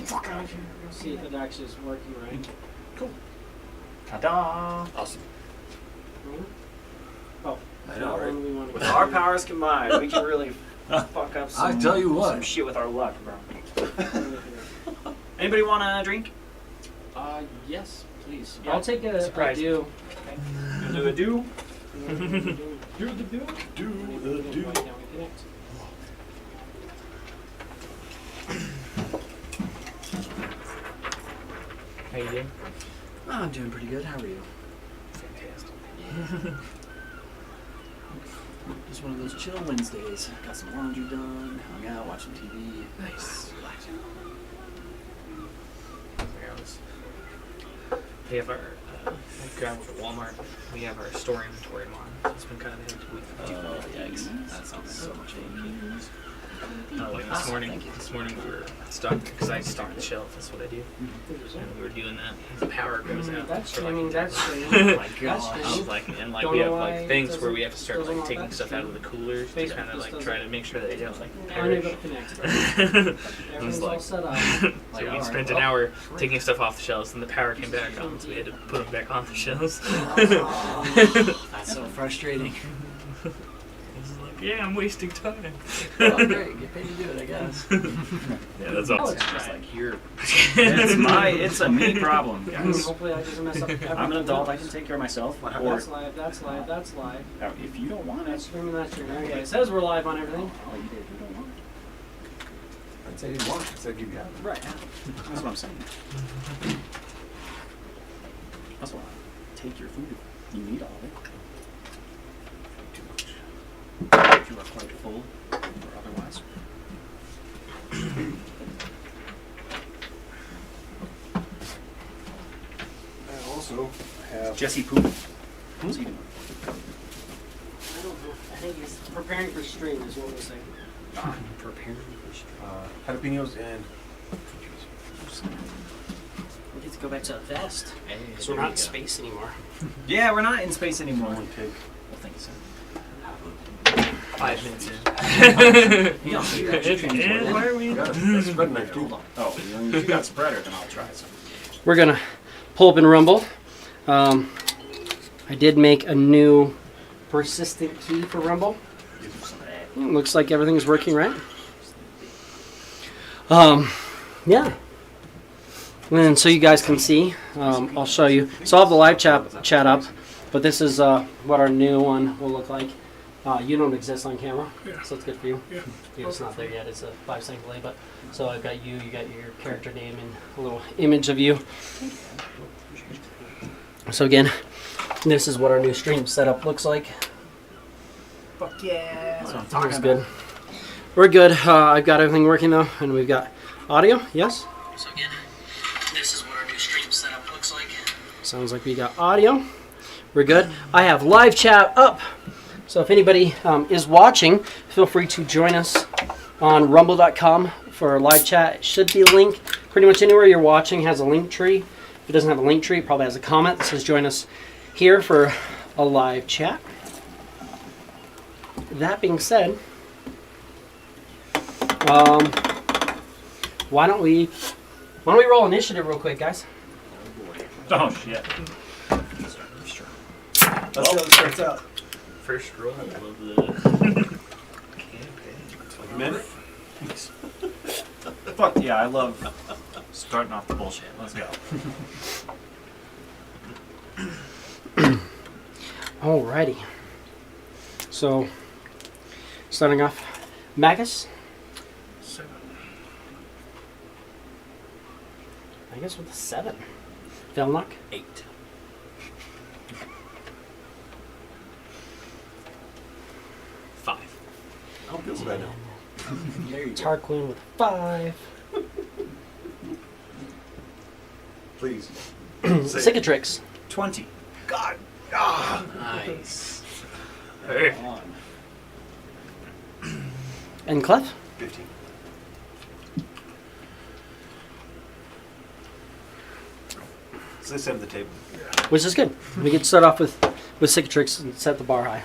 fuck out of here. Let's see if it actually is working right. Cool. Ta-da! Awesome. Oh, I know, right? We want With our powers combined, we can really fuck up some, I tell you what. some shit with our luck, bro. Anybody want a drink? Yes, please. Yeah. I'll take a Surprise. do. You'll do a do? Do the do. Do the do. Right now we connect. How you doing? Oh, I'm doing pretty good. How are you? Fantastic. Just one of those chill Wednesdays. Got some laundry done, hung out, watching TV. Nice. Relaxing. We have our, I grabbed at Walmart. We have our store inventory on. It's been kind of a week. Oh, yikes. That sounds so much fun. Like this morning we were stocking, because I stock the shelf, that's what I do. And we were doing that. The power goes out. That's for, streaming, like, that's streaming. Oh my I gosh. was like, and like Don't we know have why like it things where we have to doesn't- start doesn't like want taking that stuff out of the coolers to Facebook kind of just like try doesn't- to make sure that they don't like Unable perish. to connect. It Everything's was all like, set up. so we alright, spent an well, hour taking stuff off the shelves, and the power came back on, so we had to put them back on the shelves. That's so frustrating. I was like, yeah, I'm wasting time. Well, great. Get paid to do it, I guess. Yeah, that's Oh, awesome. it's Just like here. It's a me problem, guys. Hopefully I didn't mess up everything. I'm an adult, I can take care of myself. Or That's live, that's live, that's live. if you don't want That's it, streaming, that's streaming. Okay, it says we're live on everything. oh, you did, you don't want it. I'd say you want it. I'd say give you half. Right. That's what I'm saying. That's why. Take your food. You need all of it. Too much. If you are quite full, or otherwise. And also, I have Jesse poop. Who's eating? I don't know. I think he's preparing for stream is what we're saying. Preparing jalapenos and We get to go back to the vest. Hey, Because we're not in space anymore. Yeah, we're not in space anymore. one pig. Well, thank you, sir. 5 minutes in. Yeah, And why are we? I got a spread knife too. Oh, if you got spreader, then I'll try some. We're going to pull up and rumble. I did make a new persistent key for Rumble. Give you some of that. Looks like everything's working right. Yeah. And so you guys can see, I'll show you. So I'll have the live chat up, but this is what our new one will look like. You don't exist on camera, so it's good for you. Yeah. It's not there yet. It's a 5-second delay, but so I've got you got your character name and a little image of you. So again, this is what our new stream setup looks like. Fuck yeah. That's what I'm Looks talking good. about. We're good. I've got everything working though, and we've got audio. Yes. So again, this is what our new stream setup looks like. Sounds like we got audio. We're good. I have live chat up, so if anybody is watching, feel free to join us on rumble.com for our live chat. It should be linked pretty much anywhere you're watching has a link tree. If it doesn't have a link tree, it probably has a comment that says join us here for a live chat. That being said, why don't we roll initiative real quick, guys? Oh, shit. Let's see how this starts out. First roll of the campaign. Men? Fuck yeah, I love starting off the bullshit. Let's go. Alrighty. So, starting off, Magus. 7. I guess with a 7. Velnok. 8. Five. I don't feel so bad now. There you go. Tarquin with 5. Please. Cicatrix. 20. God. Nice. Hey. On. And Clef. 15. So they set the table. Which is good. We get to start off with Cicatrix and set the bar high.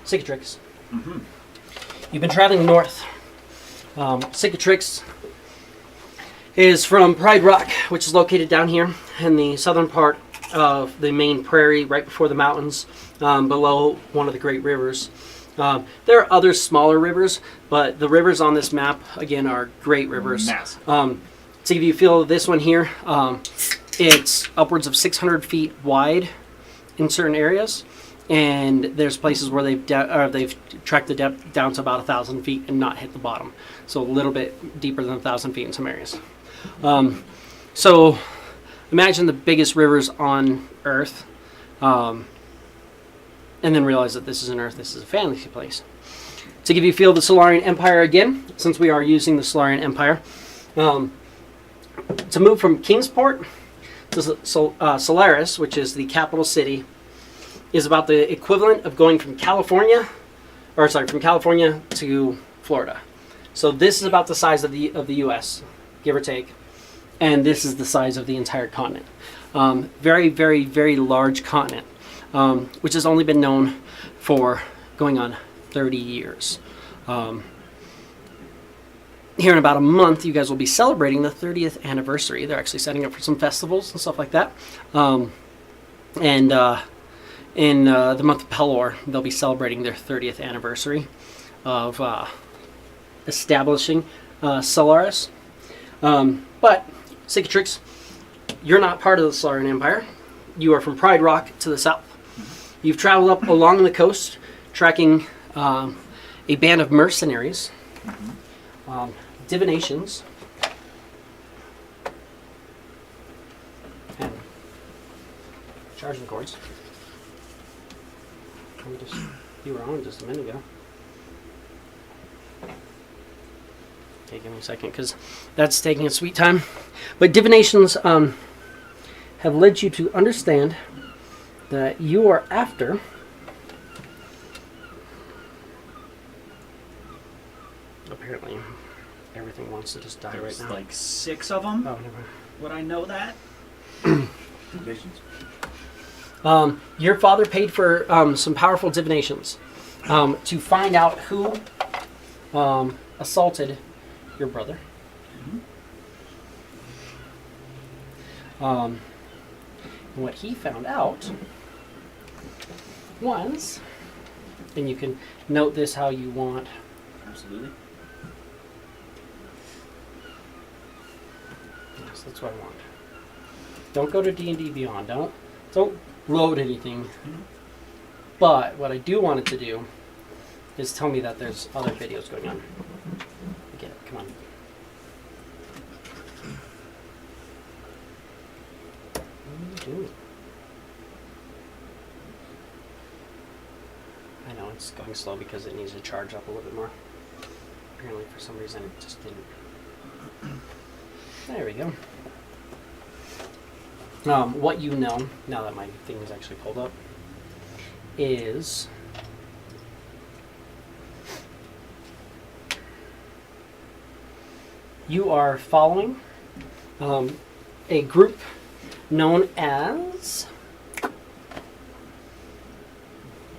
Cicatrix. Mm-hmm. You've been traveling north. Cicatrix is from Pride Rock, which is located down here in the southern part of the main prairie, right before the mountains, below one of the great rivers. There are other smaller rivers, but the rivers on this map, again, are great rivers. Massive. To give you a feel of this one here, it's upwards of 600 feet wide in certain areas, and there's places where they've tracked the depth down to about 1,000 feet and not hit the bottom, so a little bit deeper than 1,000 feet in some areas. So imagine the biggest rivers on Earth, and then realize that this isn't Earth, this is a fantasy place. To give you a feel of the Solarian Empire again, since we are using the Solarian Empire, to move from Kingsport to Solaris, which is the capital city, is about the equivalent of going from California to Florida. So this is about the size of the U.S., give or take, and this is the size of the entire continent. Very, very, very large continent, which has only been known for going on 30 years. Here in about a month, you guys will be celebrating the 30th anniversary. They're actually setting up for some festivals and stuff like that. In the month of Pelor, they'll be celebrating their 30th anniversary of establishing Solaris. But, Cicatrix, you're not part of the Solarian Empire. You are from Pride Rock to the south. You've traveled up along the coast, tracking a band of mercenaries, divinations, and charging cords. You were on just a minute ago. Okay, give me a second, because that's taking a sweet time. But divinations have led you to understand that you are after apparently everything wants to just die There's right now. like 6 of them. Oh, never mind. Would I know that? Visions. Your father paid for some powerful divinations to find out who assaulted your brother. And what he found out was, and you can note this how you want. Absolutely. Yes, that's what I want. Don't go to D&D Beyond. Don't load anything. But what I do want it to do is tell me that there's other videos going on. Get it. Come on. What are you doing? I know it's going slow because it needs to charge up a little bit more. Apparently, for some reason, it just didn't. There we go. What you know, now that my thing is actually pulled up, is you are following a group known as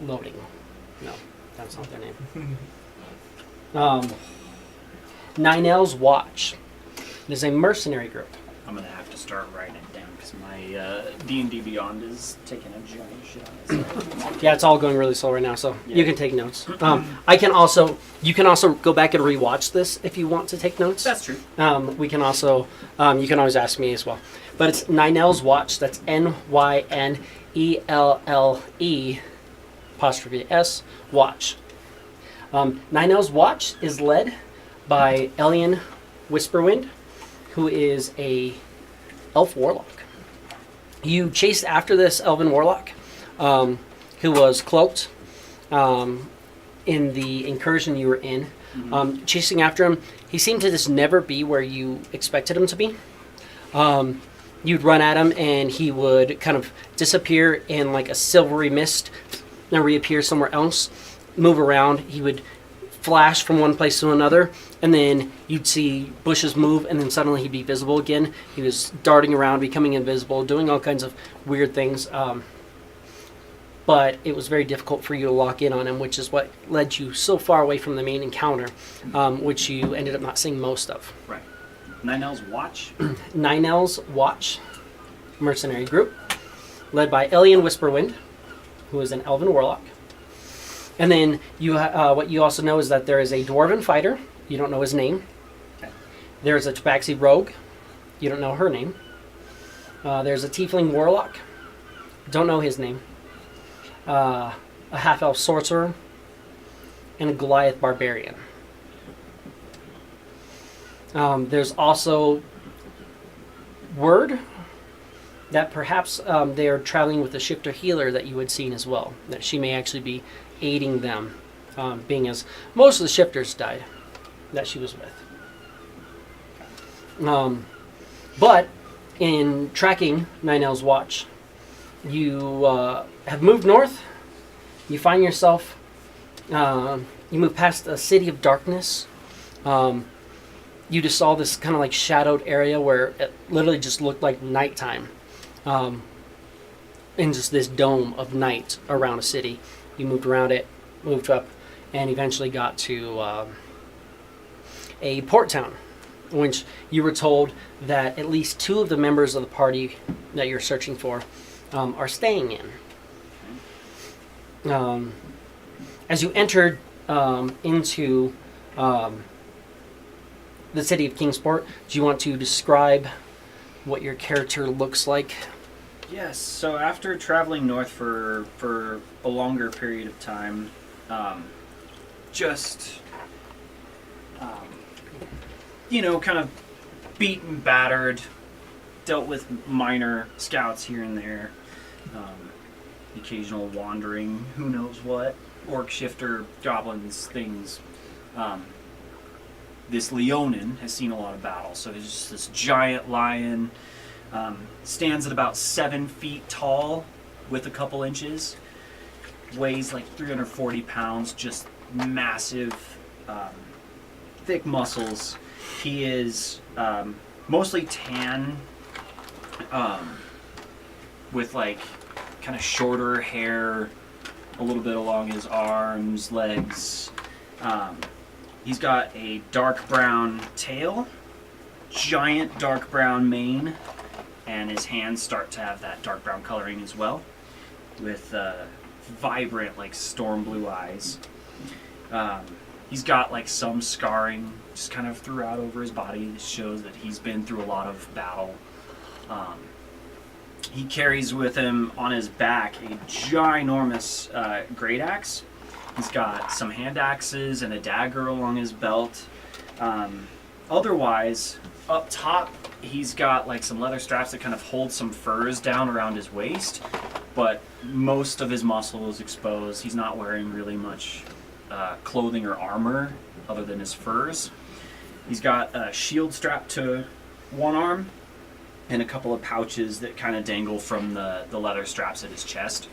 Loading. No, that's not their name. Ninel's Watch. It is a mercenary group. I'm gonna have to start writing it down because my D&D Beyond is taking a giant shit on itself. Yeah, it's all going really slow right now, so Yeah. you can take notes. You can also go back and rewatch this if you want to take notes. That's true. We can also, you can always ask me as well. But it's Ninel's Watch. That's Nynelle apostrophe S Watch. Ninel's Watch is led by Elian Whisperwind, who is a elf warlock. You chased after this elven warlock, who was cloaked in the incursion you were in. Chasing after him, he seemed to just never be where you expected him to be. You'd run at him and he would kind of disappear in like a silvery mist and reappear somewhere else, move around. He would flash from one place to another, and then you'd see bushes move, and then suddenly he'd be visible again. He was darting around, becoming invisible, doing all kinds of weird things. but it was very difficult for you to lock in on him, which is what led you so far away from the main encounter, which you ended up not seeing most of. Right. Nine L's Watch. Nine L's Watch mercenary group, led by Elian Whisperwind, who is an elven warlock. And then you, what you also know is that there is a dwarven fighter. You don't know his name. Okay. There's a tabaxi rogue. You don't know her name. There's a tiefling warlock. Don't know his name. A half-elf sorcerer. And a Goliath barbarian. There's also word that perhaps they are traveling with a shifter healer that you had seen as well. That she may actually be aiding them, being as most of the shifters died that she was with. But in tracking Nine L's Watch, you have moved north. You find yourself, you move past a city of darkness. You just saw this kind of like shadowed area where it literally just looked like nighttime. In just this dome of night around a city. You moved around it, moved up, and eventually got to a port town, which you were told that at least 2 of the members of the party that you're searching for are staying in. As you entered into the city of Kingsport, do you want to describe what your character looks like? Yes, so after traveling north for a longer period of time, kind of beaten, battered, dealt with minor scouts here and there, occasional wandering, who knows what, orc shifter, goblins, things. This Leonin has seen a lot of battle, so there's just this giant lion. Stands at about 7 feet tall with a couple inches. Weighs like 340 pounds, just massive, thick muscles. He is mostly tan, with like kind of shorter hair, a little bit along his arms, legs. He's got a dark brown tail, giant dark brown mane, and his hands start to have that dark brown coloring as well, with vibrant, like storm blue eyes. He's got like some scarring just kind of throughout over his body. This shows that he's been through a lot of battle. He carries with him on his back a ginormous great axe. He's got some hand axes and a dagger along his belt. Otherwise, up top, he's got like some leather straps that kind of hold some furs down around his waist, but most of his muscle is exposed. He's not wearing really much clothing or armor other than his furs. He's got a shield strapped to one arm and a couple of pouches that kind of dangle from the leather straps at his chest.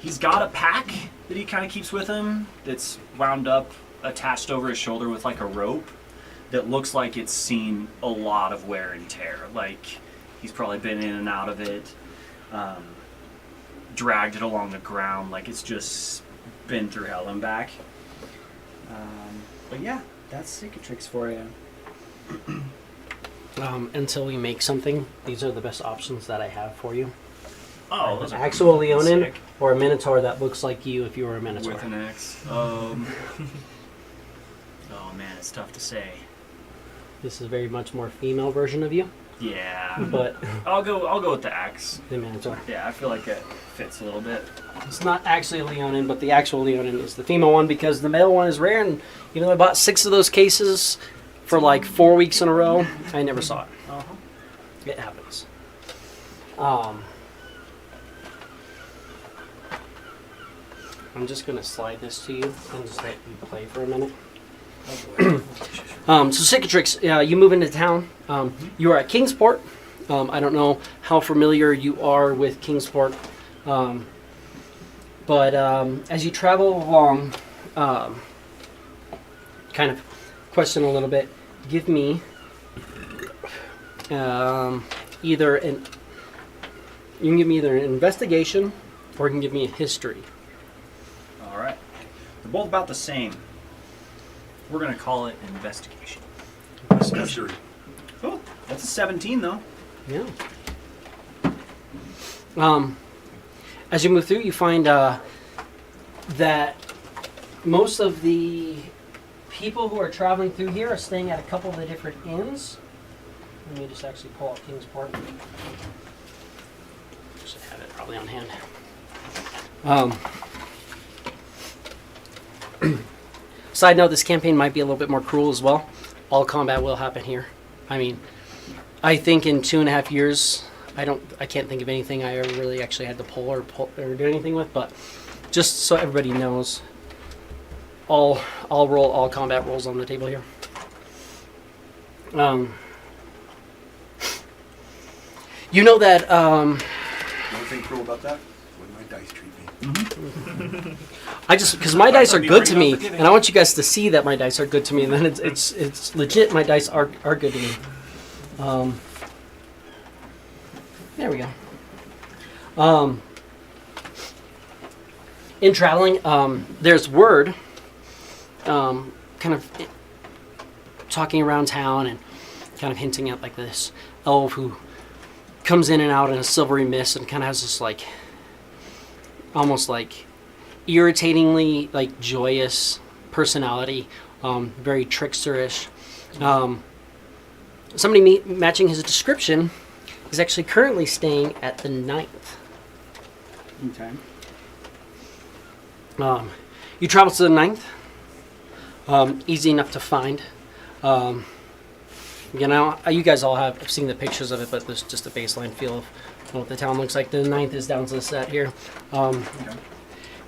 He's got a pack that he kind of keeps with him that's wound up, attached over his shoulder with like a rope that looks like it's seen a lot of wear and tear. Like he's probably been in and out of it, dragged it along the ground, like it's just been through hell and back. But yeah, that's cicatrix for you. Until we make something, these are the best options that I have for you. Oh, those An are actual Leonin sick. or a Minotaur that looks like you if you were a Minotaur. With an axe. Oh man, it's tough to say. This is very much more female version of you, Yeah, but I'll go with the axe. the Minotaur. Yeah, I feel like it fits a little bit. It's not actually a Leonin, but the actual Leonin is the female one because the male one is rare, and even though I bought 6 of those cases for like 4 weeks in a row, I never saw it. Uh-huh. It happens. I'm just going to slide this to you and just let you play for a minute. So Cicatrix, you move into town. You are at Kingsport. I don't know how familiar you are with Kingsport, but as you travel along, kind of question a little bit, give me you can give me either an investigation or you can give me a history. All right. They're both about the same. We're going to call it investigation. History. Oh, that's a 17, though. Yeah. As you move through, you find that most of the people who are traveling through here are staying at a couple of the different inns. Let me just actually pull up Kingsport. Should have it probably on hand. Side note, this campaign might be a little bit more cruel as well. All combat will happen here. I mean, I think in 2.5 years, I can't think of anything I ever really actually had to pull or do anything with, but just so everybody knows, I'll roll all combat rolls on the table here. You know that Anything cruel about that? When my dice treat me. because my dice are good to me, and I want you guys to see that my dice are good to me, and then it's legit. My dice are good to me. There we go. In traveling, there's word, kind of talking around town and kind of hinting at like this elf who comes in and out in a silvery mist and kind of has this like, almost like irritatingly like joyous personality, very tricksterish. Somebody matching his description is actually currently staying at the 9th. Okay. You travel to the 9th. Easy enough to find. You know, you guys all have seen the pictures of it, but there's just a baseline feel of what the town looks like. The 9th is down to the set here.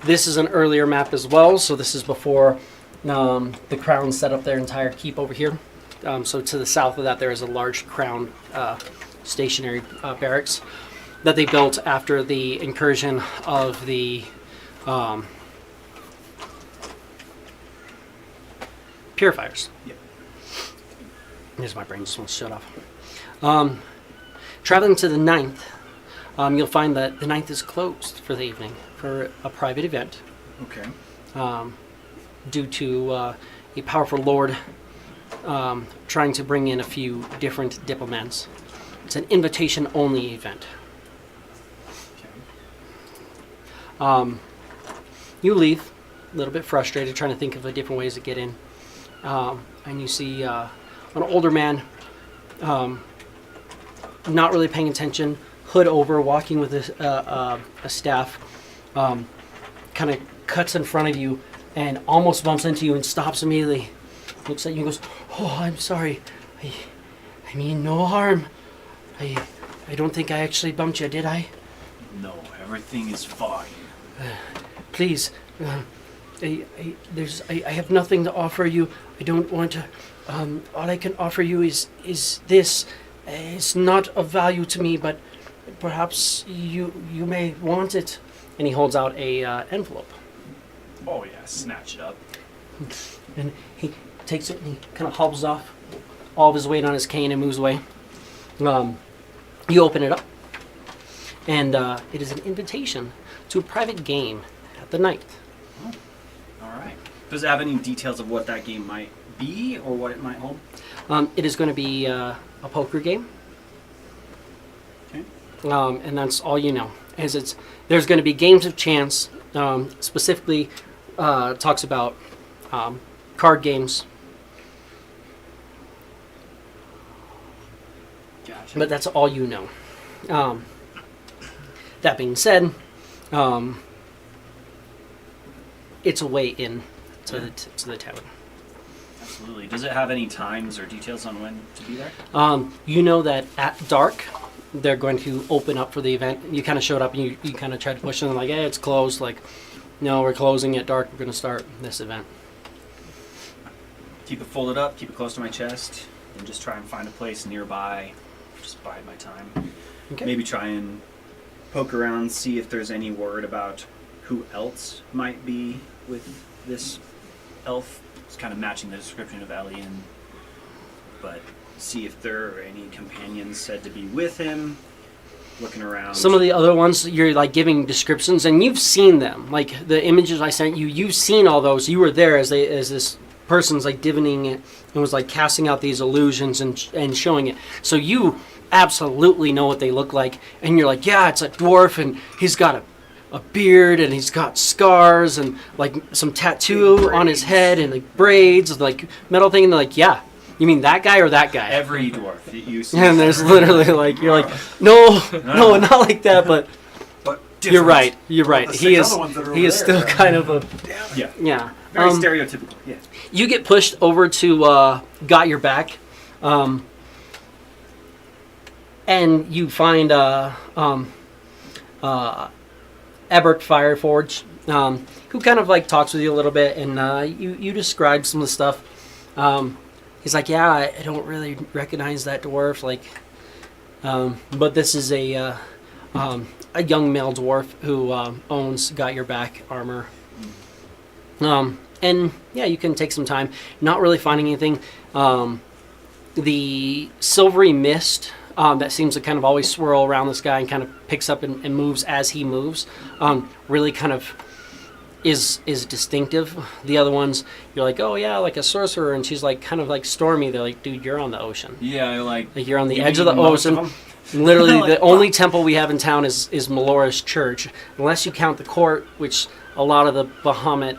This is an earlier map as well, so this is before the crown set up their entire keep over here. So to the south of that, there is a large crown stationary barracks that they built after the incursion of the purifiers. Yep. Here's my brain just wants to shut off. Traveling to the 9th, you'll find that the 9th is closed for the evening for a private event. Okay. Due to a powerful lord trying to bring in a few different diplomats. It's an invitation-only event. Okay. You leave, a little bit frustrated, trying to think of different ways to get in. And you see an older man, not really paying attention, hood over, walking with a staff, kind of cuts in front of you and almost bumps into you and stops immediately. Looks at you and goes, "Oh, I'm sorry. I mean no harm. I don't think I actually bumped you, did I? No, everything is fine. Please, I have nothing to offer you. I don't want to. All I can offer you is this. It's not of value to me, but perhaps you may want it." And he holds out a envelope. Oh yeah, snatch it up. And he takes it and he kind of hobbles off all of his weight on his cane and moves away. You open it up, and it is an invitation to a private game at the 9th. Oh. All right. Does it have any details of what that game might be or what it might hold? It is going to be a poker game. Okay. And that's all you know. There's going to be games of chance. Specifically, talks about card games. Gotcha. But that's all you know. That being said, it's a way in to the town. Absolutely. Does it have any times or details on when to be there? You know that at dark, they're going to open up for the event. You kind of showed up and you kind of tried to push them like, "Hey, it's closed." Like, "No, we're closing at dark. We're going to start this event." Keep it folded up, keep it close to my chest, and just try and find a place nearby. Just bide my time. Okay. Maybe try and poke around, see if there's any word about who else might be with this elf. It's kind of matching the description of Elian, but see if there are any companions said to be with him. looking around. Some of the other ones you're like giving descriptions, and you've seen them. Like the images I sent you, you've seen all those. You were there as this person's like divining it and was like casting out these illusions and showing it. So you absolutely know what they look like, and you're like, yeah, it's a dwarf, and he's got a beard, and he's got scars, and like some tattoo on his head, and like braids, like metal thing, and they're like, yeah. You mean that guy or that guy? Every dwarf that you see. And there's literally like, you're like, no, not like that, but you're right. You're right. He is still kind of a yeah. Very stereotypical. Yeah. You get pushed over to Got Your Back, and you find Ebert Fireforge, who kind of like talks with you a little bit, and you describe some of the stuff. He's like, yeah, I don't really recognize that dwarf, like, but this is a young male dwarf who owns Got Your Back armor. And yeah, you can take some time, not really finding anything. The silvery mist that seems to kind of always swirl around this guy and kind of picks up and moves as he moves, really kind of is distinctive. The other ones, you're like, oh yeah, like a sorcerer, and she's like kind of like stormy. They're like, dude, you're on the ocean. Yeah, like you're on the edge of the ocean. Literally, Like, the only temple we have in town is Melora's church, unless you count the court, which a lot of the Bahamut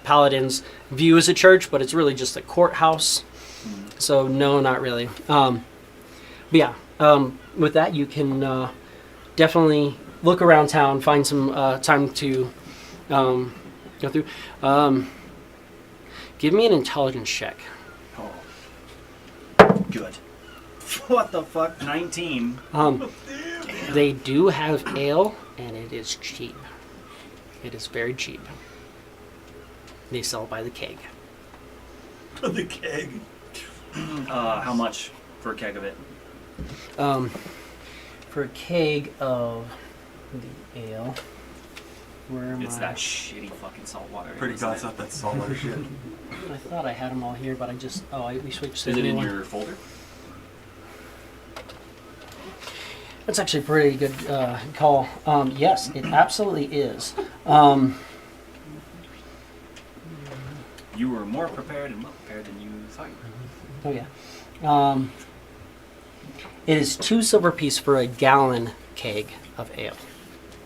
paladins view as a church, but it's really just a courthouse. So no, not really. But yeah, with that, you can definitely look around town, find some time to go through. Give me an intelligence check. Oh. Good. What the fuck? 19. They do have ale, and it is cheap. It is very cheap. They sell by the keg. The keg. How much for a keg of it? For a keg of the ale, where am It's I? that shitty fucking salt water. Pretty isn't god's it? not that saltwater shit. I thought I had them all here, but I just we switched to Is the it new in one. your folder? That's actually a pretty good call. Yes, it absolutely is. You were more prepared and well prepared than you thought you were. Oh yeah. It is 2 silver piece for a gallon keg of ale,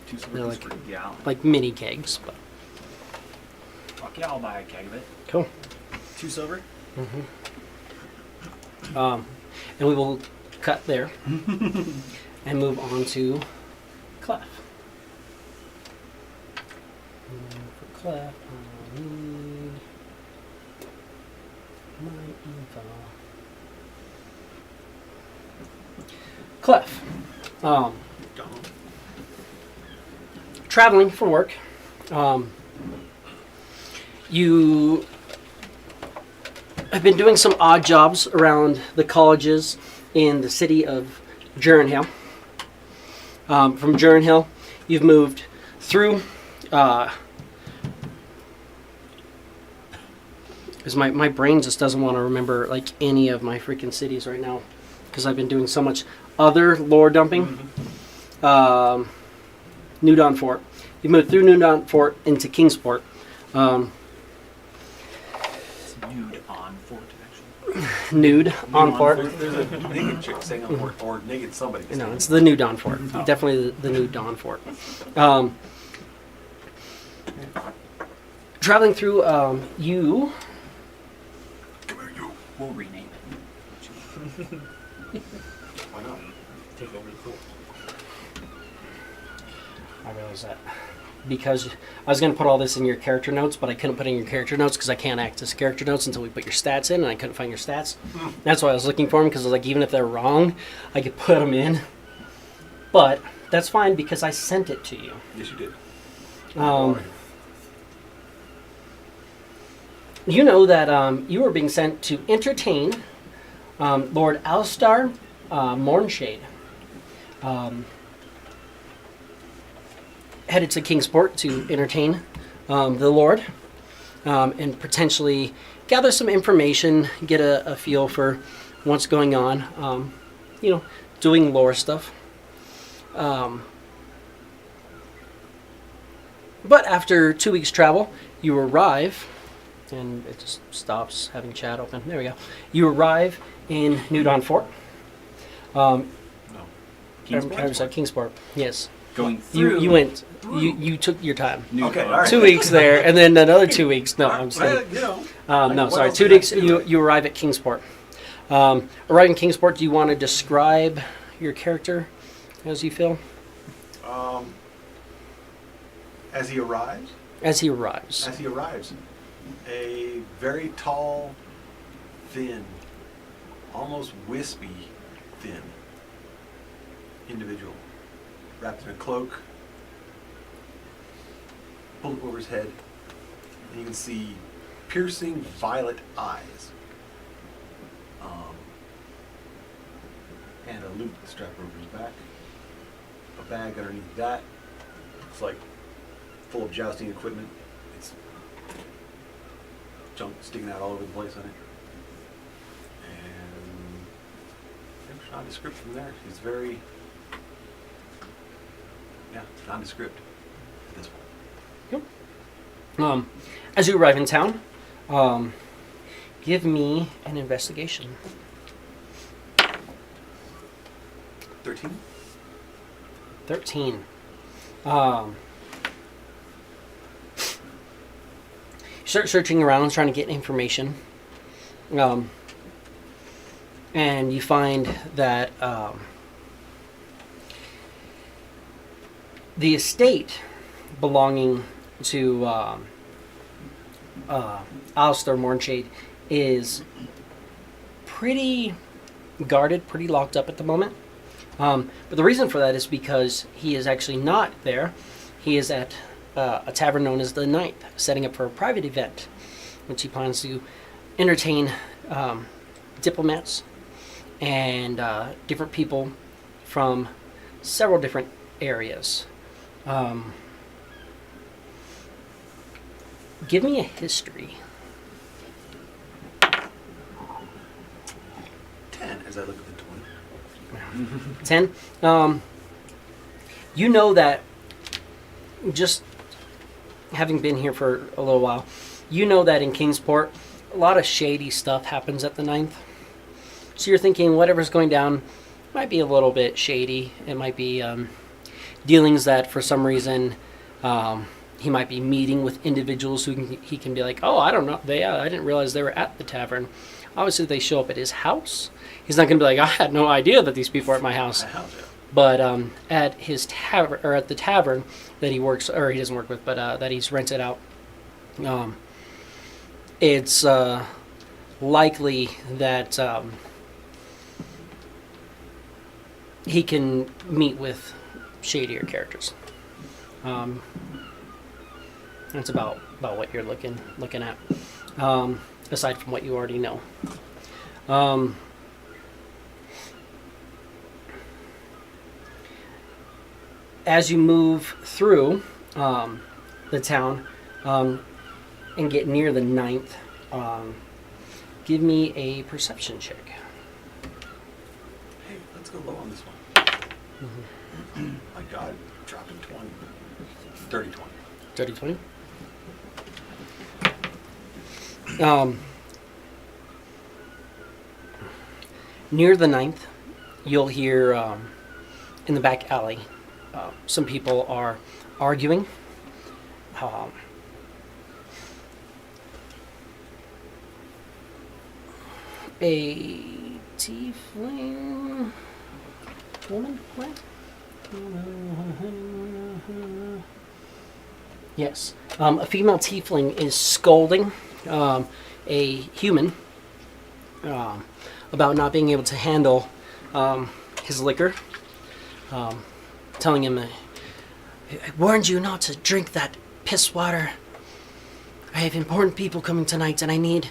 2 They're silver like- for a gallon. like mini kegs. But Fuck yeah, I'll buy a keg of it. cool. 2 silver? And we will cut there and move on to Clef. For Clef, I need my info. Clef. Traveling for work. You have been doing some odd jobs around the colleges in the city of Jurenhill. From Jurenhill, you've moved through. Because my brain just doesn't want to remember like any of my freaking cities right now, because I've been doing so much other lore dumping. New Dawn Fort. You moved through New Dawn Fort into Kingsport. It's nude on fort, actually. Nude on Fort. There's a naked chick saying on fort, or naked somebody. No, it's the New Dawn Fort. Oh. Definitely the New Dawn Fort. Traveling through, you. We'll rename it. Why not? Take over the fort. I realize that. Because I was going to put all this in your character notes, but I couldn't put it in your character notes because I can't access character notes until we put your stats in, and I couldn't find your stats. That's why I was looking for them, because I was like, even if they're wrong, I could put them in. But that's fine because I sent it to you. Yes, you did. You know that you were being sent to entertain Lord Alistar Mornshade. Headed to Kingsport to entertain the Lord and potentially gather some information, get a feel for what's going on, doing lore stuff. But after 2 weeks travel, you arrive, and it just stops having chat open. There we go. You arrive in New Dawn Fort. No. I was at Kingsport. Yes. Going through. You went. You took your time. New Okay, Dawn. all right. 2 weeks there, and then another 2 weeks. No, I'm just kidding. You know. No, what sorry. else 2 did I weeks. do? You arrive at Kingsport. Arriving in Kingsport, do you want to describe your character as you feel? As he arrives, As he arrives. a very tall, thin, almost wispy, thin individual, wrapped in a cloak, pulled over his head, and you can see piercing violet eyes, and a loop strapped over his back, a bag underneath that, looks like full of jousting equipment. It's junk sticking out all over the place on it. And there's nondescript from there. He's very, nondescript at this point. Yep. As you arrive in town, give me an investigation. 13? 13. Start searching around, trying to get information. And you find that the estate belonging to Alistair Mornshade is pretty guarded, pretty locked up at the moment. But the reason for that is because he is actually not there. He is at a tavern known as the Ninth, setting up for a private event, which he plans to entertain diplomats and different people from several different areas. Give me a history. 10 as I look at the 20. 10. You know that just having been here for a little while, you know that in Kingsport, a lot of shady stuff happens at the Ninth. So you're thinking whatever's going down might be a little bit shady. It might be dealings that for some reason he might be meeting with individuals who he can be like, oh, I don't know, I didn't realize they were at the tavern. Obviously, they show up at his house. He's not going to be like, I had no idea that these people are at my house. But at his tavern, or at the tavern that he works, or he doesn't work with, but that he's rented out, it's likely that he can meet with shadier characters. That's about what you're looking at, aside from what you already know. As you move through the town and get near the Ninth, give me a perception check. Hey, let's go low on this one. My God, dropping 20. 30, 20. 30, 20. Near the Ninth, you'll hear in the back alley, some people are arguing. A tiefling woman? What? Yes. A female tiefling is scolding a human about not being able to handle his liquor. Telling him, I warned you not to drink that piss water. I have important people coming tonight and I need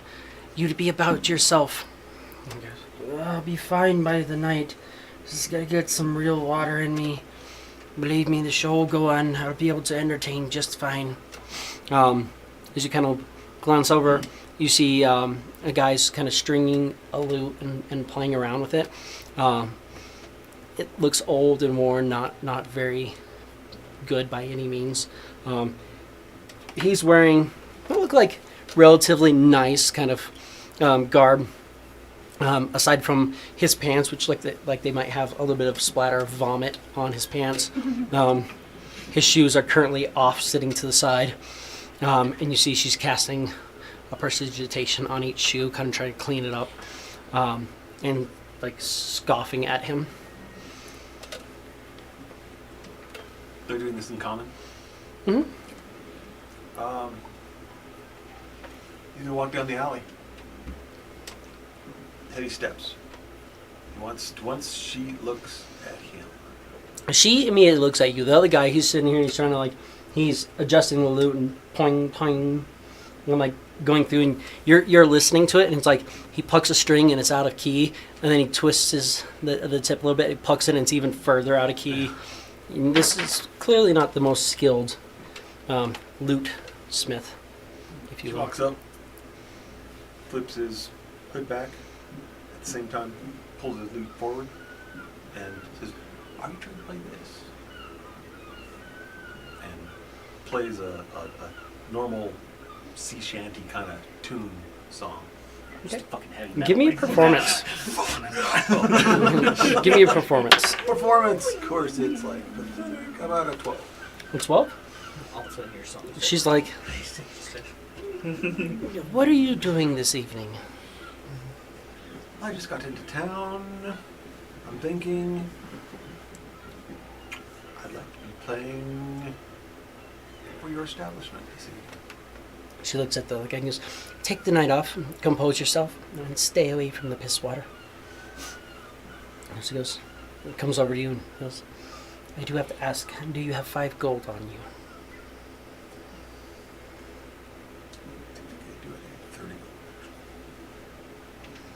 you to be about yourself. I'll be fine by the night. Just gotta get some real water in me. Believe me, the show will go on. I'll be able to entertain just fine. As you kind of glance over, you see a guy's kind of stringing a lute and playing around with it. it looks old and worn, not very good by any means. He's wearing what look like relatively nice kind of garb. Aside from his pants, which like they might have a little bit of splatter of vomit on his pants. His shoes are currently off, sitting to the side, and you see she's casting a prestidigitation on each shoe, kind of trying to clean it up, and like scoffing at him. They're doing this in common? Mm-hmm. He's gonna walk down the alley. Heady steps. Once she looks at him. She immediately looks at you. The other guy, he's sitting here and he's trying to he's adjusting the lute and poing, poing, and like going through, and you're listening to it, and it's like he plucks a string and it's out of key, and then he twists the tip a little bit, he plucks it and it's even further out of key. And this is clearly not the most skilled lute smith, if He you will. walks up, flips his hood back, at the same time pulls his lute forward, and says, "Are you trying to play this?" And plays a normal sea shanty kind of tune song. Okay. Fucking heavy metal. Give me a performance. Give me a performance. Performance, of course, it's like pathetic. About a 12. A 12? Also in your song. She's like, what are you doing this evening? I just got into town. I'm thinking I'd like to be playing for your establishment this evening. She looks at the guy and goes, take the night off, compose yourself, and stay away from the piss water. And she goes, comes over to you and goes, I do have to ask, do you have 5 gold on you? I do it at 30.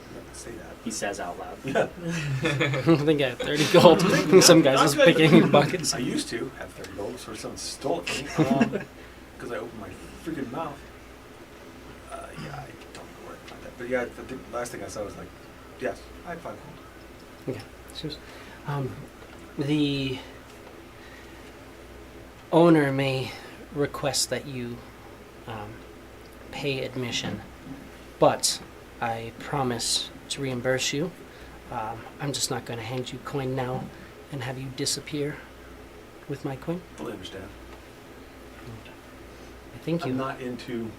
I'm not gonna say that. He says out loud. I think I have 30 gold. Some guys just picking your buckets. I used to have 30 gold, so someone stole it from me because I opened my freaking mouth. Yeah, I don't know where I found that. But yeah, the last thing I saw was like, yes, I had 5 gold. Okay. She goes, the owner may request that you pay admission, but I promise to reimburse you. I'm just not going to hand you coin now and have you disappear with my coin. Fully understand. I thank you. I'm not into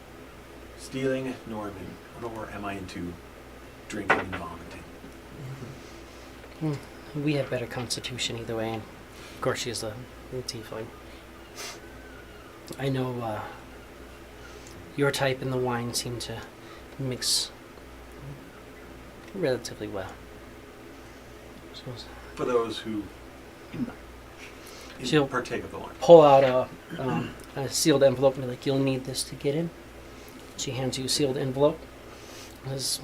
stealing, nor am I into drinking and vomiting. We have better constitution either way, and of course she is a tiefling. I know your type and the wine seem to mix relatively well. So For those who She'll- partake of the wine. pull out a sealed envelope and be like, you'll need this to get in. She hands you a sealed envelope. Says,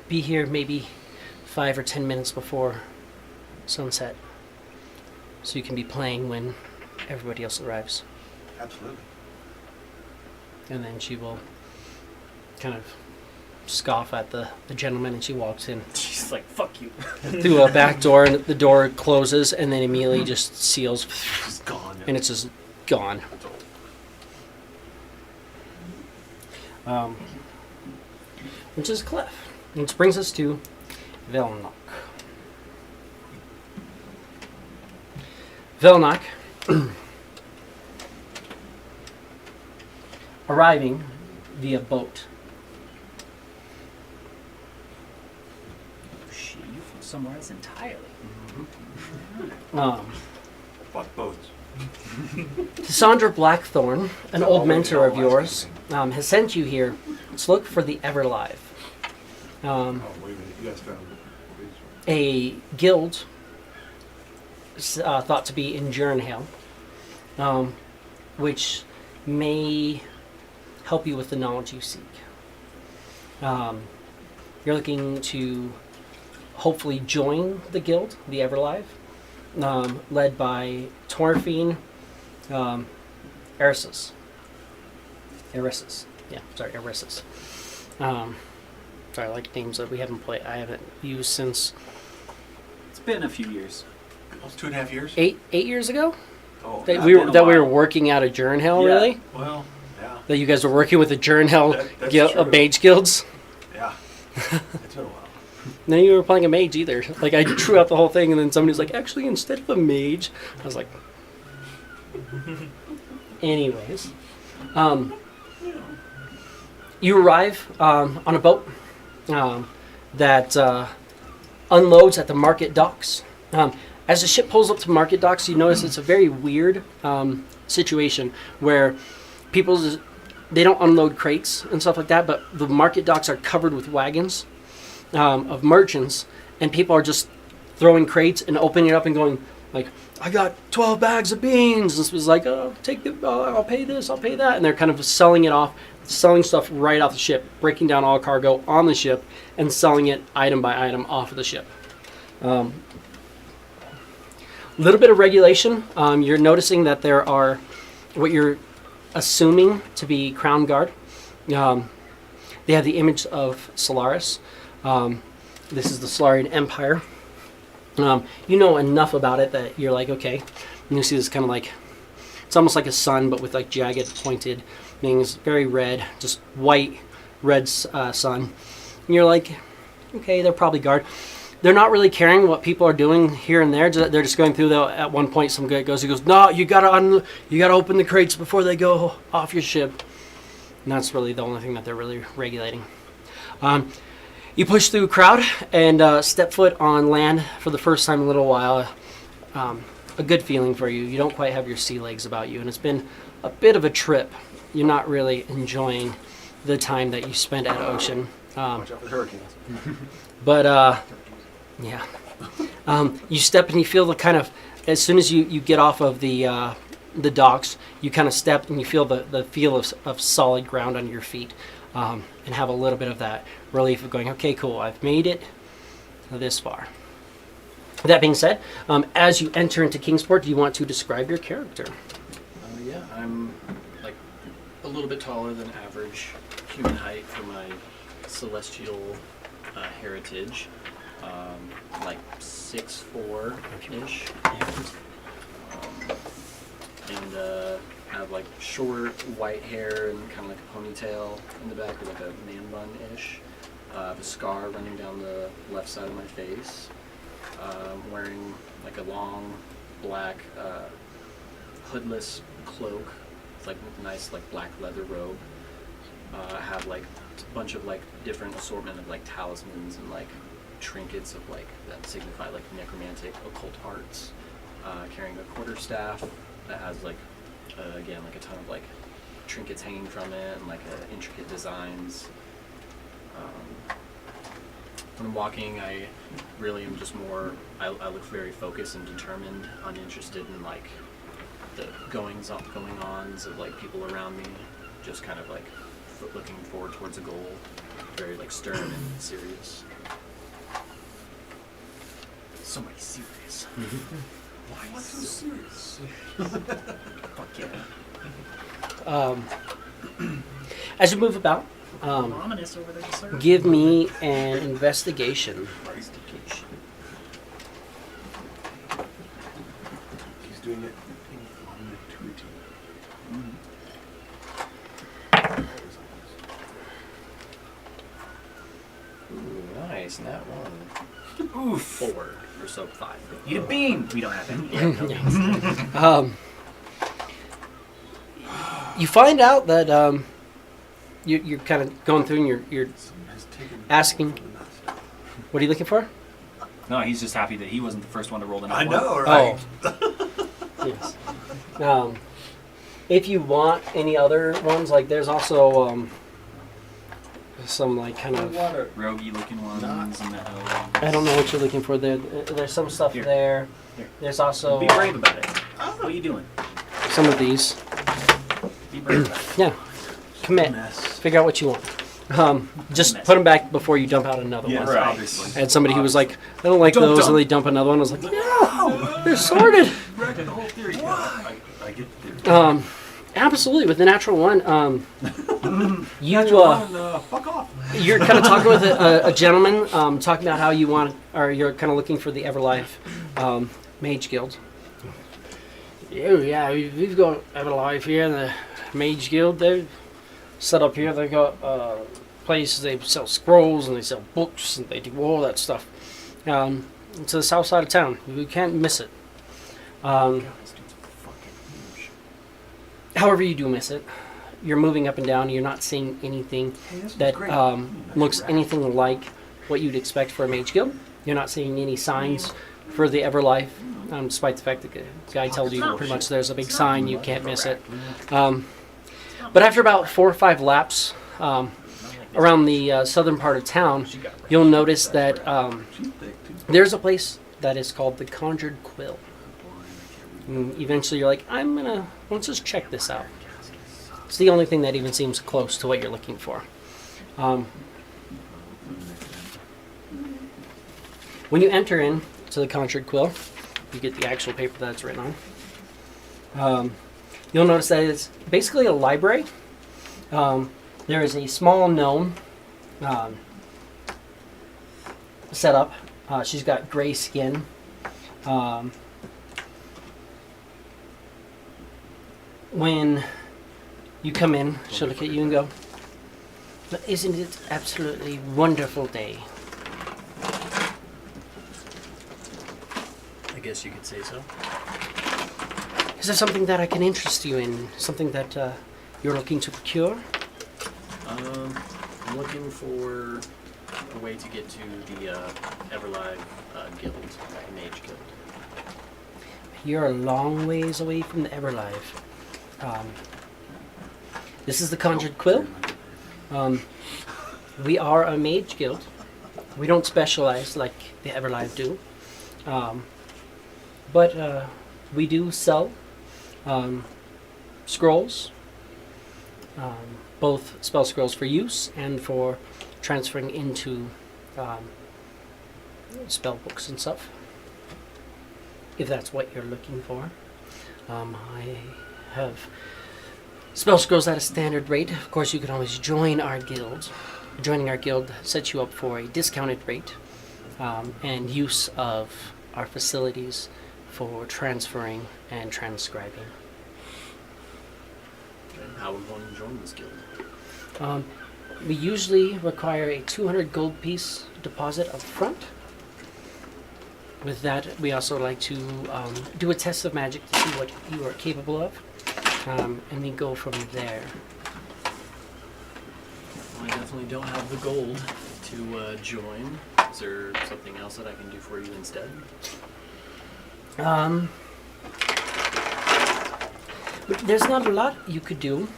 be here maybe 5 or 10 minutes before sunset, so you can be playing when everybody else arrives. Absolutely. And then she will kind of scoff at the gentleman, and she walks in She's like, fuck you. through a back door, and the door closes and then immediately just seals, It's gone. and it's just gone. Which is Clef. Which brings us to Velnok. Velnok, arriving via boat. Shit, you from somewhere else entirely. Fuck boats. Cassandra Blackthorn, an Oh, old mentor of yeah, yours, has sent you here to look for the Everlive. Oh, wait a minute. You guys found it. A guild thought to be in Jernhale, which may help you with the knowledge you seek. You're looking to hopefully join the guild, the Everlive, led by Torfine Erissus. Yeah, sorry, Erissus. Sorry, I like names that we haven't played. I haven't used since. It's been a few years. Almost 2.5 years. 8 years ago. Oh, That yeah. we been a were while. working out of Jernhell, Yeah. really. Well, yeah, That you guys were working with the Jernhell That's guild, true. mage guilds. yeah. It's been a while. No, you were playing a mage either. Like I drew out the whole thing, and then somebody was like, "Actually, instead of a mage," I was like. Anyways, you arrive on a boat that unloads at the market docks. As the ship pulls up to market docks, you notice it's a very weird situation where they don't unload crates and stuff like that, but the market docks are covered with wagons of merchants, and people are just throwing crates and opening it up and going like, I got 12 bags of beans. This was like, oh, I'll pay this, I'll pay that. And they're kind of selling it off, selling stuff right off the ship, breaking down all cargo on the ship and selling it item by item off of the ship. Little bit of regulation. You're noticing that there are what you're assuming to be Crown Guard. They have the image of Solaris. This is the Solarian Empire. You know enough about it that you're like, okay. And you see this kind of like, it's almost like a sun, but with like jagged, pointed things, very red, just white, red sun. And you're like, okay, they're probably guard. They're not really caring what people are doing here and there. They're just going through. At one point, some guy goes, no, you gotta open the crates before they go off your ship. And that's really the only thing that they're really regulating. You push through a crowd and step foot on land for the first time in a little while. A good feeling for you. You don't quite have your sea legs about you, and it's been a bit of a trip. You're not really enjoying the time that you spent at Ocean. Watch out for the hurricanes. But yeah, you step and you feel the kind of, as soon as you get off of the docks, you kind of step and you feel the feel of solid ground under your feet, and have a little bit of that relief of going, okay, cool, I've made it this far. That being said, as you enter into Kingsport, do you want to describe your character? Yeah, I'm like a little bit taller than average human height for my celestial heritage. Like 6'4"-ish. And have like short white hair and kind of like a ponytail in the back, or like a man bun-ish. I have a scar running down the left side of my face. Wearing like a long black hoodless cloak. It's like a nice like black leather robe. I have like a bunch of like different assortment of like talismans and like trinkets of like that signify like necromantic occult arts. Carrying a quarterstaff that has like again like a ton of like trinkets hanging from it and like intricate designs. When I'm walking, I really am just more, I look very focused and determined, uninterested in like the goings-ons of like people around me, just kind of like looking forward towards a goal, very like stern and serious. Somebody serious. Why so serious? Fuck yeah. As you move about, Ominous over there, sir. give me an investigation. He's doing it on the Ooh, nice, that one. Ooh, 4 or so, 5. Eat a bean! We don't have any. Yeah, no beans. You find out that you're kind of going through and you're asking, what are you looking for? No, he's just happy that he wasn't the first one to roll the I number know, right? Oh. Yes. If you want any other ones, like there's also some like kind of, roguey looking ones and I don't know what you're looking for there. There's some stuff Here. there. Here. There's also Be brave about it. What are you doing? some of these. Be brave about it. Yeah. Commit. Figure out what you want. Just put them back before you dump out another Yes, one. Right. obviously. I had somebody who was like, I don't like those, and they dump another one. I was like, no, they're sorted. Wrecked the whole theory. I get the theory. Absolutely, with the natural one, you Fuck off. you're kind of talking with a gentleman, talking about how you want, or you're kind of looking for the Everlife. Mage Guild. Oh yeah, we've got Everlife here in the Mage Guild. They're set up here. They got places. They sell scrolls and they sell books and they do all that stuff. It's the south side of town. You can't miss it. However, you do miss it. You're moving up and down. You're not seeing anything that looks anything like what you'd expect for a Mage Guild. You're not seeing any signs for the Everlife, despite the fact that the guy tells you pretty much there's a big sign, you can't miss it. But after about 4 or 5 laps around the southern part of town, you'll notice that there's a place that is called the Conjured Quill. And eventually you're like, let's just check this out. It's the only thing that even seems close to what you're looking for. When you enter in to the Conjured Quill, you get the actual paper that's written on. You'll notice that it's basically a library. There is a small gnome set up. She's got gray skin. When you come in, she'll look at you and go, "But isn't it absolutely wonderful day?" I guess you could say so. Is there something that I can interest you in? Something that you're looking to procure? I'm looking for a way to get to the Everlive Guild, Mage Guild. You're a long ways away from the Everlive. This is the Conjured Quill. We are a Mage Guild. We don't specialize like the Everlive do. But we do sell scrolls, both spell scrolls for use and for transferring into spell books and stuff, if that's what you're looking for. I have spell scrolls at a standard rate. Of course, you can always join our guild. Joining our guild sets you up for a discounted rate and use of our facilities for transferring and transcribing. How would one join this guild? We usually require a 200 gold piece deposit up front. With that, we also like to do a test of magic to see what you are capable of, and we go from there. Well, I definitely don't have the gold to join. Is there something else that I can do for you instead? There's not a lot you could do.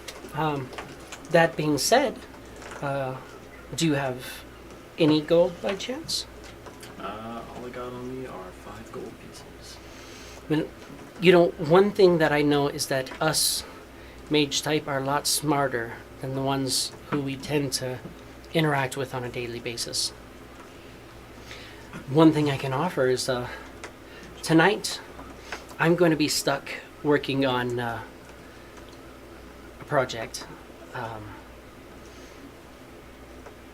That being said, do you have any gold by chance? All I got on me are 5 gold pieces. One thing that I know is that us mage type are a lot smarter than the ones who we tend to interact with on a daily basis. One thing I can offer is tonight I'm going to be stuck working on a project.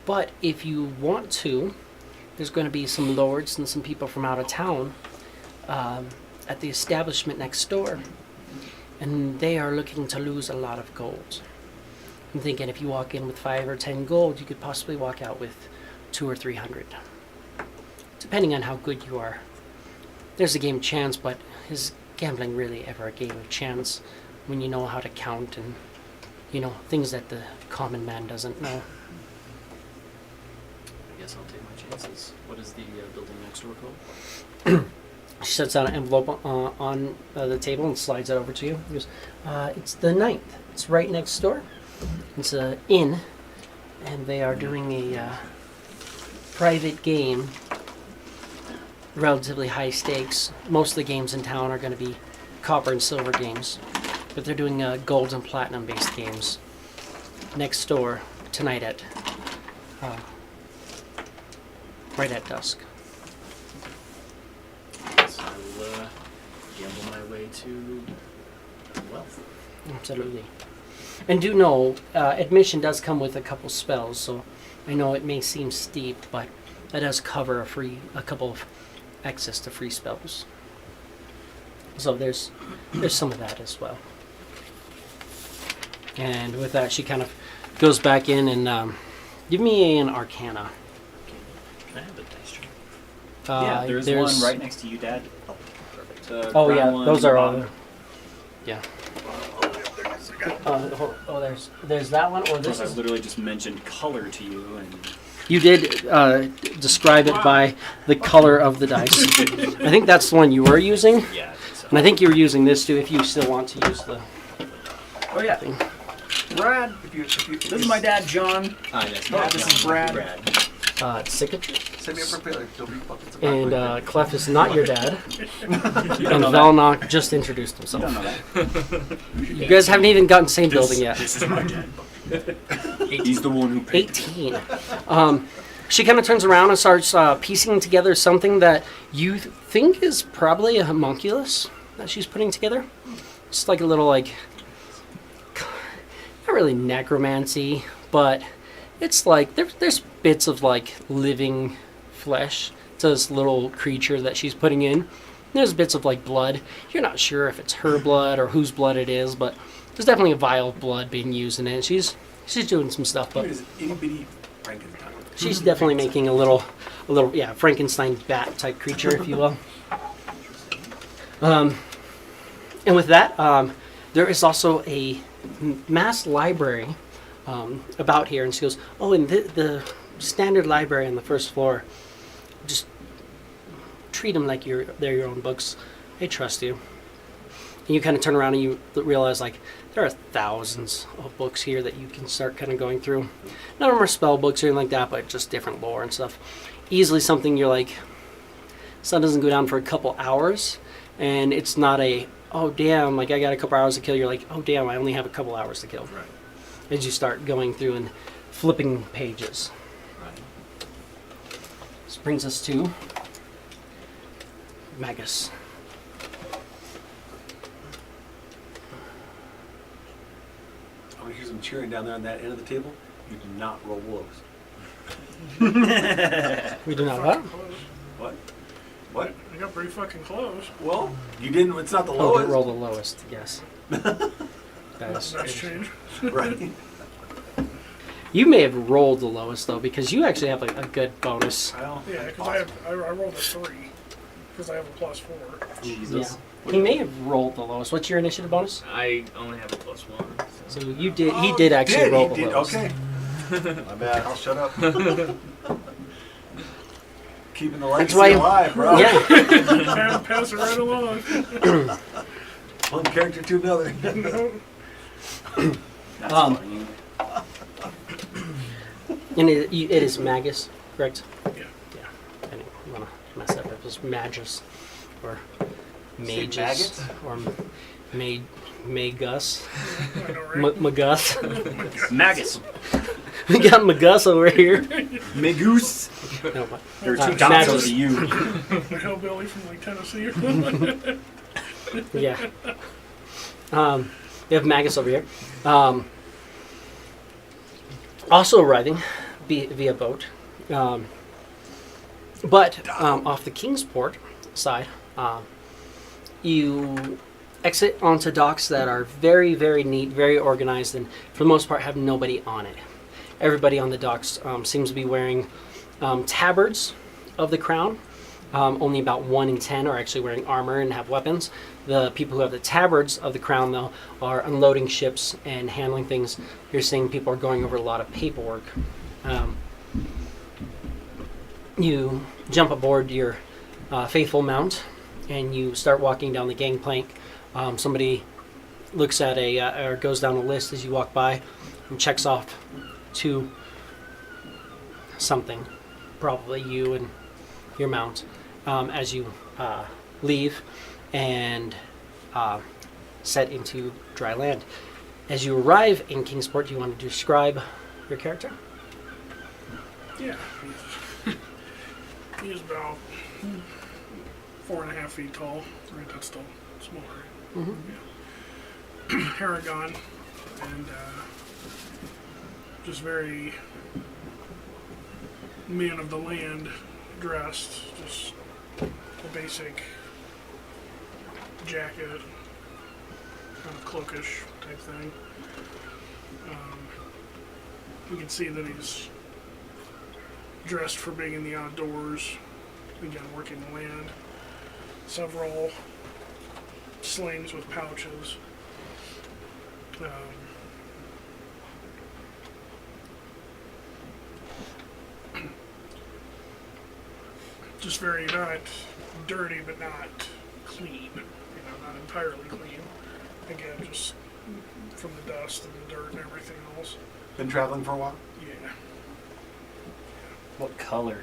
But if you want to, there's going to be some lords and some people from out of town at the establishment next door, and they are looking to lose a lot of gold. I'm thinking if you walk in with 5 or 10 gold, you could possibly walk out with 200 or 300, depending on how good you are. There's a game of chance, but is gambling really ever a game of chance when you know how to count and things that the common man doesn't know? I guess I'll take my chances. What is the building next door called? She sets out an envelope on the table and slides it over to you. She goes, it's the 9th. It's right next door. It's an inn, and they are doing a private game, relatively high stakes. Most of the games in town are going to be copper and silver games, but they're doing gold and platinum based games next door tonight at right at dusk. Yes, I will gamble my way to wealth. Absolutely. And do know, admission does come with a couple spells, so I know it may seem steep, but that does cover a couple of access to free spells. So there's some of that as well. And with that, she kind of goes back in and give me an Arcana. Can I have the dice tray? Yeah, there's one right next to you, Dad. The Oh brown yeah, one those at the are bottom. all. Yeah. There's that one, or this I is. literally just mentioned color to you, and You did describe it by the color of the dice. I think that's the one you were using, yeah. I think so. and I think you were using this too. If you still want to use the Oh yeah, thing. Brad. This is my dad, John. That's This is Brad. Cicatrix. Send me a prepare, like, there'll be buckets of And popcorn. Clef is not your dad. You And don't know that. Velnock just introduced You don't himself. know that. You guys haven't even gotten same building yet. This is my dad. He's the one who paid. 18. She kind of turns around and starts piecing together something that you think is probably a homunculus that she's putting together. It's like a little, like, not really necromancy, but it's like there's bits of like living flesh to this little creature that she's putting in. There's bits of like blood. You're not sure if it's her blood or whose blood it is, but there's definitely a vial of blood being used in it. She's doing some stuff, but It is itty bitty Frankenstein. she's definitely making a little Frankenstein bat type creature, if you will. And with that, there is also a mass library about here, and she goes, "Oh, and the standard library on the first floor. Just treat them like they're your own books. I trust you." And you kind of turn around and you realize like there are thousands of books here that you can start kind of going through. None of them are spell books or anything like that, but just different lore and stuff. Easily something you're like, sun doesn't go down for a couple hours, and it's not a, oh damn, like I got a couple hours to kill. You're like, oh damn, I only have a couple hours to kill. Right. As you start going through and flipping pages. Right. This brings us to Magus. I'm gonna hear some cheering down there on that end of the table. You do not roll wolves. We do not what? What? What? I got pretty fucking close. Well, you didn't. It's not the Oh, lowest. roll the lowest, yes. That That's is, a nice change. Right. you may have rolled the lowest though, because you actually have like a good bonus. Well, Yeah, because I rolled a 3. Because I have a +4. Jesus. Yeah. He may have rolled the lowest. What's your initiative bonus? I only have a +1. So you did. He did actually roll the lowest. Okay. My bad. I'll shut up. Keeping the legacy why- alive, bro. Yeah. Pass it right along. One character to another. That's Um, funny. And it is Magus, correct? Yeah. Yeah. I didn't want to mess up. It was Magus, or Say Magus, maggots? or Magus, I know, right? Magus. Magus. We got Magus over here. Megoose. No, but, There are two Uh, dots Magus. over you. A hillbilly from like Tennessee or something. yeah. We have Magus over here. Also arriving via boat. But off the Kingsport side, you exit onto docks that are very, very neat, very organized, and for the most part have nobody on it. Everybody on the docks seems to be wearing tabards of the crown. Only about 1 in 10 are actually wearing armor and have weapons. The people who have the tabards of the crown, though, are unloading ships and handling things. You're seeing people are going over a lot of paperwork. You jump aboard your faithful mount, and you start walking down the gangplank. Somebody looks at or goes down a list as you walk by and checks off to something, probably you and your mount, as you leave and set into dry land. As you arrive in Kingsport, do you want to describe your character? Yeah. He's about 4.5 feet tall. Right, that's still smaller. Mm-hmm. Yeah. Paragon. And just very man of the land dressed. Just the basic jacket, kind of cloakish type thing. You can see that he's dressed for being in the outdoors, again working the land. Several slings with pouches. Just very not dirty, but not clean. Not entirely clean. Again, just from the dust and the dirt and everything else. Been traveling for a while? Yeah. What color?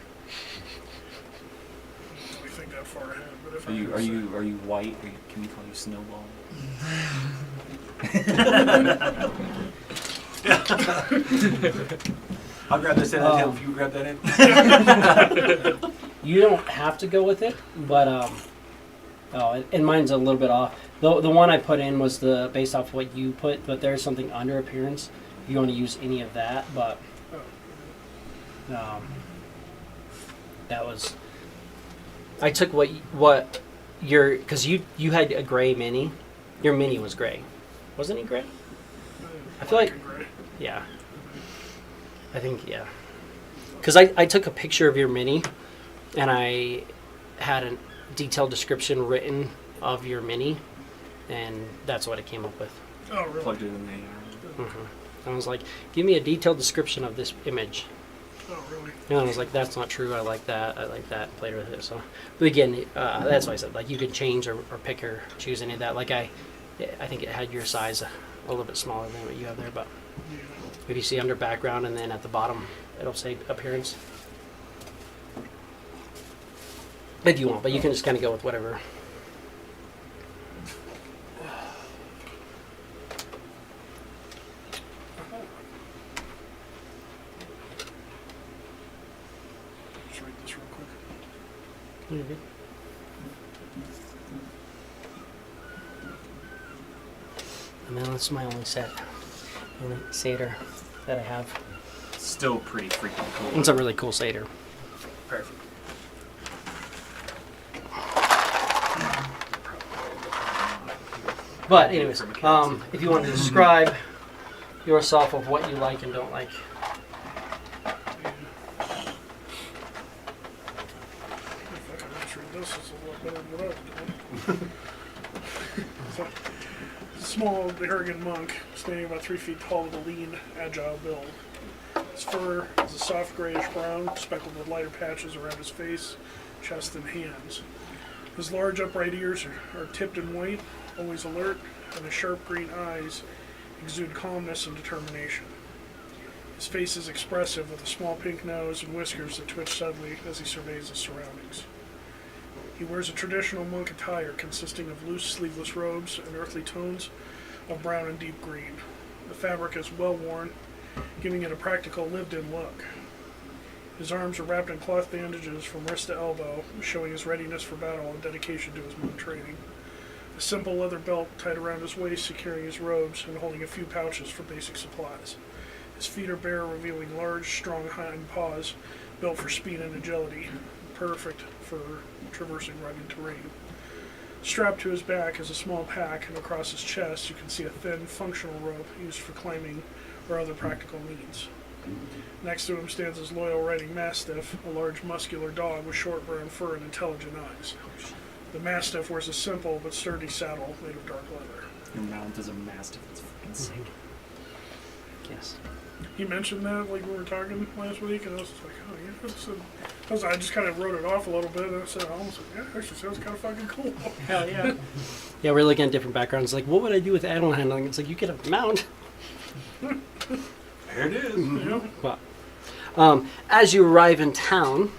I don't really think that far ahead, but if Are I you could are say- you are you white? Can we call you Snowball? I'll grab this end of the tail if you grab that end. You don't have to go with it, but and mine's a little bit off. The one I put in was based off what you put, but there's something under appearance. If you want to use any of that, but that was. I took what your because you had a gray mini. Your mini was gray, wasn't it gray? I feel like Gray. yeah. I think yeah. Because I took a picture of your mini, and I had a detailed description written of your mini, and that's what it came up with. Oh, really? Plugged it in the I was like, give me a detailed description of this image. Oh, really? And I was like, that's not true. I like that. Played with it. So, but again, that's why I said like you could change or pick or choose any of that. Like I think it had your size a little bit smaller than what you have there. But Yeah. if you see under background and then at the bottom, it'll say appearance. If you want, but you can just kind of go with whatever. Just write this real quick. And then that's my only Seder that I have. Still pretty freaking cool. It's a really cool Seder. Perfect. But anyways, if you want to describe yourself of what you like and don't like. If I can answer this, it's a lot better than what I was doing. So, small, arrogant monk, standing about 3 feet tall with a lean, agile build. His fur is a soft grayish brown, speckled with lighter patches around his face, chest, and hands. His large upright ears are tipped and white, always alert, and his sharp green eyes exude calmness and determination. His face is expressive with a small pink nose and whiskers that twitch suddenly as he surveys his surroundings. He wears a traditional monk attire consisting of loose sleeveless robes and earthly tones of brown and deep green. The fabric is well worn, giving it a practical lived-in look. His arms are wrapped in cloth bandages from wrist to elbow, showing his readiness for battle and dedication to his monk training. A simple leather belt tied around his waist securing his robes and holding a few pouches for basic supplies. His feet are bare, revealing large, strong hind paws built for speed and agility, perfect for traversing rugged terrain. Strapped to his back is a small pack, and across his chest you can see a thin, functional rope used for climbing or other practical needs. Next to him stands his loyal riding mastiff, a large muscular dog with short brown fur and intelligent eyes. The mastiff wears a simple but sturdy saddle made of dark leather. Your mount is a mastiff. It's fucking sick. Yes. He mentioned that like we were talking last week, and I was just like, oh yeah. I just kind of wrote it off a little bit, and I said, yeah, actually sounds kind of fucking cool. Hell yeah. Yeah, we're looking at different backgrounds. Like, what would I do with animal handling? It's like, you get a mount. There it is. You know? Well, as you arrive in town,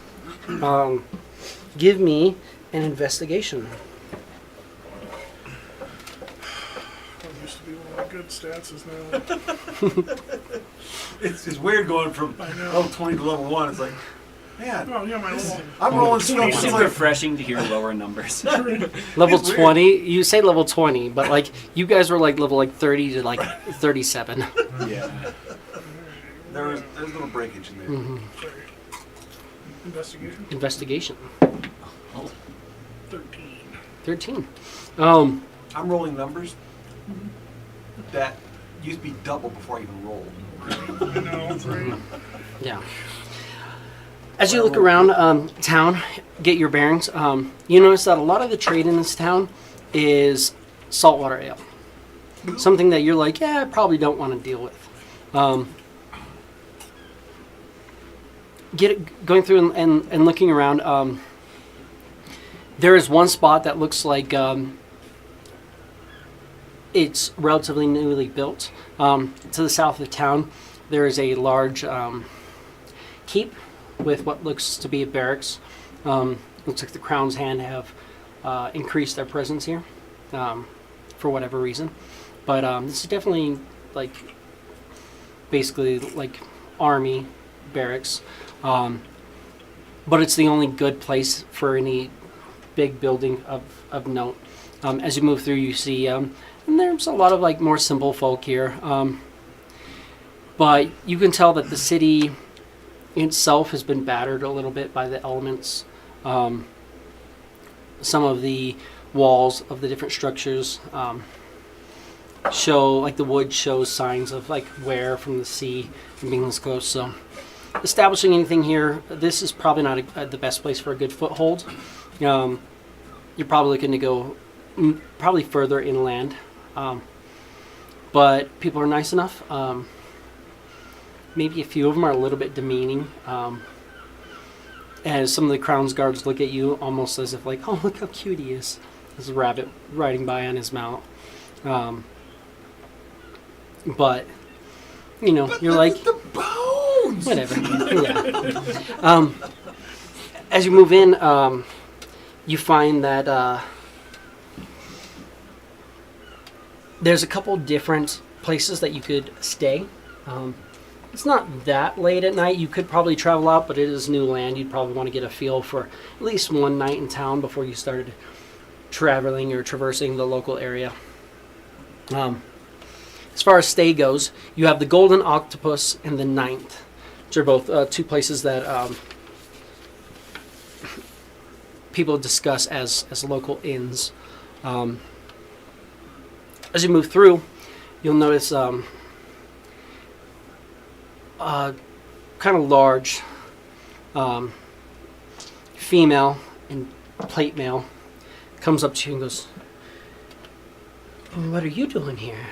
give me an investigation. That used to be one of my good stats, is now. It's weird going from I know. level 20 to level 1. It's like, man, Oh yeah, my little. I'm rolling stuff. It's It's like, refreshing to hear lower numbers. Level It's weird. 20, you say level 20, but like you guys were like level like 30 to like 37. Yeah. there's a little breakage in there. Sorry. Investigation. Investigation. 13. 13. I'm rolling numbers that used to be double before I even rolled. I know, right? Yeah. As you look around town, get your bearings, you notice that a lot of the trade in this town is saltwater ale. Something that you're like, yeah, I probably don't want to deal with. Going through and looking around, there is one spot that looks like it's relatively newly built. To the south of town, there is a large keep with what looks to be a barracks. Looks like the Crown's Hand have increased their presence here for whatever reason. But this is definitely like basically like army barracks. But it's the only good place for any big building of note. As you move through, you see, and there's a lot of like more simple folk here. But you can tell that the city itself has been battered a little bit by the elements. Some of the walls of the different structures show, like the wood shows signs of like wear from the sea and being this close. So establishing anything here, this is probably not the best place for a good foothold. You're probably looking to go probably further inland. But people are nice enough. Maybe a few of them are a little bit demeaning. As some of the Crown's guards look at you almost as if like, oh, look how cute he is. There's a rabbit riding by on his mount. But, you know, But you're like, the bones! whatever. Yeah. As you move in, you find that there's a couple different places that you could stay. It's not that late at night. You could probably travel out, but it is new land. You'd probably want to get a feel for at least one night in town before you started traveling or traversing the local area. As far as stay goes, you have the Golden Octopus and the Ninth, which are both two places that people discuss as local inns. As you move through, you'll notice kind of large female and plate mail comes up to you and goes, "What are you doing here?"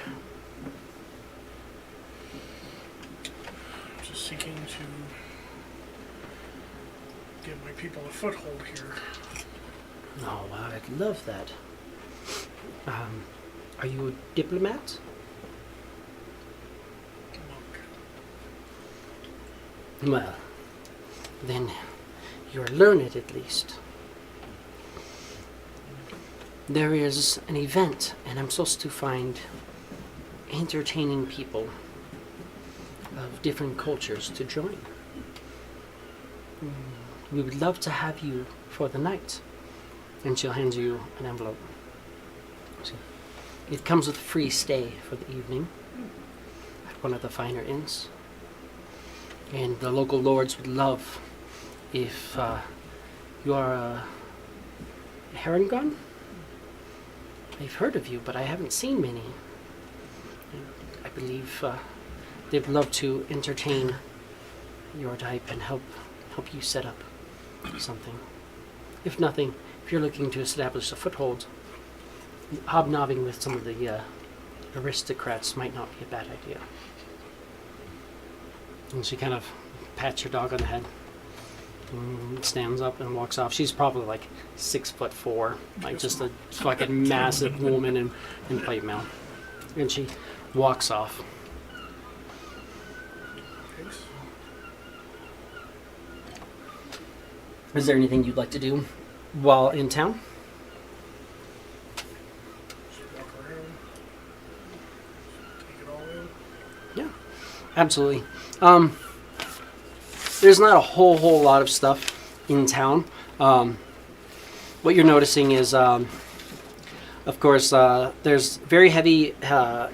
Just seeking to give my people a foothold here. Oh, wow, I'd love that. Are you a diplomat? Monk. Well, then you're learned at least. There is an event, and I'm supposed to find entertaining people of different cultures to join. We would love to have you for the night. And she'll hand you an envelope. So, it comes with free stay for the evening at one of the finer inns. And the local lords would love if you are a Herringon. I've heard of you, but I haven't seen many. I believe they'd love to entertain your type and help you set up something. If nothing, if you're looking to establish a foothold, hobnobbing with some of the aristocrats might not be a bad idea. And she kind of pats your dog on the head, stands up and walks off. She's probably like 6'4", like just a fucking massive woman in plate mail. And she walks off. Thanks. Is there anything you'd like to do while in town? Just walk around. Take it all in. Yeah, absolutely. There's not a whole lot of stuff in town. What you're noticing is, of course, there's very heavy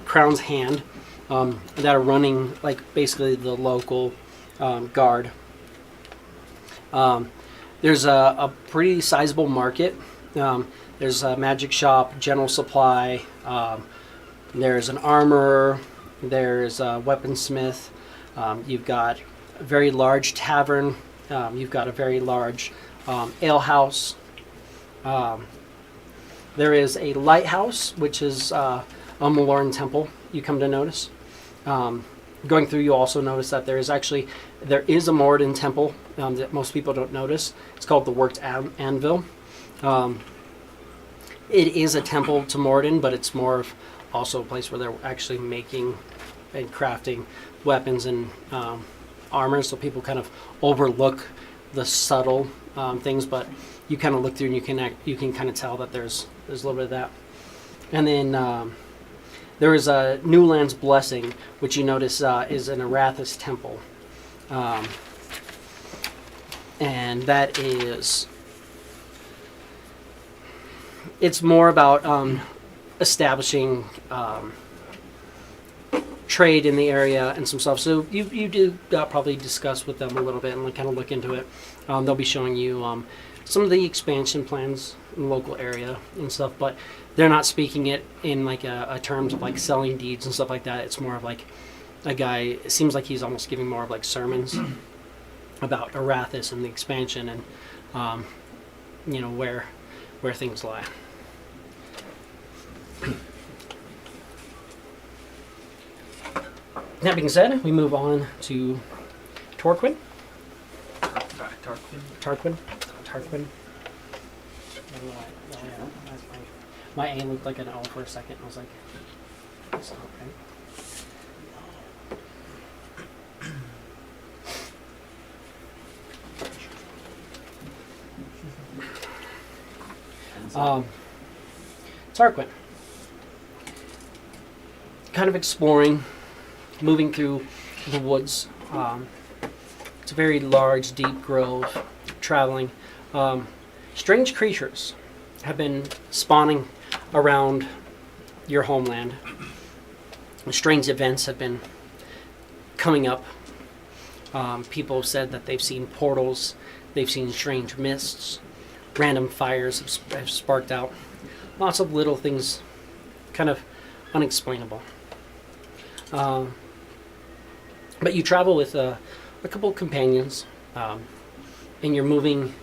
Crown's Hand that are running like basically the local guard. There's a pretty sizable market. There's a magic shop, general supply. There's an armorer. There's a weaponsmith. You've got a very large tavern. You've got a very large ale house. There is a lighthouse, which is a Maloran temple, you come to notice. Going through, you also notice that there is a Moradin temple that most people don't notice. It's called the Worked Anvil. It is a temple to Moradin, but it's more of also a place where they're actually making and crafting weapons and armor, so people kind of overlook the subtle things, but you kind of look through and you can kind of tell that there's a little bit of that. And then there is a Newland's Blessing, which you notice is an Arathis temple, and that is, it's more about establishing trade in the area and some stuff. So you do probably discuss with them a little bit and kind of look into it. They'll be showing you some of the expansion plans in the local area and stuff, but they're not speaking it in like a terms of like selling deeds and stuff like that. It's more of like a guy, it seems like he's almost giving more of like sermons about Arathis and the expansion and where things lie. That being said, we move on to Tarquin. Tarquin. I don't know why. My A looked like an O for a second. I was like, that's not right. Tarquin. Kind of exploring, moving through the woods. It's a very large, deep grove, traveling. Strange creatures have been spawning around your homeland. Strange events have been coming up. People have said that they've seen portals, they've seen strange mists, random fires have sparked out. Lots of little things, kind of unexplainable. But you travel with a couple of companions, and you're moving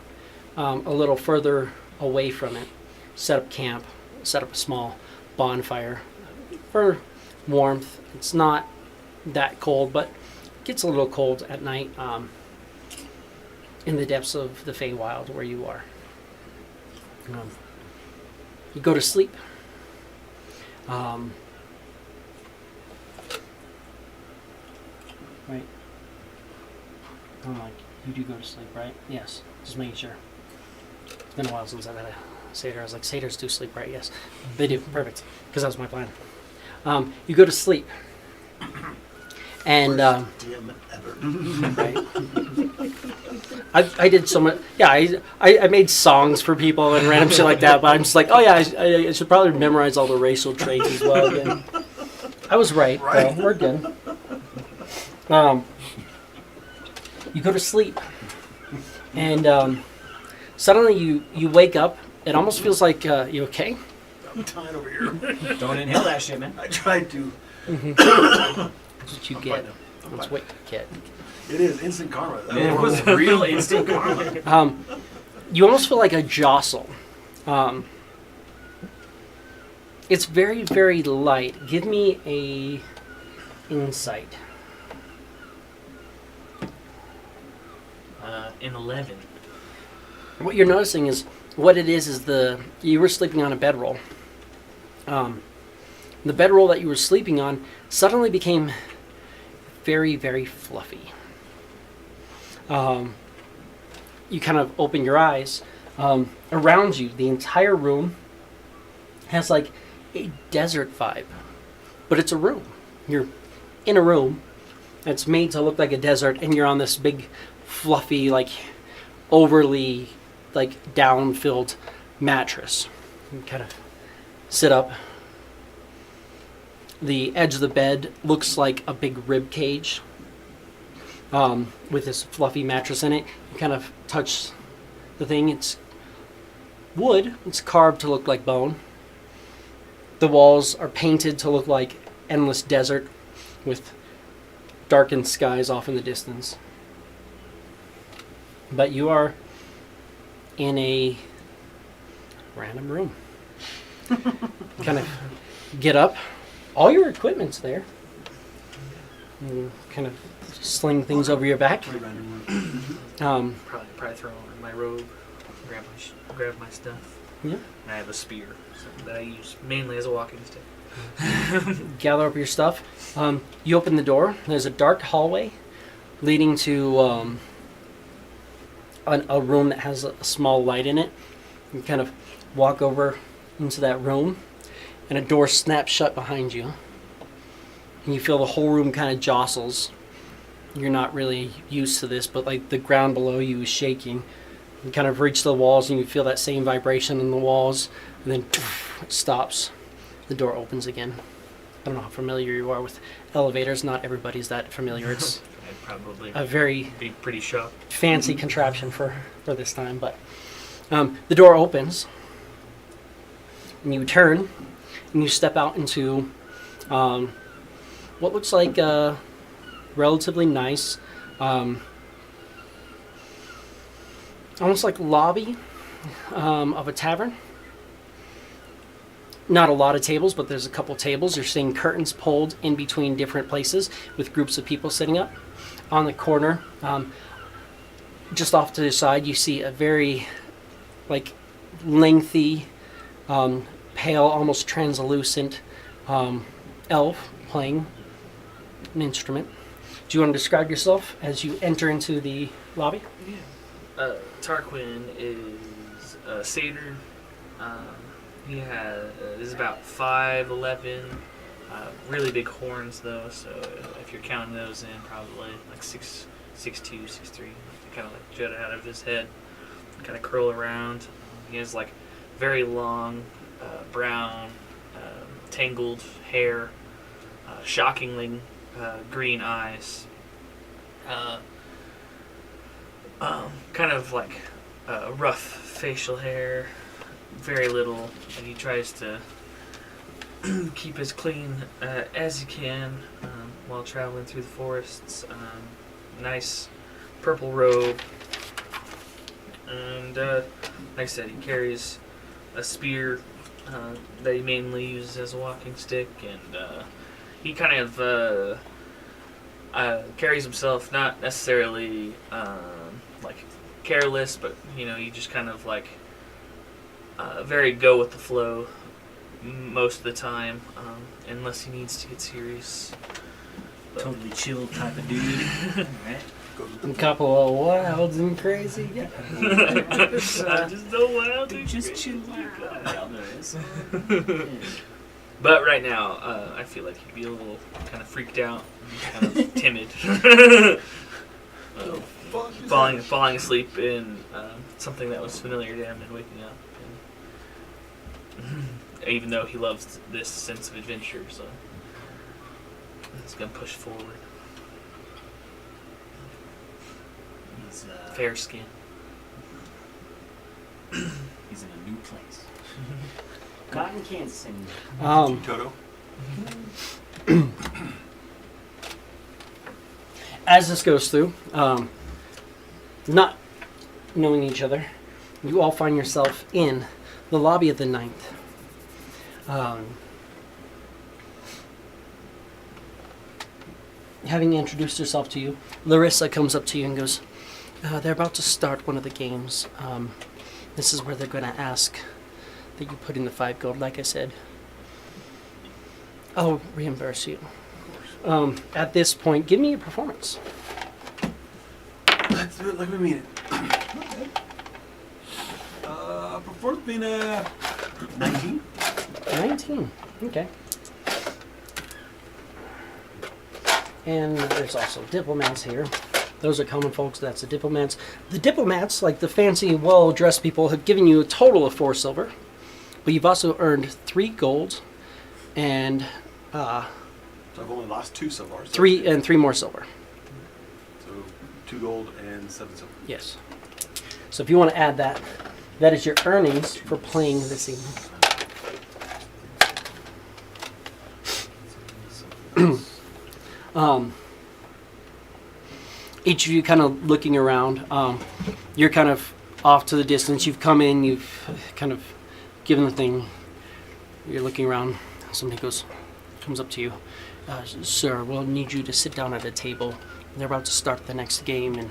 a little further away from it. Set up camp, set up a small bonfire for warmth. It's not that cold, but it gets a little cold at night in the depths of the Feywild where you are. You go to sleep. Right. You do go to sleep, right? Yes. Just making sure. It's been a while since I've had a satyr. I was like, satyrs do sleep, right? Yes. They do. Perfect. Because that was my plan. You go to sleep. And DM ever. right. I did so much. Yeah, I made songs for people and random shit like that. But I'm just like, oh yeah, I should probably memorize all the racial traits as well again. I was right. Though. We're good. You go to sleep, and suddenly you wake up. It almost feels like you okay. I'm dying over here. Don't inhale that shit, man. I tried to. That's what you get. That's what you get. It is instant karma. It was real instant karma. You almost feel like a jostle. It's very, very light. Give me a insight. An 11. What you're noticing is what it is you were sleeping on a bedroll. The bedroll that you were sleeping on suddenly became very, very fluffy. You kind of open your eyes. Around you, the entire room has like a desert vibe, but it's a room. You're in a room that's made to look like a desert, and you're on this big, fluffy, like overly, like down-filled mattress. You kind of sit up. The edge of the bed looks like a big rib cage with this fluffy mattress in it. You kind of touch the thing. It's wood. It's carved to look like bone. The walls are painted to look like endless desert with darkened skies off in the distance. But you are in a random room. Kind of get up. All your equipment's there. You kind of sling things over your back. Probably throw on my robe, grab my stuff. Yeah. And I have a spear that I use mainly as a walking stick. Gather up your stuff. You open the door. There's a dark hallway leading to a room that has a small light in it. You kind of walk over into that room, and a door snaps shut behind you. And you feel the whole room kind of jostles. You're not really used to this, but like the ground below you is shaking. You kind of reach the walls, and you feel that same vibration in the walls, and then it stops. The door opens again. I don't know how familiar you are with elevators. Not everybody's that familiar. It's I'd probably a very be pretty shocked. fancy contraption for this time. But the door opens, and you turn, and you step out into what looks like a relatively nice, almost like lobby of a tavern. Not a lot of tables, but there's a couple tables. You're seeing curtains pulled in between different places with groups of people sitting up. On the corner, just off to the side, you see a very lengthy, pale, almost translucent elf playing an instrument. Do you want to describe yourself as you enter into the lobby? Yeah. Tarquin is a satyr. He is about 5'11", really big horns though. So if you're counting those in, probably like 6'2", 6'3", kind of like jut out of his head, kind of curl around. He has like very long, brown, tangled hair, shockingly green eyes. Kind of like rough facial hair. Very little, and he tries to keep as clean as he can while traveling through the forests. Nice purple robe, and like I said, he carries a spear that he mainly uses as a walking stick, and he kind of carries himself not necessarily like careless, but he just kind of like very go with the flow most of the time, unless he needs to get serious. But Totally chill type of dude. Right? A couple of wilds and crazy. Yeah. just don't wild and Just crazy. chill out. Well, there is. But right now, I feel like he'd be a little kind of freaked out, kind of timid, falling asleep in something that was familiar to him and waking up. Even though he loves this sense of adventure, so he's gonna push forward. He's Fair skin. he's in a new place. Not in Kansas anymore. Toto. As this goes through, not knowing each other, you all find yourself in the lobby of the Ninth. Having introduced herself to you, Larissa comes up to you and goes, they're about to start one of the games. This is where they're going to ask that you put in the 5 gold, like I said. I'll reimburse you. At this point, give me a performance. Let's do it like we mean it. Performance being 19. 19. Okay. And there's also diplomats here. Those are common folks. That's the diplomats. The diplomats, like the fancy, well-dressed people, have given you a total of 4 silver. But you've also earned 3 gold and So I've only lost 2 so far. So 3 more silver. So 2 gold and 7 silver. Yes. So if you want to add that That is your earnings for playing this evening. Each of you kind of looking around. You're kind of off to the distance. You've come in. You've kind of given the thing. You're looking around. Somebody comes up to you. Sir, we'll need you to sit down at a table. They're about to start the next game, and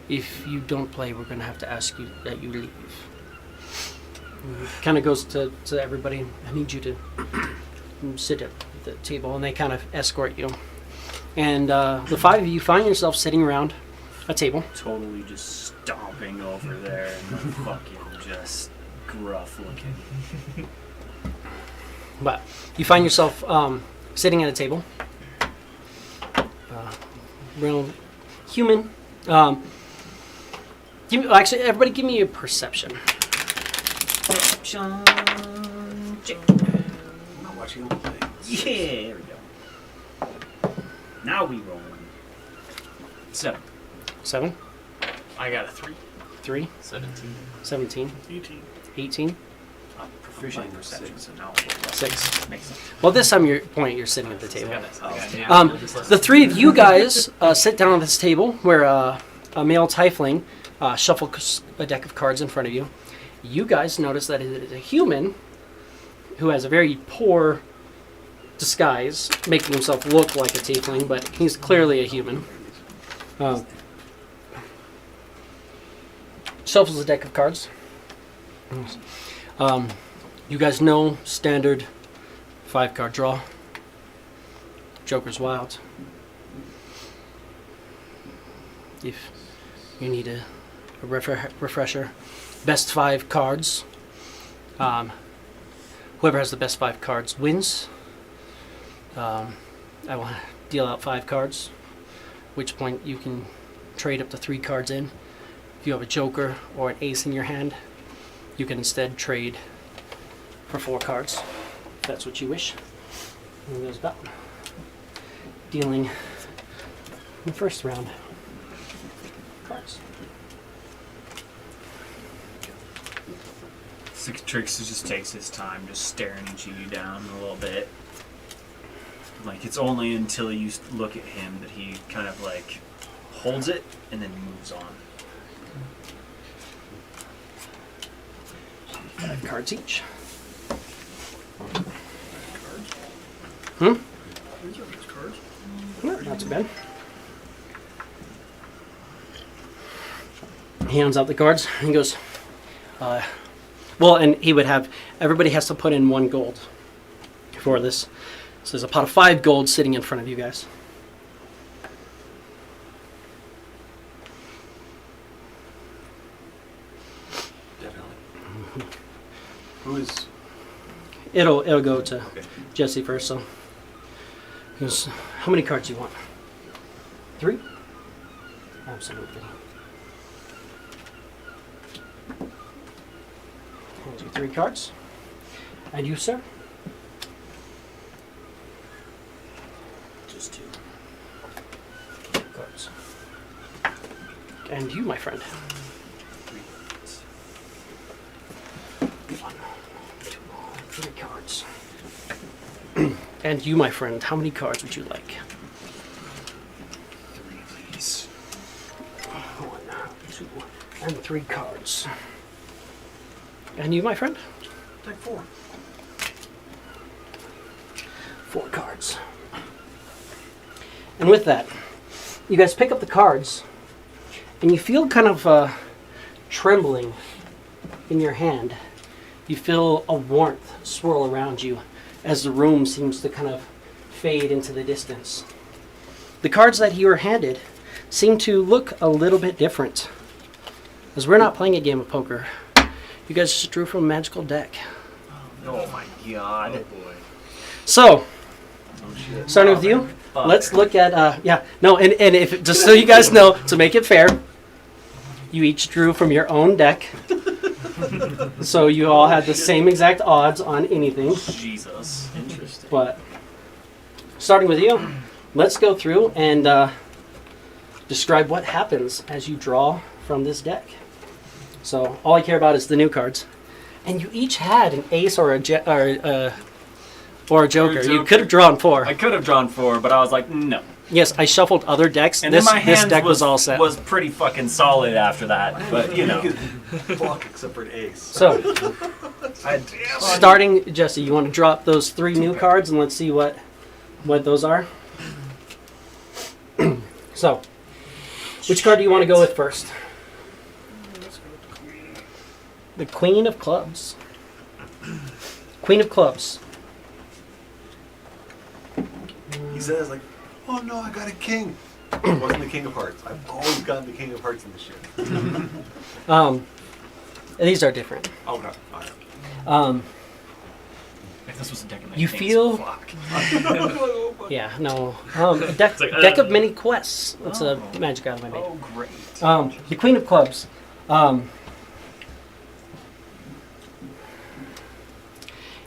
if you don't play, we're going to have to ask you that you leave. Kind of goes to everybody. I need you to sit at the table, and they kind of escort you. And the five of you find yourself sitting around a table. Totally just stomping over there and fucking just gruff looking. But you find yourself sitting at a table. Real human. Actually, everybody give me a perception. Perception check. I'm not watching them play. Yeah, there we go. Now we roll. 7. 7, I got a 3. 3, 17. 17, 18. 18, I'm proficient in perception, so now 6. makes sense. Well, this time you're saying at the table. Yeah. The three of you guys sit down at this table where a male tiefling shuffles a deck of cards in front of you. You guys notice that it is a human who has a very poor disguise, making himself look like a tiefling, but he's clearly a human. Shuffles a deck of cards. You guys know standard 5-card draw. Joker's Wild. If you need a refresher, best 5 cards. Whoever has the best 5 cards wins. I will deal out 5 cards, which point you can trade up to 3 cards in. If you have a Joker or an Ace in your hand, you can instead trade for 4 cards, if that's what you wish. And there's about dealing the first round cards. Six Tricks just takes his time, just staring at you down a little bit. Like, it's only until you look at him that he kind of like holds it and then moves on. 5 cards each. These are just cards. No, not too bad. He hands out the cards and he goes, well, and he would have, everybody has to put in 1 gold for this. So there's a pot of 5 gold sitting in front of you guys. Definitely. Who is? It'll go to Okay. Jesse first, so. He goes, how many cards do you want? 3? Absolutely. Hands you 3 cards. And you, sir? Just 2. Cards. And you, my friend? 3 cards. 1, 2, 3 cards. And you, my friend, how many cards would you like? 3, please. 1, 2, and 3 cards. And you, my friend? Take 4. 4 cards. And with that, you guys pick up the cards, and you feel kind of trembling in your hand. You feel a warmth swirl around you as the room seems to kind of fade into the distance. The cards that you were handed seem to look a little bit different, as we're not playing a game of poker. You guys just drew from a magical deck. Oh my god. Oh boy. So, starting with you, let's look at, and if, just so you guys know, to make it fair, you each drew from your own deck. So you all had the same exact odds on anything. Jesus. Interesting. But, starting with you, let's go through and describe what happens as you draw from this deck. So all I care about is the new cards. And you each had an ace or a joker. You could have drawn 4. I could have drawn 4, but I was like, no. Yes, I shuffled other decks. And this then my this hand deck was all set. was pretty fucking solid after that. But you know, Fuck, except for an ace. So, starting, Jesse, you want to drop those 3 new cards and let's see what those are. So, which card do you want to go with first? Let's go with the queen. The Queen of Clubs. Queen of Clubs. He says like, oh no, I got a king. It wasn't the King of Hearts. I've always gotten the King of Hearts in this shit. These are different. Oh no. All right. if this was a deck of You kings, feel- fuck. Yeah, no. A deck, like, deck of many quests. That's a magic item I made. Oh great. The Queen of Clubs.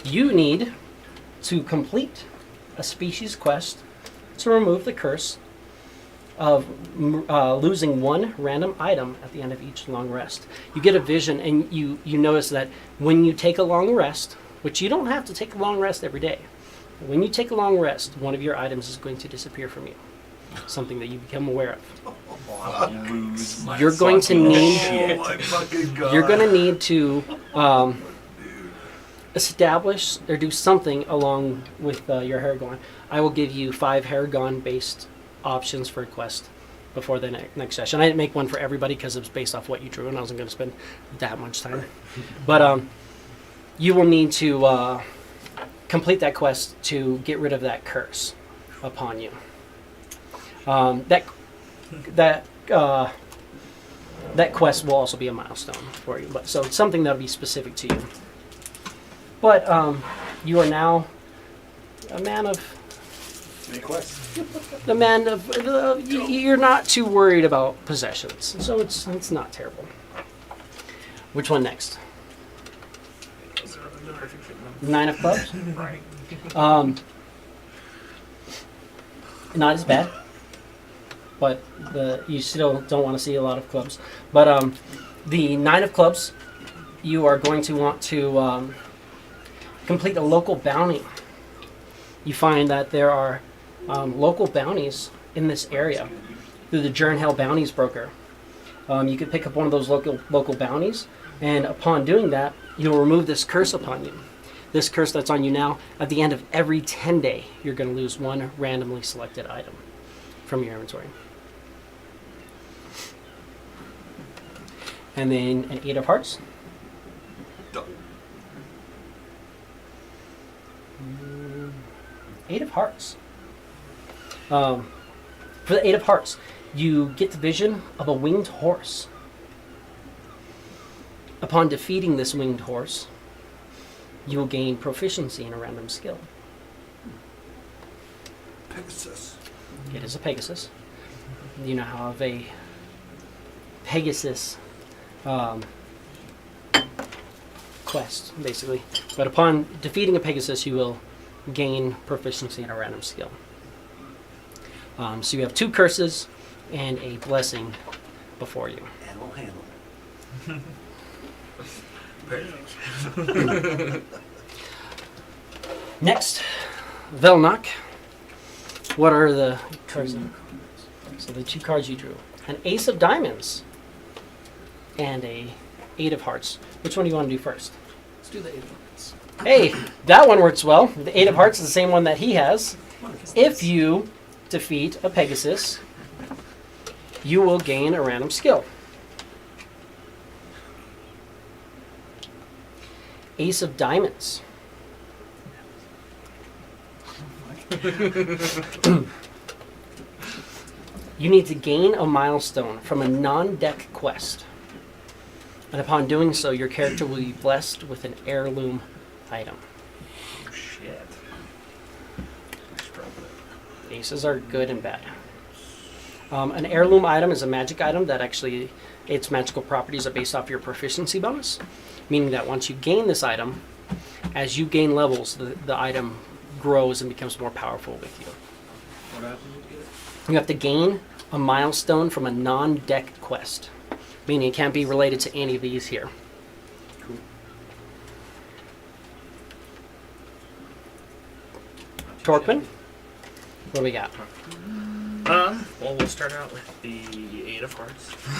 You need to complete a species quest to remove the curse of losing 1 random item at the end of each long rest. You get a vision and you notice that when you take a long rest, which you don't have to take a long rest every day, when you take a long rest, 1 of your items is going to disappear from you. Something that you become aware of. Lose my You're going to fucking need- shit. Oh my fucking god. You're going to need to establish or do something along with your Haragon. I will give you 5 Haragon-based options for a quest before the next session. I didn't make one for everybody because it was based off what you drew, and I wasn't going to spend that much time. But you will need to complete that quest to get rid of that curse upon you. That quest will also be a milestone for you, but so it's something that'll be specific to you. But you are now a man of Any quests? you're not too worried about possessions, so it's not terrible. Which one next? 9 of Clubs. Right. Not as bad, but you still don't want to see a lot of clubs. But the 9 of Clubs, you are going to want to complete a local bounty. You find that there are local bounties in this area through the Jernhell Bounties Broker. You can pick up one of those local bounties, and upon doing that, you'll remove this curse upon you. This curse that's on you now, at the end of every 10 day, you're going to lose 1 randomly selected item from your inventory. And then an 8 of Hearts. Done. 8 of Hearts. For the 8 of Hearts, you get the vision of a winged horse. Upon defeating this winged horse, you will gain proficiency in a random skill. Pegasus. It is a Pegasus. You now have a Pegasus quest, basically. But upon defeating a Pegasus, you will gain proficiency in a random skill. So you have 2 curses and a blessing before you. Animal handle. Next, Velnok. What are the cards? So the 2 cards you drew. An Ace of Diamonds and a 8 of Hearts. Which one do you want to do first? Let's do the 8 of Hearts. Hey, that one works well. The 8 of Hearts is the same one that he has. If you defeat a Pegasus, you will gain a random skill. Ace of Diamonds. You need to gain a milestone from a non-deck quest. And upon doing so, your character will be blessed with an heirloom item. Oh shit. Aces are good and bad. An heirloom item is a magic item that actually, its magical properties are based off your proficiency bonus. Meaning that once you gain this item, as you gain levels, the item grows and becomes more powerful with you. What happens if you get it? You have to gain a milestone from a non-deck quest. meaning it can't be related to any of these here. Cool. Torquin, what do we got? Well, we'll start out with the 8 of Hearts. Oh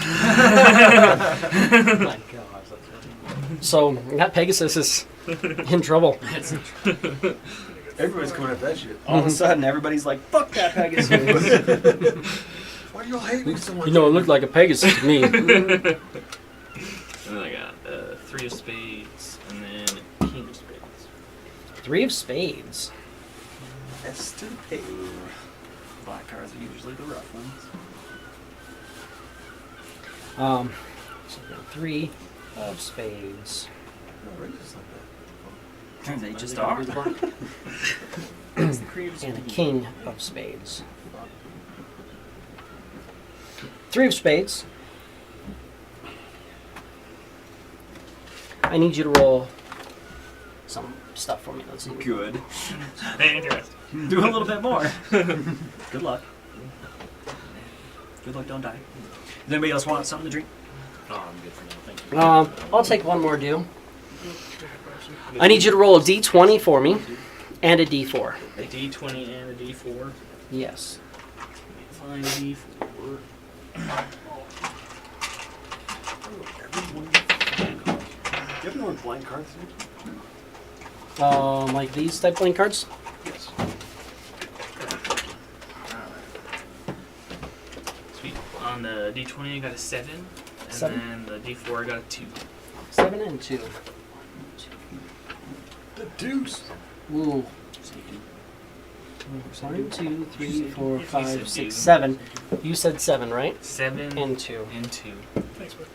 my gosh, that's funny. So that Pegasus is in trouble. Everybody's coming at that shit. All of a sudden, everybody's like, "Fuck that Pegasus." Why do y'all hate me so much? You know, it looked like a Pegasus to me. And then I got 3 of Spades, and then King of Spades. 3 of Spades. Estupid. Black cards are usually the rough ones. So we got 3 of Spades. No, right, just like that. They just are. And a King of Spades. 3 of Spades. I need you to roll some stuff for me. Let's see. Good. Interesting. Do a little bit more. Good luck. Good luck, don't die. Does anybody else want something to drink? Oh, I'm good for now. Thank you. I'll take one more deal. I need you to roll a D20 for me and a D4. A D20 and a D4. Yes. Find a D4. Do you have more blank cards? Like these type playing cards? Yes. Sweet. On the D20, I got a 7. And 7? then the D4, I got a 2. 7 and 2. The deuce. Ooh. Sneaky. 1, 2, 3, 4, If you 5, said 6, two. 7. You said 7, right? 7 And 2. and 2. Thanks, bud.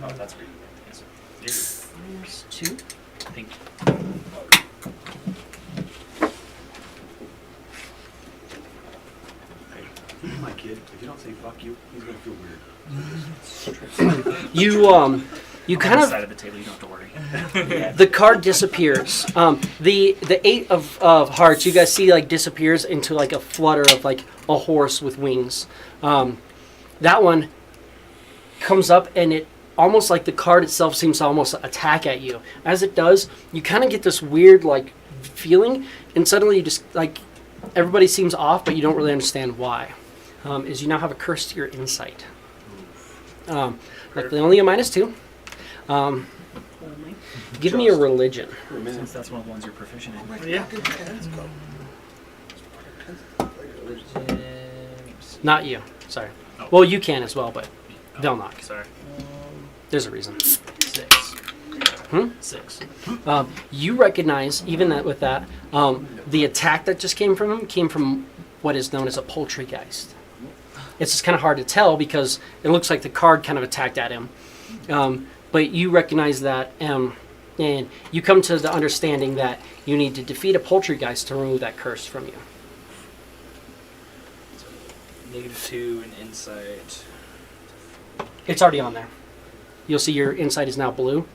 Oh, that's great. Yes. You're good. Minus 2. Thank you. Hey, my kid, if you don't say fuck you, he's gonna feel weird. You kind On this of side of the table, you don't have to worry. the card disappears. The 8 of Hearts, you guys see, like, disappears into like a flutter of like a horse with wings. That one comes up and it almost like the card itself seems to almost attack at you. As it does, you kind of get this weird like feeling, and suddenly you just like everybody seems off, but you don't really understand why. Is you now have a curse to your insight. Luckily, only a -2. Give me a religion. For a minute. Since that's one of the ones you're proficient in. Yeah. Let's go. Not you. Sorry. Oh. Well, you can as well, but they'll knock. Sorry. There's a reason. 6. Hmm? 6. You recognize, even that with that, the attack that just came from him came from what is known as a poltergeist. It's just kind of hard to tell because it looks like the card kind of attacked at him. But you recognize that, and you come to the understanding that you need to defeat a poltergeist to remove that curse from you. -2 in insight. It's already on there. You'll see your insight is now blue.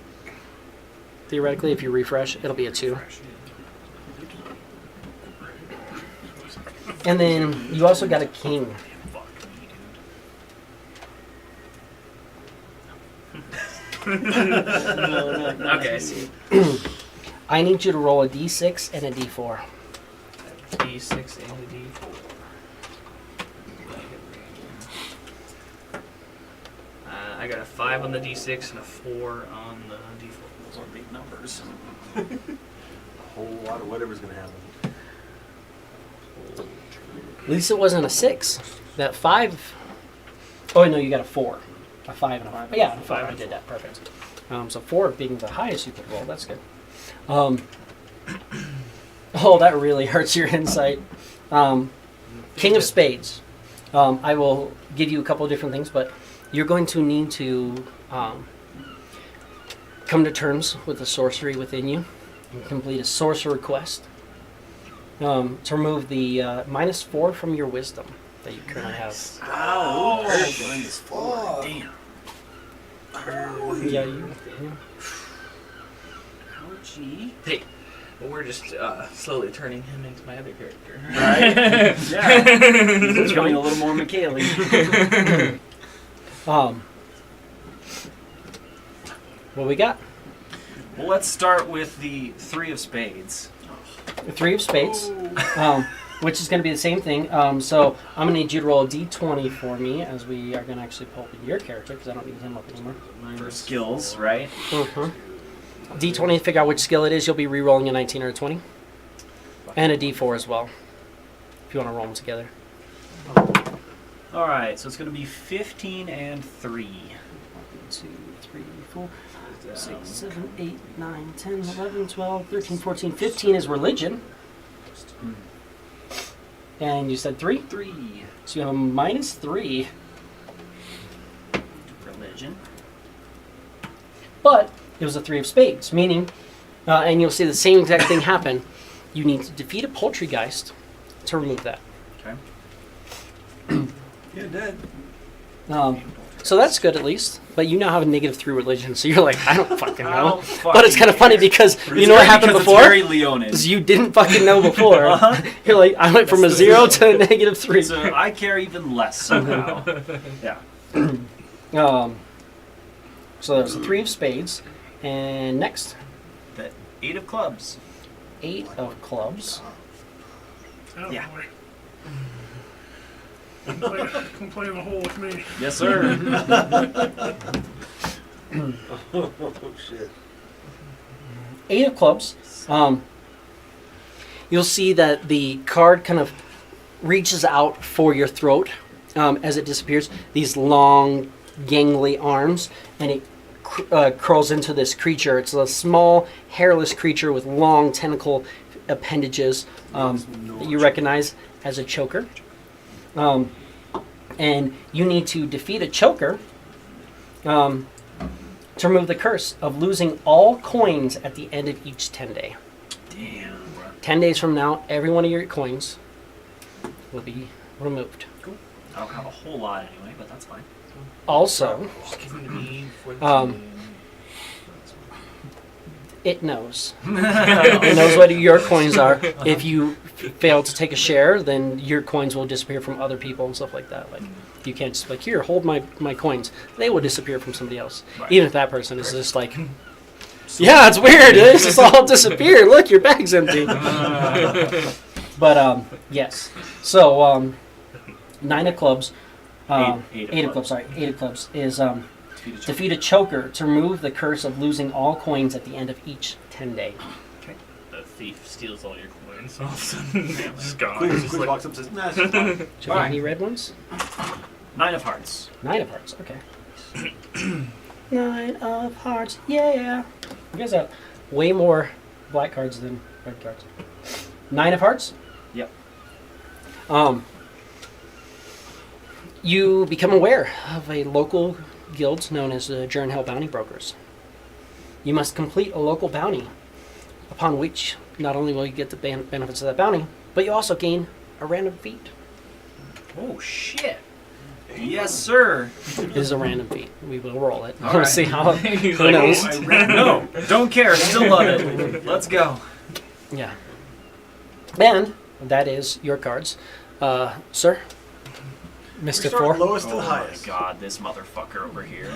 Theoretically, if you refresh, it'll be a 2. And then you also got a king. Fuck me, dude. Okay, I see. I need you to roll a d6 and a d4. D6 and a D4. I got a 5 on the D6 and a 4 on the D4. Those are big numbers. A whole lot of whatever's gonna happen. At least it wasn't a 6. That 5. Oh, no, you got a 4. A 5 and a 5. Yeah, a 5. I did that. Perfect. So 4 being the highest you could roll. That's good. Oh, that really hurts your insight. King of Spades. I will give you a couple of different things, but you're going to need to come to terms with the sorcery within you and complete a sorcerer quest to remove the -4 from your wisdom that you currently have. Ow! Oh, Damn. Yeah, you. Ouchie. Hey, well, we're just slowly turning him into my other character. Right? Yeah. He's becoming a little more McKaylee. What we got? Well, let's start with the 3 of spades. The 3 of spades, which is going to be the same thing. So I'm going to need you to roll a d20 for me, as we are going to actually pull up your character, because I don't need him up anymore. For skills, right? D20 to figure out which skill it is. You'll be re-rolling a 19 or a 20. And a d4 as well, if you want to roll them together. All right, so it's going to be 15 and 3. 1, 2, 3, 4, 6, 7, 8, 9, 10, 11, 12, 13, 14, 15 is religion. And you said 3? 3. So you have a -3. Religion. But it was a 3 of spades, meaning, and you'll see the same exact thing happen. You need to defeat a Poultrygeist to remove that. Okay. You're dead. So that's good at least. But you now have a -3 religion, so you're like, I don't fucking I know. don't fucking But it's kind of funny care. because It's you know what great happened because before? It's very Leonin. Is you didn't fucking know before. You're like, I went from a 0 to a -3. So I care even less somehow. Yeah. So there's a 3 of spades. And next, The 8 of clubs. 8 of clubs. Oh, Yeah. boy. Come play in the hole with me. Yes, sir. Oh shit. 8 of clubs. You'll see that the card kind of reaches out for your throat as it disappears. These long, gangly arms, and it curls into this creature. It's a small, hairless creature with long tentacle appendages that you recognize as a choker. And you need to defeat a choker to remove the curse of losing all coins at the end of each 10 day. Damn. 10 days from now, every one of your coins will be removed. Cool. I don't have a whole lot anyway, but that's fine. Also, Just give them to me for the it knows. It knows what your coins are. If you fail to take a share, then your coins will disappear from other people and stuff like that. Like, you can't just be like, here, hold my coins. They will disappear from somebody else. Right. Even if that person is just like, yeah, it's weird. It's just all disappeared. Look, your bag's empty. But, yes. So, 9 of clubs. Eight of clubs. Sorry. 8 of clubs is defeat a choker to remove the curse of losing all coins at the end of each 10 day. The thief steals all your coins. All of a sudden, it's just gone. Quiz, It's just quiz like, walks up and says, nah, it's just fine. Do you have Alright. any red ones? 9 of hearts. 9 of hearts. Okay. 9 of hearts. Yeah. You guys have way more black cards than red cards. 9 of hearts. Yep. You become aware of a local guild known as the Jernhell Bounty Brokers. You must complete a local bounty, upon which not only will you get the benefits of that bounty, but you also gain a random feat. Oh, shit. Yes, sir. It is a random feat. We will roll it. All We'll right. see how. He's Who like, knows? "Oh, No, don't care. Still love it. Let's go. Yeah. And that is your cards. Sir? We Mr. start 4. lowest to Oh the my highest. god, this motherfucker over here.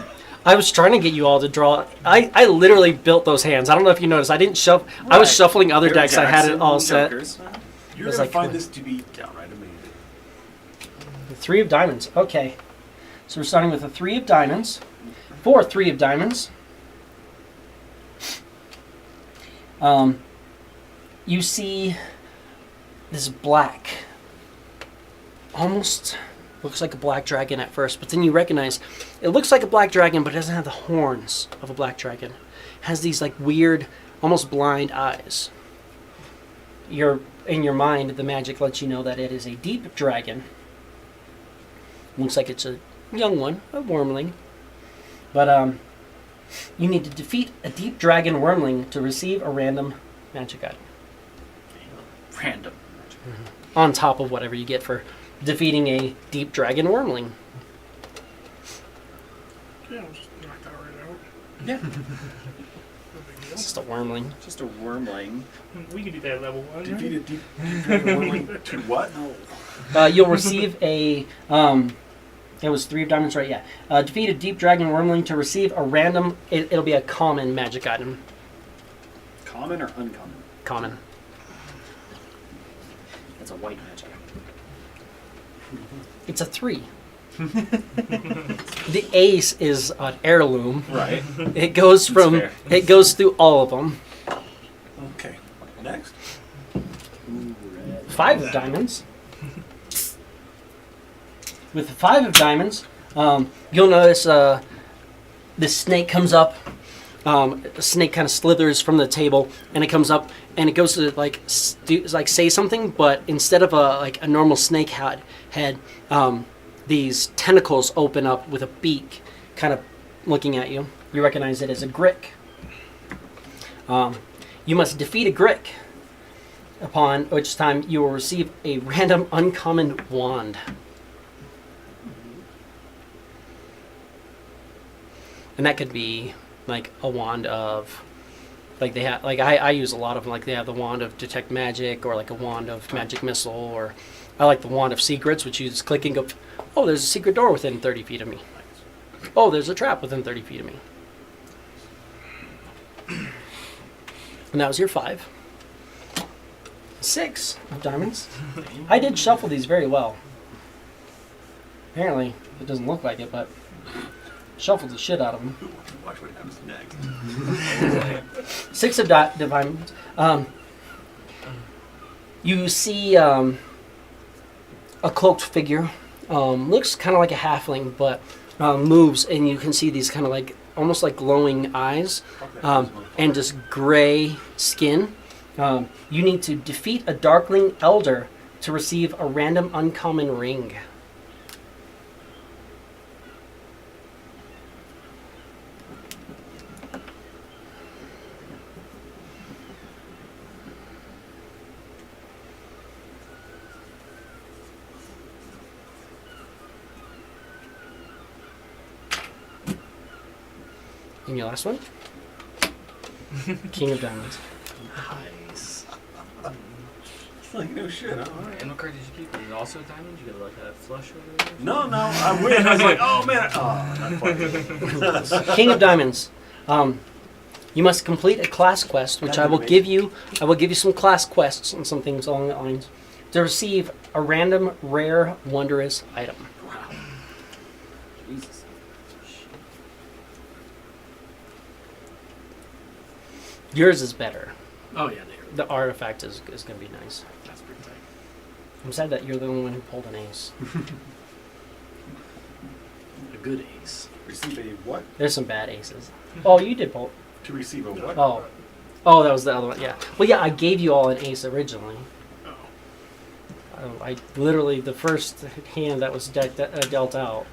I was trying to get you all to draw. I literally built those hands. I don't know if you noticed. I didn't shuffle. I was Right. shuffling other They're decks. I had it Jackson all set. Jokers. You're It's gonna like- find this to be downright amazing. The 3 of diamonds. Okay. So we're starting with the 3 of diamonds. For 3 of diamonds. You see this black. Almost looks like a black dragon at first, but then you recognize it looks like a black dragon, but it doesn't have the horns of a black dragon. It has these like weird, almost blind eyes. In your mind, the magic lets you know that it is a deep dragon. Looks like it's a young one, a wormling. But you need to defeat a deep dragon wormling to receive a random magic item. Random. On top of whatever you get for defeating a deep dragon wormling. Yeah, I'll just knock that right out. Yeah. No big deal. It's just a wormling. Just a wormling. We can do that at level 1. Defeat Right? a deep dragon wormling to what? You'll receive a It was 3 of diamonds, right? Yeah. Defeat a deep dragon wormling to receive a random. It'll be a common magic item. Common or uncommon? Common. That's a white magic. It's a 3. The ace is an heirloom. Right. It goes from. fair. It goes through all of them. Okay. Next. 5 of diamonds. With the 5 of diamonds, you'll notice this snake comes up. The snake kind of slithers from the table, and it comes up, and it goes to like say something, but instead of a normal snake head, these tentacles open up with a beak, kind of looking at you. You recognize it as a grick. You must defeat a grick, upon which time you will receive a random uncommon wand. And that could be like a wand of, like they have, like I use a lot of them. Like they have the wand of detect magic, or like a wand of magic missile, or I like the wand of secrets, which uses clicking of, oh, there's a secret door within 30 feet of me. Oh, there's a trap within 30 feet of me. And that was your 5. 6 of diamonds. I did shuffle these very well. Apparently, it doesn't look like it, but shuffled the shit out of them. Watch what happens next. 6 of diamonds. You see a cloaked figure. Looks kind of like a halfling, but moves, and you can see these kind of like almost like glowing eyes, and just gray skin. You need to defeat a darkling elder to receive a random uncommon ring. And your last one? King of Diamonds. Nice. It's like, no shit, huh? All right. And what card did you keep? Was it also diamonds? You got like a flush over there? No, I win. I was like, oh man. Oh, not quite. King of Diamonds. You must complete a class quest, which I will give you. I will give you some class quests and some things along that lines to receive a random, rare, wondrous item. Wow. Jesus. Yours is better. Oh yeah, they The artifact is going to be nice. That's pretty tight. I'm sad that you're the only one who pulled an ace. A good ace. Receive a what? There's some bad aces. Oh, you did pull. To receive a what? Oh, that was the other one. Yeah. Well, yeah, I gave you all an ace originally. I literally, the first hand that was dealt out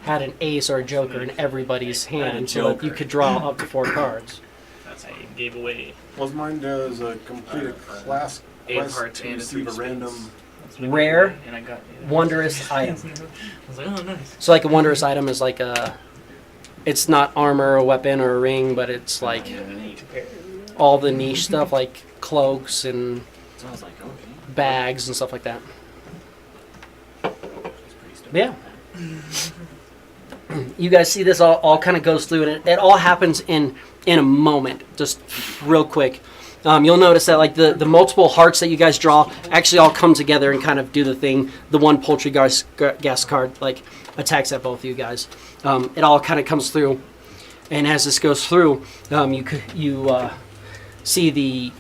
had an ace or a joker in everybody's hand, so that you could draw up to 4 cards. That's how you gave away. Was mine does complete a class 8 quest hearts to and a receive 3 a random. spades. That's what I Rare, got, and I got wondrous item. I was like, oh, nice. So like a wondrous item is like a, it's not armor or a weapon or a ring, but it's like all the niche stuff like cloaks and So I was like, okay. bags and stuff like that. That's pretty stupid. Yeah. You guys see this all kind of goes through, and it all happens in a moment, just real quick. You'll notice that like the multiple hearts that you guys draw actually all come together and kind of do the thing. The one poultry gas card like attacks at both of you guys. It all kind of comes through, and as this goes through, you see the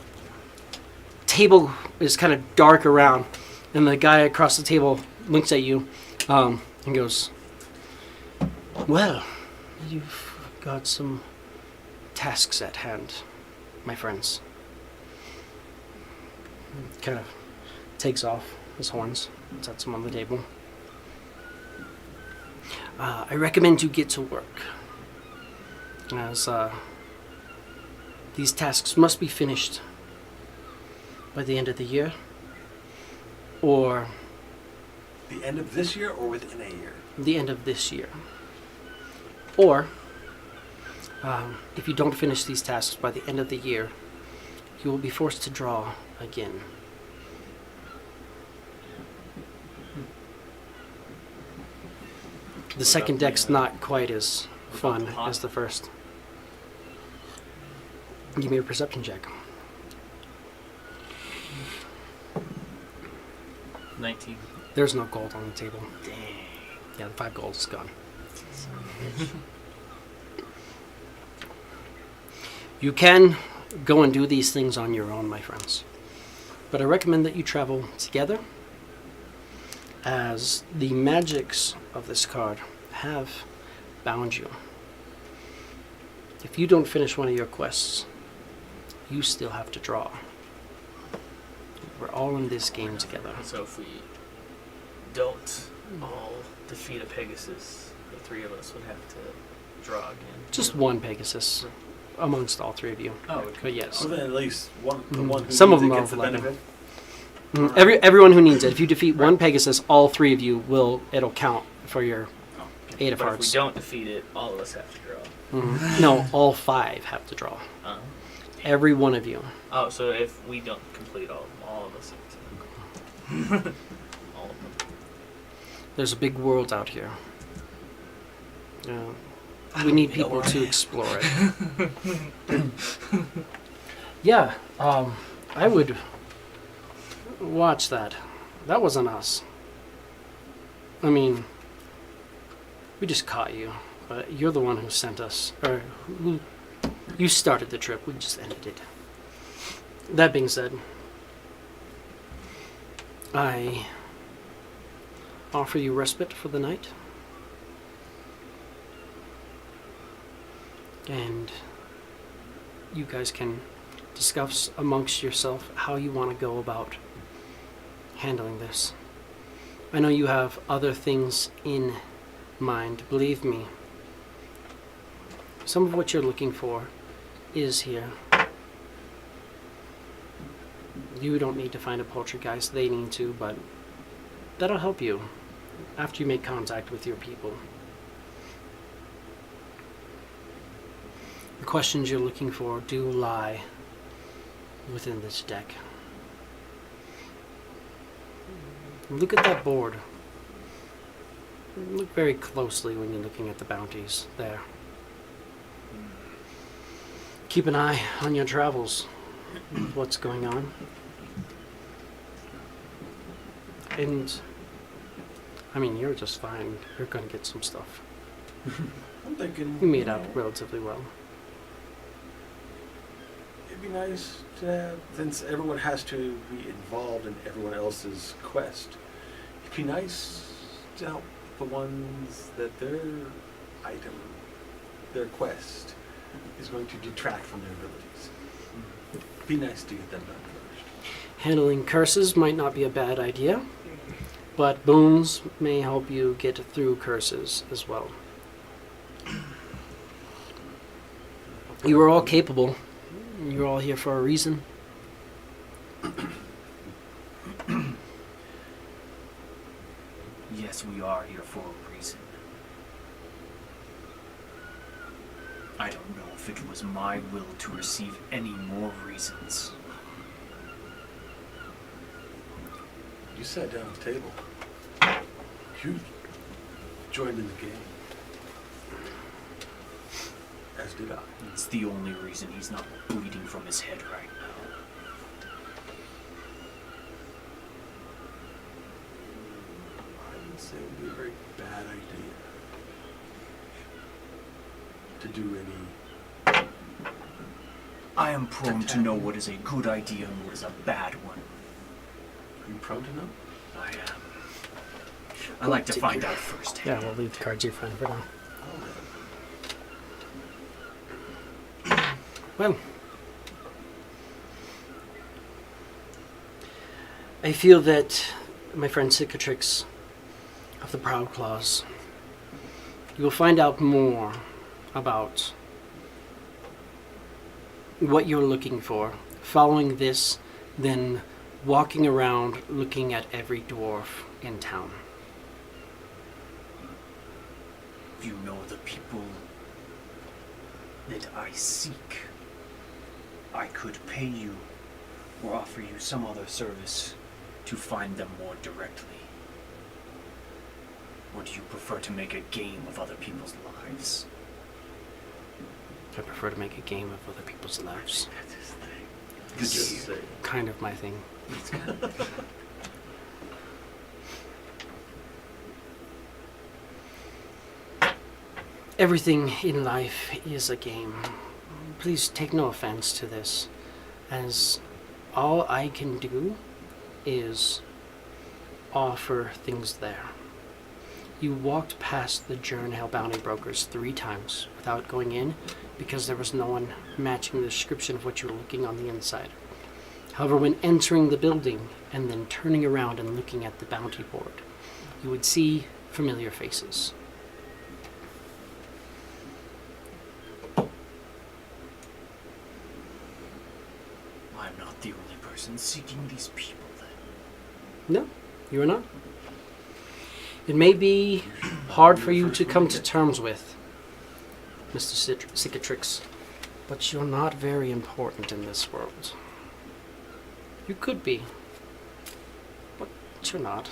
table is kind of dark around, and the guy across the table looks at you and goes, "Well, you've got some tasks at hand, my friends." Kind of takes off his horns, sets them on the table. I recommend you get to work, as these tasks must be finished by the end of the year, or The end of this year or within a year? the end of this year. Or, if you don't finish these tasks by the end of the year, you will be forced to draw again. The second deck's not quite as What about fun the pot? as the first. Give me a perception check. 19. There's no gold on the table. Dang. Yeah, the 5 gold is gone. You can go and do these things on your own, my friends. But I recommend that you travel together, as the magics of this card have bound you. If you don't finish one of your quests, you still have to draw. We're all in this game together. So if we don't all defeat a Pegasus, the 3 of us would have to draw again. Just one Pegasus amongst all 3 of you. Oh, okay. But yes. So then at least one, the one who Some of needs them it are gets the overlapping. benefit. Everyone who needs it. If you defeat one Pegasus, all 3 of you it'll count for your 8 of But if we hearts. don't defeat it, all of us have to draw. No, all 5 have to draw. Uh, Every one of you. oh, so if we don't complete all of us have to. All of them. There's a big world out here. We need people to explore it. Yeah, I would watch that. That wasn't us. I mean, we just caught you, but you're the one who sent us, or who you started the trip. We just ended it. That being said, I offer you respite for the night. And you guys can discuss amongst yourself how you want to go about handling this. I know you have other things in mind. Believe me, some of what you're looking for is here. You don't need to find a poltergeist, they need to, but that'll help you after you make contact with your people. The questions you're looking for do lie within this deck. Look at that board. Look very closely when you're looking at the bounties there. Keep an eye on your travels, what's going on. And, I mean, you're just fine. You're going to get some stuff. I'm thinking You made out relatively well. it'd be nice to have, since everyone has to be involved in everyone else's quest, it'd be nice to help the ones that their item, their quest, is going to detract from their abilities. It'd be nice to get them done first. Handling curses might not be a bad idea, but boons may help you get through curses as well. You are all capable. You're all here for a reason. Yes, we are here for a reason. I don't know if it was my will to receive any more reasons. You sat down at the table. You joined in the game. As did I. It's the only reason he's not bleeding from his head right now. I would say it would be a very bad idea to do any. I am prone to know what is a good idea and what is a bad one. Are you prone to know? I am. I like to find out first. Yeah, we'll leave the cards here for now. Well, I feel that, my friend Cicatrix of the Proud Claws, you will find out more about what you're looking for following this than walking around looking at every dwarf in town. You know the people that I seek. I could pay you or offer you some other service to find them more directly. Or do you prefer to make a game of other people's lives? I prefer to make a game of other people's lives. Good It's job. kind of my thing. Everything in life is a game. Please take no offense to this, as all I can do is offer things there. You walked past the Jernhell Bounty Brokers 3 times without going in because there was no one matching the description of what you were looking on the inside. However, when entering the building and then turning around and looking at the bounty board, you would see familiar faces. I'm not the only person seeking these people, then. No, you are not. It may be hard for you to come to terms with, Mr. Cicatrix, but you're not very important in this world. You could be, but you're not.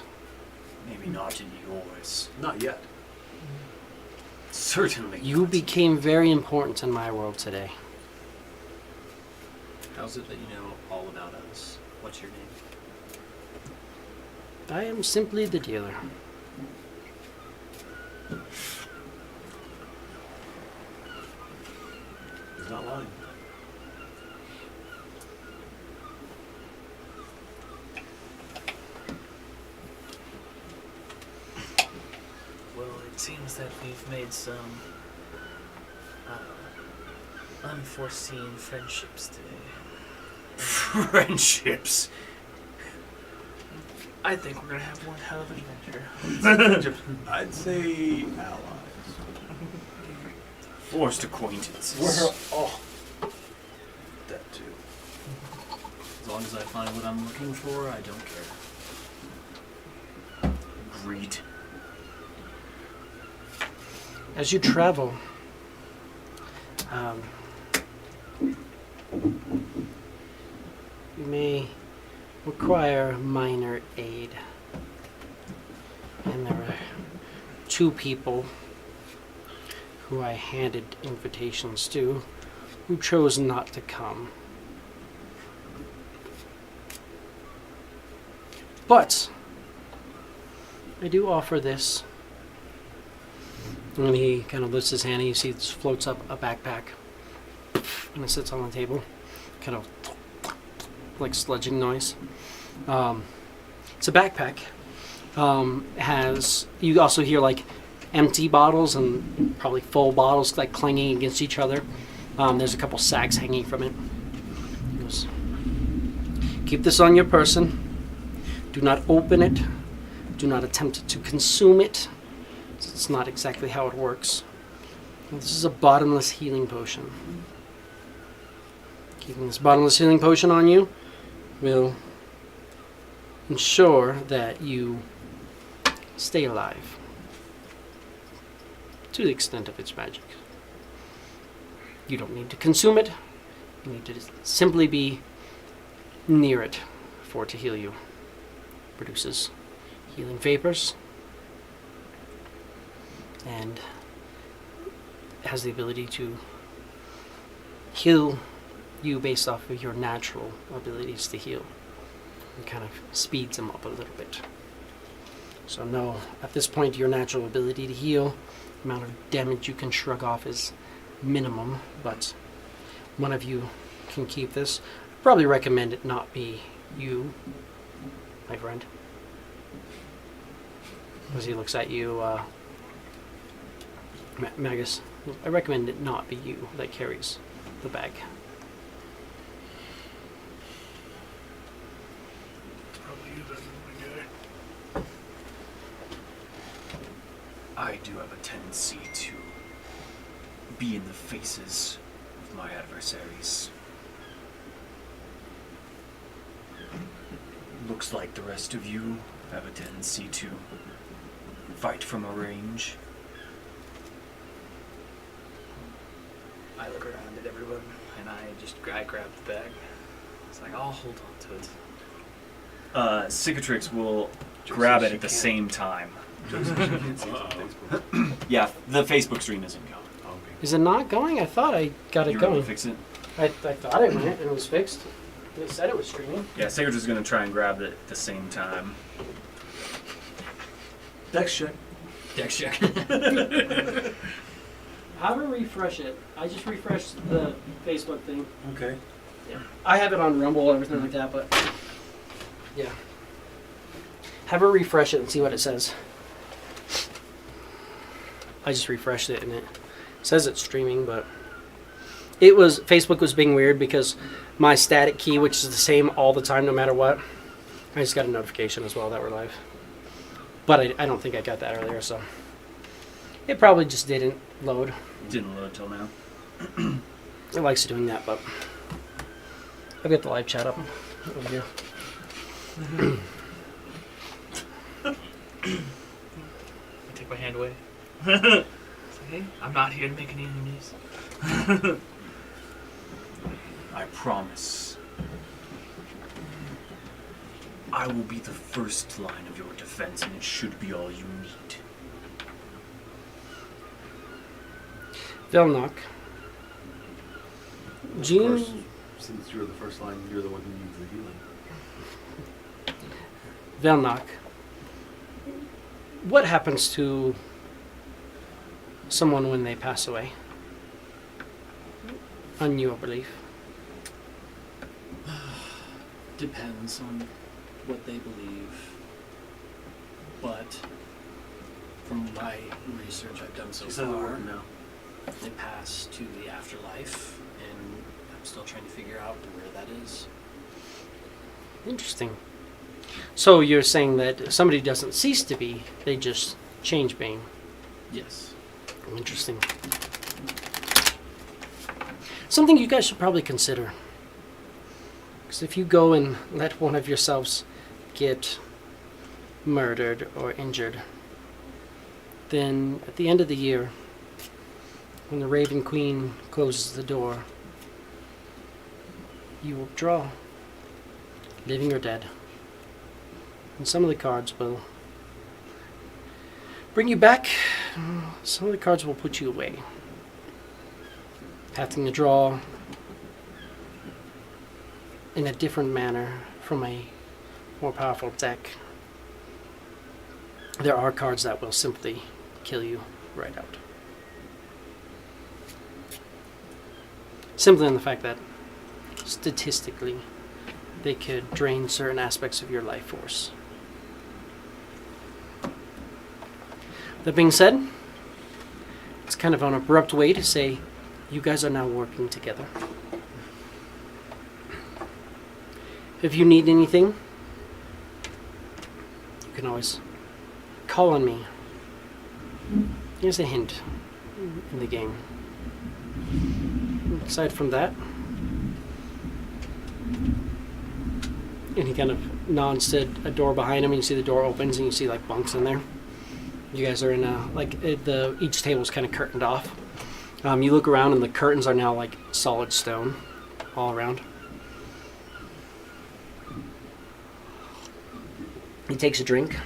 Maybe not in yours. Not yet. Certainly You not. became very important in my world today. How's it that you know all about us? What's your name? I am simply the dealer. He's not lying. Well, it seems that we've made some unforeseen friendships today. Friendships. I think we're gonna have one hell of an adventure. I'd say allies. Forced acquaintances. That too. As long as I find what I'm looking for, I don't care. Agreed. As you travel, you may require minor aid. And there are 2 people who I handed invitations to who chose not to come. But I do offer this. And he kind of lifts his hand and you see this floats up a backpack. And it sits on the table. Kind of like sludging noise. It's a backpack. You also hear like empty bottles and probably full bottles like clanging against each other. There's a couple sacks hanging from it. He goes, keep this on your person. Do not open it. Do not attempt to consume it. It's not exactly how it works. This is a bottomless healing potion. Keeping this bottomless healing potion on you will ensure that you stay alive to the extent of its magic. You don't need to consume it. You need to simply be near it for it to heal you. It produces healing vapors and has the ability to heal you based off of your natural abilities to heal. It kind of speeds them up a little bit. So no, at this point your natural ability to heal, the amount of damage you can shrug off is minimum, but one of you can keep this. Probably recommend it not be you, my friend. As he looks at you, Magus, I recommend it not be you that carries the bag. It's probably you then, my guy. I do have a tendency to be in the faces of my adversaries. Looks like the rest of you have a tendency to fight from a range. I look around at everyone and I grab the bag. It's like, I'll hold on to it. Cicatrix will Just grab as it she at the can. same time. Just you can't see it on Facebook. Yeah, the Facebook stream isn't going. Oh, okay. Is it not going? I thought I got it You were able going. to fix it? I thought it went and it was fixed. They said it was streaming. Yeah, Sage is going to try and grab it at the same time. Dex check. Dex check. Have her refresh it. I just refreshed the Facebook thing. Okay. Yeah. I have it on Rumble and everything like that, but yeah. Have her refresh it and see what it says. I just refreshed it and it says it's streaming, but Facebook was being weird because my static key, which is the same all the time no matter what, I just got a notification as well that we're live. But I don't think I got that earlier, so it probably just didn't load. Didn't load till now. It likes doing that, but I've got the live chat up over here. I take my hand away. Say, hey, I'm not here to make any enemies. I promise. I will be the first line of your defense, and it should be all you need. Velnock. Of Gene. course, since you're the first line, you're the one who needs the healing. Velnock. What happens to someone when they pass away? On your belief. Depends on what they believe. But from my research I've done so She's not far, working now. they pass to the afterlife, and I'm still trying to figure out where that is. Interesting. So you're saying that somebody doesn't cease to be, they just change being. Yes. Interesting. Something you guys should probably consider. Because if you go and let one of yourselves get murdered or injured, then at the end of the year, when the Raven Queen closes the door, you will draw, living or dead. And some of the cards will bring you back. Some of the cards will put you away. Having to draw in a different manner from a more powerful deck. There are cards that will simply kill you right out. Simply on the fact that statistically they could drain certain aspects of your life force. That being said, it's kind of an abrupt way to say you guys are now working together. If you need anything, you can always call on me. Here's a hint in the game. Aside from that, and he kind of nods to a door behind him, and you see the door opens, and you see like bunks in there. You guys are in a each table's kind of curtained off. You look around, and the curtains are now like solid stone all around. He takes a drink,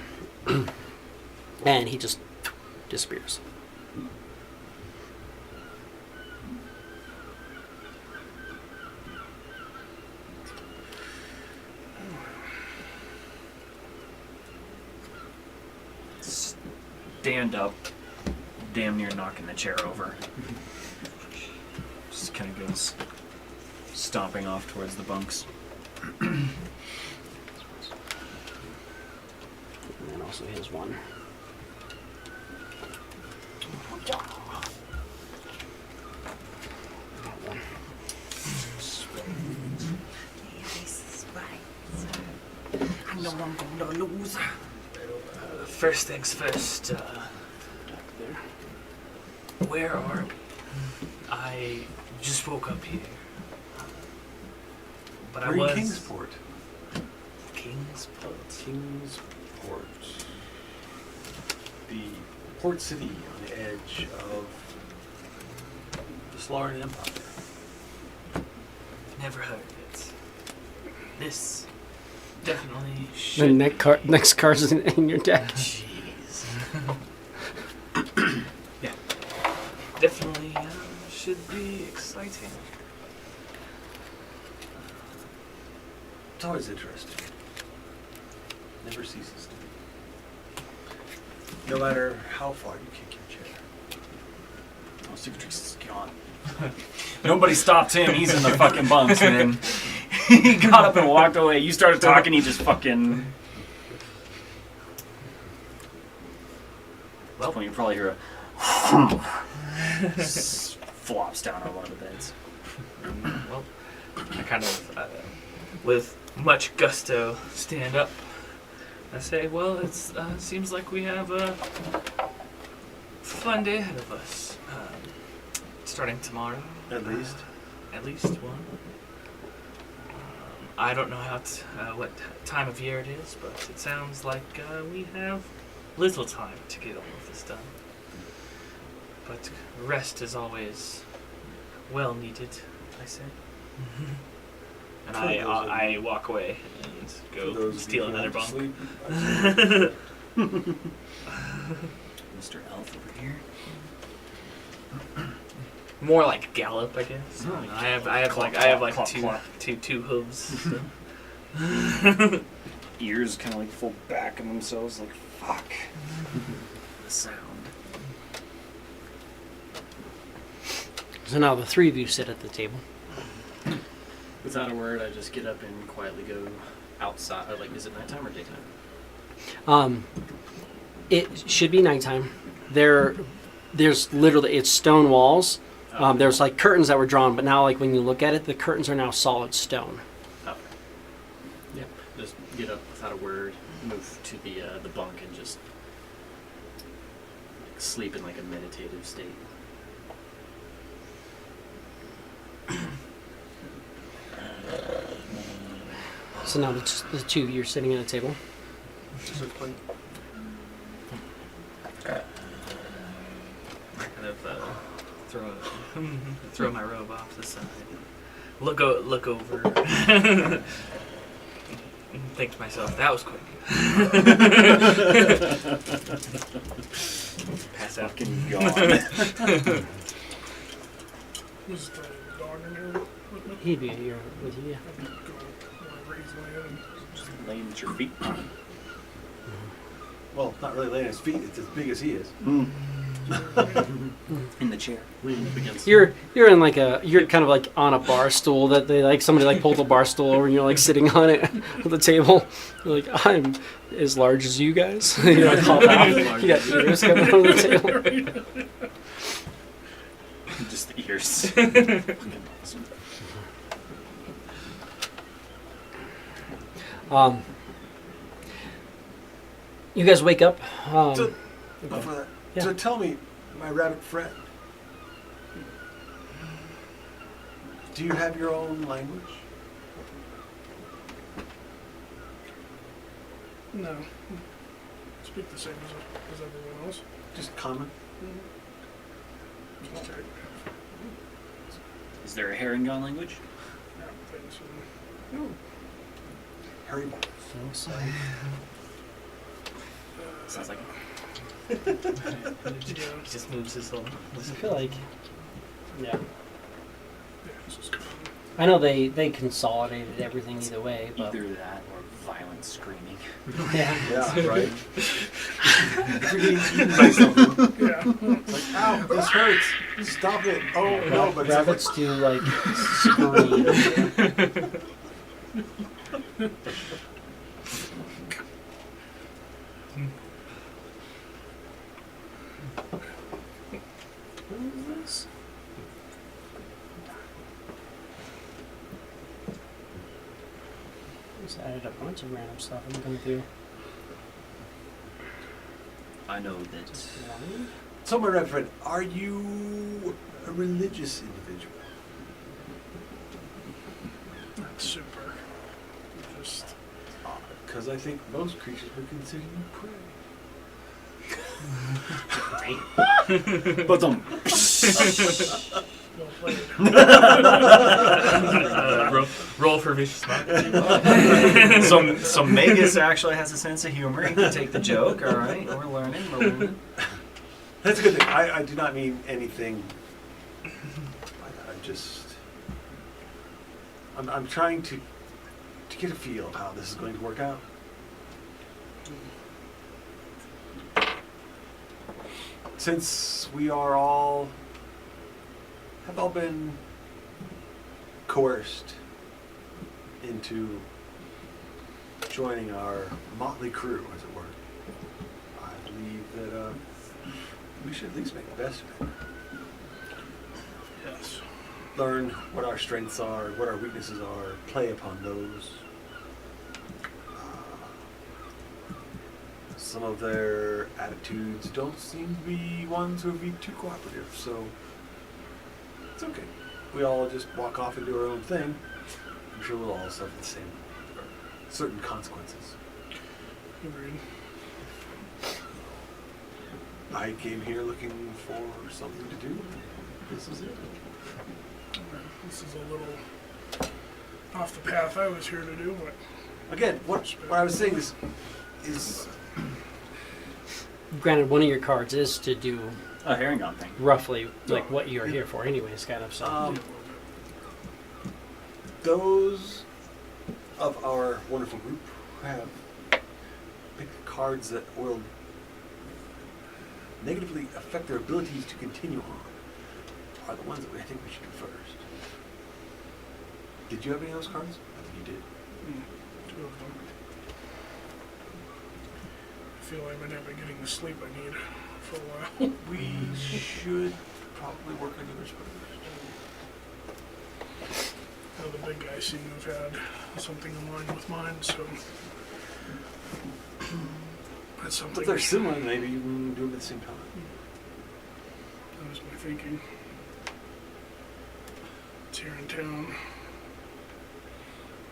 and he just disappears. Stand up, damn near knocking the chair over. Just kind of goes stomping off towards the bunks. And then also his one. I know I'm gonna lose. First things first, where are we? I just woke up here. But I We're was... in Kingsport. Kingsport. Kingsport. The port city on the edge of the Slarian Empire. Never heard of it. This definitely The should... next card's in your deck. Jeez. Yeah. Definitely should be exciting. It's always interesting. Never ceases to be. No matter how far you kick your chair. Oh, Secret Tricks is gone. Nobody stopped him. He's in the fucking bunks, man. He got up and walked away. You started talking, he just fucking... Well, point, you probably hear a... flops down on one of the beds. Well, I kind of, with much gusto, stand up. I say, well, it seems like we have a fun day ahead of us. Starting tomorrow. At least. At least one. I don't know what time of year it is, but it sounds like we have little time to get all of this done. But rest is always well needed, I say. And I walk away and go steal another bunk. Mr. Elf over here. More like gallop, I guess. Oh, I have like clop, two clop. two hooves. So. Ears kind of like fold back on themselves, like fuck. The sound. So now the three of you sit at the table. Without a word, I just get up and quietly go outside. Like, is it nighttime or daytime? It should be nighttime. There's literally, it's stone walls. There's like curtains that were drawn, but now like when you look at it, the curtains are now solid stone. Okay. Yep. Just get up without a word, move to the bunk, and just sleep in like a meditative state. So now the two of you are sitting at a table. I kind of throw my robe off the side. Look over. Think to myself, that was quick. Pass out. Fucking gone. Was the dog in here with me? He'd be here with you, yeah. I'd go raise my head and just Laying at your feet. Well, not really laying at his feet. It's as big as he is. In the chair. Lean up against. You're in like you're kind of like on a bar stool that they like somebody like pulled a bar stool over and you're like sitting on it at the table. You're like, I'm as large as you guys. You're like hop out. You got ears coming out of the table. Just the ears. Fucking awesome. You guys wake up. So, before that, Yeah. so tell me, my rabbit friend, do you have your own language? no. Speak the same as everyone else. Just common? Okay. Is there a Harengon language? I don't think so. Harry Potter. Sounds like He just moves his whole. I feel like, yeah. Yeah, it's just common. I know they consolidated everything either way, but either that or violent screaming. yeah. Yeah, right. If you're getting eaten by something, Yeah. it's like, ow, this hurts. Stop it. Oh, no, but it's Rabbits do like scream. What is this? Just added a bunch of random stuff I'm going through. I know that. So, my rabbit friend, are you a religious individual? Not super. Just Because I think most creatures would consider you prey. But well played. Roll roll for vicious mockery. So Magus actually has a sense of humor. He can take the joke. All right, we're learning. That's a good thing. I do not mean anything. I'm trying to get a feel of how this is going to work out. Since we have all been coerced into joining our motley crew, as it were, I believe that we should at least make the best of it. Yes. Learn what our strengths are, what our weaknesses are, play upon those. Some of their attitudes don't seem to be ones who would be too cooperative, so it's okay. We all just walk off and do our own thing. I'm sure we'll all suffer the same, certain consequences. Agreed. I came here looking for something to do. This is it. This is a little off the path I was here to do, but Again, what I was saying is Granted, one of your cards is to do A herring gun thing. roughly like what you're here for, anyways, kind of. So those of our wonderful group who have picked cards that will negatively affect their abilities to continue on are the ones that I think we should do first. Did you have any of those cards? I think you did. two of them. I feel like I might not be getting the sleep I need for a while. We should probably work on yours first. Now the big guys seem to have had something in line with mine, so that's something. If they're similar, maybe we can do them at the same time. That was my thinking. It's here in town.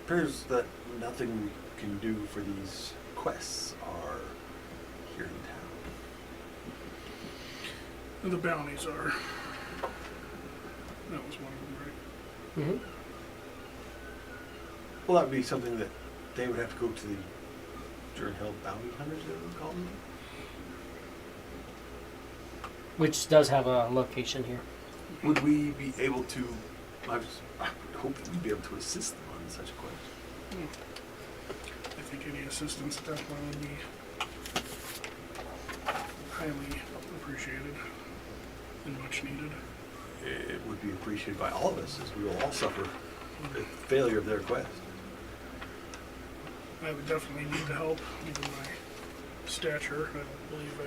Appears that nothing we can do for these quests are here in town. And the bounties are. That was one of them, right? Mm-hmm. Well, that would be something that they would have to go to the Journhill bounty hunters, they would call them. Which does have a location here. Would we be able to? I would hope that we'd be able to assist them on such a quest. I think any assistance at that point would be highly appreciated and much needed. It would be appreciated by all of us, as we will all suffer the failure of their quest. I would definitely need the help, given my stature. I don't believe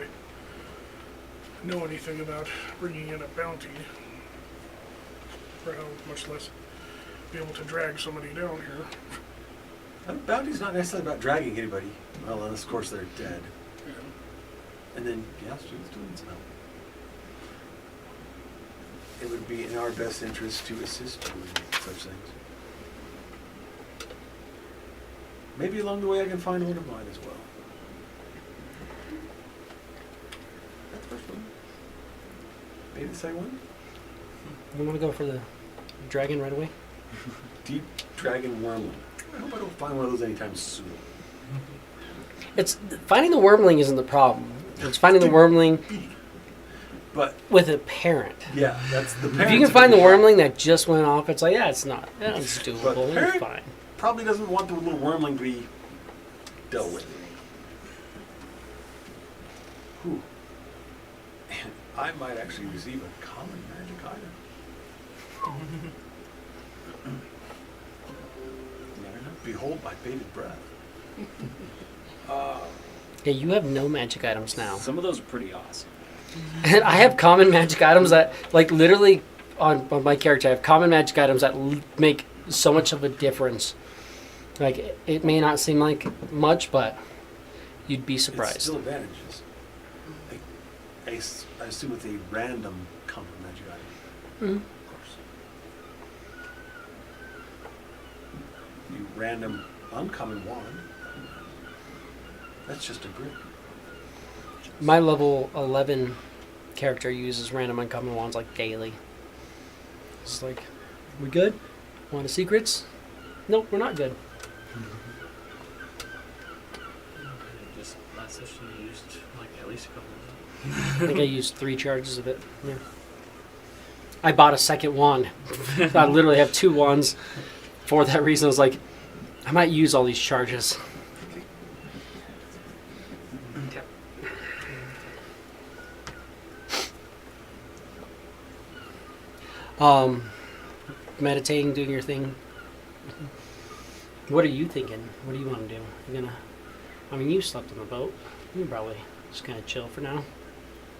I know anything about bringing in a bounty, or how much less be able to drag somebody down here. A bounty's not necessarily about dragging anybody. Well, unless of course they're dead. Yeah. And then, yeah, students doing some help. It would be in our best interest to assist you in such things. Maybe along the way I can find one of mine as well. That's the first one. Maybe the second one? You want to go for the dragon right away? Deep Dragon Wormling. I hope I don't find one of those anytime soon. It's finding the wormling isn't the problem. It's finding the wormling But, with a parent. yeah, that's the If parents. you can find the wormling that just went off, it's like, yeah, it's not. Yeah, it's But doable. parent- It's fine. Probably doesn't want the little wormling to be dealt with. Whew. And I might actually receive a common magic item. Never know. Behold my bated breath. Yeah, you have no magic items now. Some of those are pretty awesome. And I have common magic items that, like, literally on my character, I have common magic items that make so much of a difference. Like, it may not seem like much, but you'd be It's surprised. still advantages. I assume it's a random common magic item. Mhm. Of course. You random uncommon wand. That's just a brick. My level 11 character uses random uncommon wands like daily. It's like, we good? Want the secrets? Nope, we're not good. Just last session you used like at least a couple of I think I used 3 charges of it. Yeah. I bought a second wand. I literally have 2 wands. For that reason, I was like, I might use all these charges. Okay. Meditating, doing your thing. What are you thinking? What do you want to do? You're gonna. I mean, you slept on the boat. You can probably just kind of chill for now,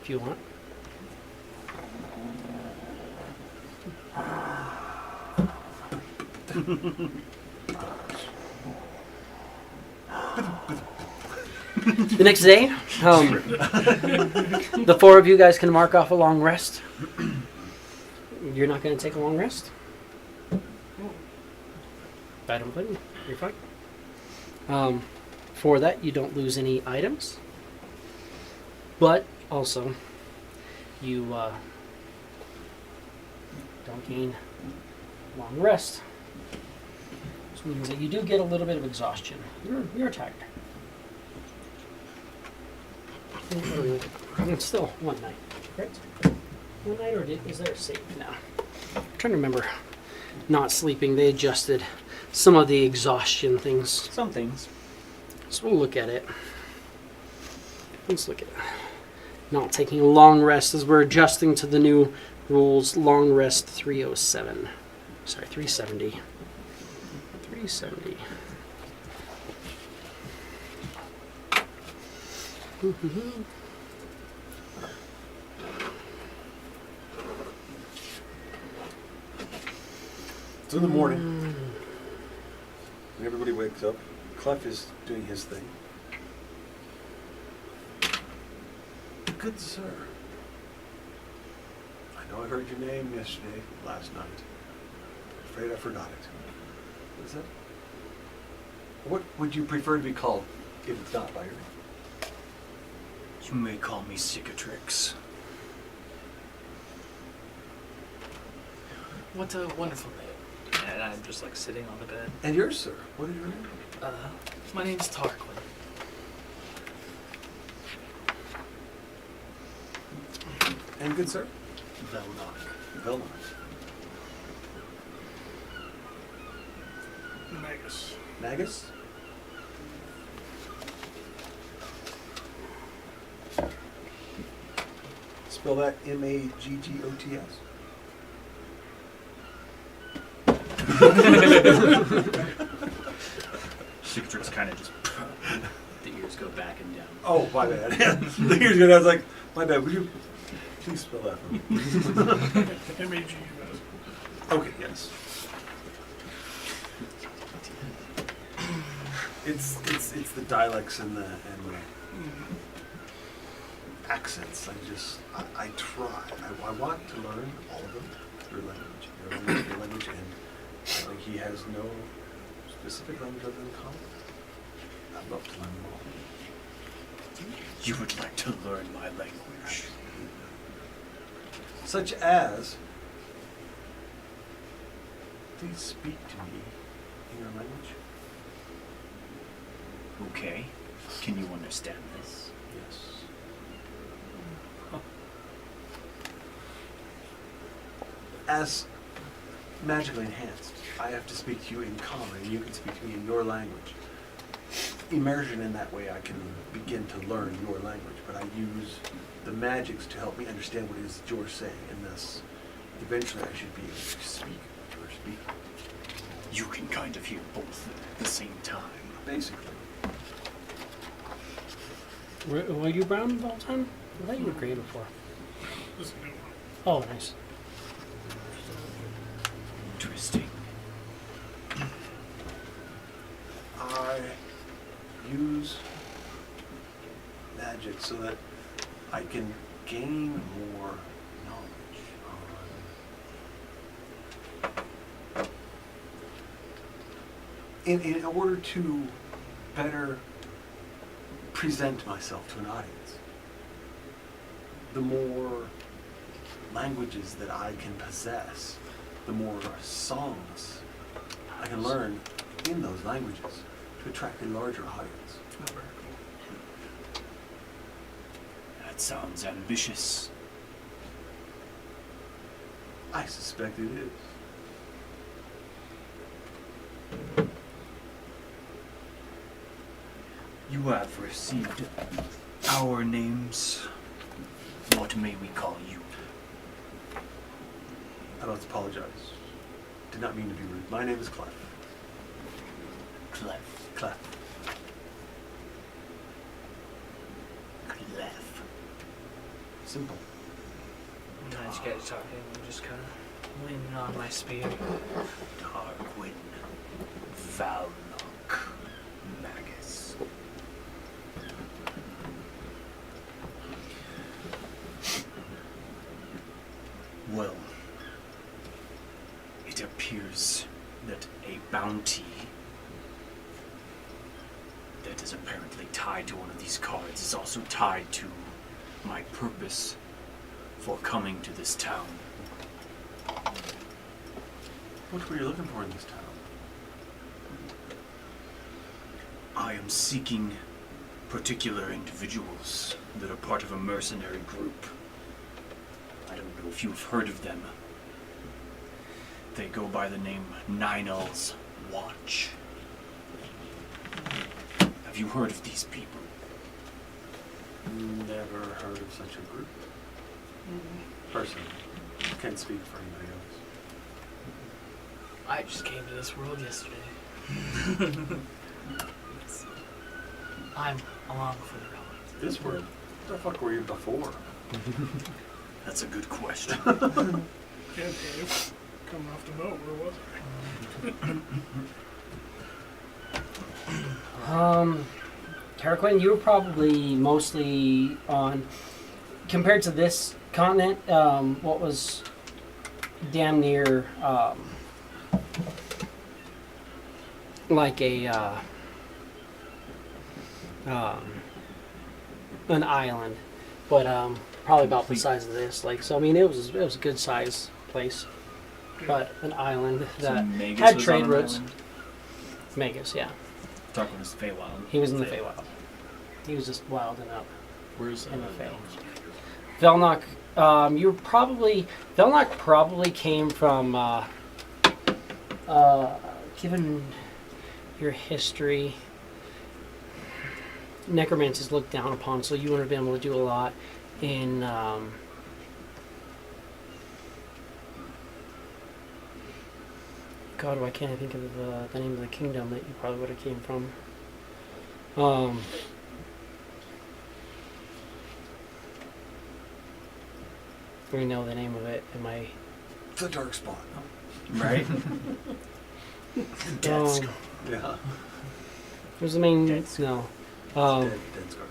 if you want. The next day, the 4 of you guys can mark off a long rest. You're not going to take a long rest? I don't blame you. You're fine. For that, you don't lose any items. But also, you don't gain long rest. Which means that you do get a little bit of exhaustion. You're tired. It's still one night, correct? One night, or is there a save now? I'm trying to remember. Not sleeping, they adjusted some of the exhaustion things. Some things. So we'll look at it. Let's look at it. Not taking a long rest as we're adjusting to the new rules. Long rest 307. Sorry, 370. 370. It's in the morning. And everybody wakes up. Clef is doing his thing. Good sir. I know I heard your name yesterday, last night. Afraid I forgot it. What is it? What would you prefer to be called if it's not by your name? You may call me Cicatrix. What a wonderful name. And I'm just like sitting on the bed. And yours, sir. What is your name? My name's Tarquin. And good sir? Velnock. Vilnox. Magus. Nagus? Spell that M-A-G-G-O-T-S. Cicatrix kind of just... the ears go back and down. Oh, my bad. The ears go down. I was like, my bad. Would you please spell that for me? M-A-G-U-S. Okay, yes. It's the dialects and the accents. I try. I want to learn all of them. Your language, and he has no specific language other than common. I'd love to learn them all. You would like to learn my language. Such as, please speak to me in your language. Okay. Can you understand this? Yes. As magically enhanced, I have to speak to you in common, and you can speak to me in your language. Immersion in that way, I can begin to learn your language, but I use the magics to help me understand what it is that you're saying, and thus, eventually I should be able to speak what you're speaking. You can kind of hear both at the same time. Basically. Were you brown the whole time? I thought you were gray before. This is a new one. Oh, nice. Interesting. I use magic so that I can gain more knowledge on, in order to better present myself to an audience. The more languages that I can possess, the more songs I can learn in those languages to attract a larger audience. That sounds ambitious. I suspect it is. You have received our names. What may we call you? I must apologize. Did not mean to be rude. My name is Clef. Clef. Clef. Clef. Simple. As you guys talking, I'm just kind of leaning on my spear. Tarquin. Valnok. Magus. Well, it appears that a bounty that is apparently tied to one of these cards is also tied to my purpose for coming to this town. What were you looking for in this town? I am seeking particular individuals that are part of a mercenary group. I don't know if you've heard of them. They go by the name Ninel's Watch. Have you heard of these people? Never heard of such a group. Personally. Can't speak for anybody else. I just came to this world yesterday. I'm along for the ride. This world? What the fuck were you before? That's a good question. Yeah, Dave. Coming off the boat, where was I? Tarquin, you were probably mostly on, compared to this continent, what was damn near like a an island, but probably about the size of this. Like, so I mean, it was a good size place, but an island that Magus had was trade on an routes. island? Magus, yeah, Tarquin was Feywild. he was in the Feywild. He was just wilding up. Where's In the Fey. Velnok, Velnok probably came from, given your history, necromancy is looked down upon, so you wouldn't have been able to do a lot in, God, why can't I think of the name of the kingdom that you probably would have came from? We know the name of it. Am I? The dark spot. Right? Death Scar. Yeah. Who's the main? Dead Scar. No. Dead Scar.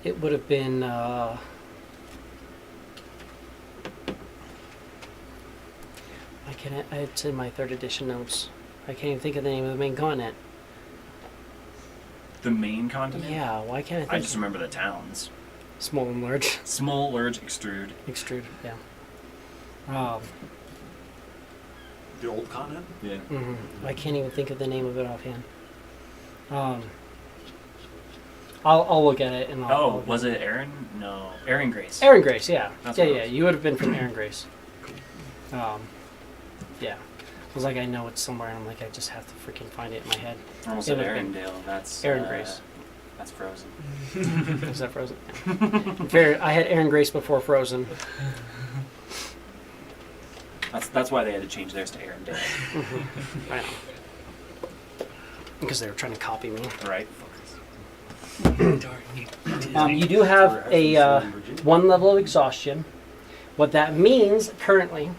It would have been. I can't. It's in my third edition notes. I can't even think of the name of the main continent. The main continent? Yeah. Why can't I think? I just remember the towns. Small and large. Small, large, extrude. Extrude. Yeah. The old continent? Yeah. I can't even think of the name of it offhand. I'll look at it and I'll. Was it Aaron? No. Aaron Grace. Aaron Grace, yeah. That's Yeah, what it yeah. was. You would have been from Aaron Grace. Yeah. I was like, I know it's somewhere, and I'm like, I just have to freaking find it in my head. I almost It said would have been Arendelle. That's Aaron Grace. That's Frozen. Is that Frozen? Yeah. Fair. I had Aaron Grace before Frozen. That's why they had to change theirs to Arendelle. I know. Because they were trying to copy me. Right? You do have a one level of exhaustion. What that means currently,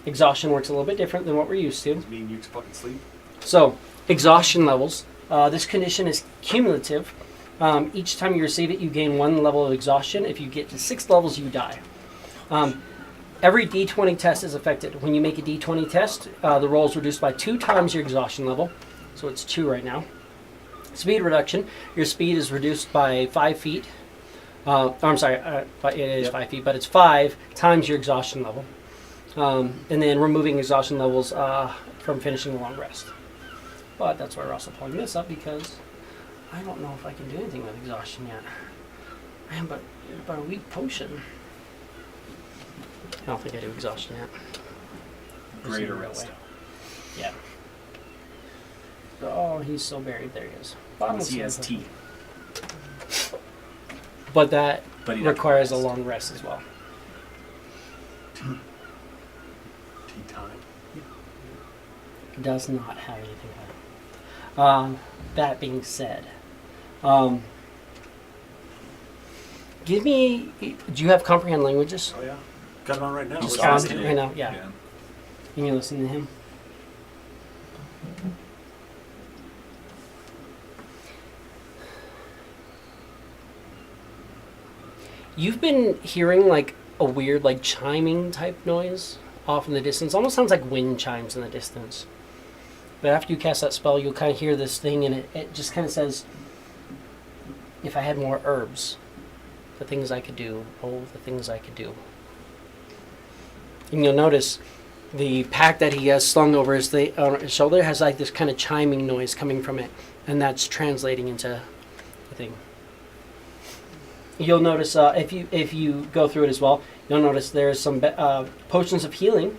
exhaustion works a little bit different than what we're used to. Me and you fucking sleep. So, exhaustion levels. This condition is cumulative. Each time you receive it, you gain one level of exhaustion. If you get to 6 levels, you die. Every D20 test is affected. When you make a D20 test, the roll is reduced by 2 times your exhaustion level. So it's 2 right now. Speed reduction. Your speed is reduced by 5 feet. I'm sorry, it is 5 feet, but it's 5 times your exhaustion level. and then removing exhaustion levels from finishing the long rest. But that's why we're also pulling this up because I don't know if I can do anything with exhaustion yet. Man, but a weak potion. I don't think I do exhaustion yet. Greater There's no rest. way. Yeah. Oh, he's so buried. There he is. Unless he has tea. tea. But that But he doesn't requires a rest. long rest as well. Tea time. Does not have anything to that being said, give me. Do you have comprehend languages? Oh yeah. Got it on right now. Just What's on happening? casting it. right now, yeah. Can you listen to him? You've been hearing like a weird, like chiming type noise off in the distance. Almost sounds like wind chimes in the distance. But after you cast that spell, you'll kind of hear this thing, and it just kind of says, "If I had more herbs, the things I could do. Oh, the things I could do." And you'll notice the pack that he has slung over his shoulder has like this kind of chiming noise coming from it, and that's translating into the thing. You'll notice if you go through it as well, you'll notice there's some potions of healing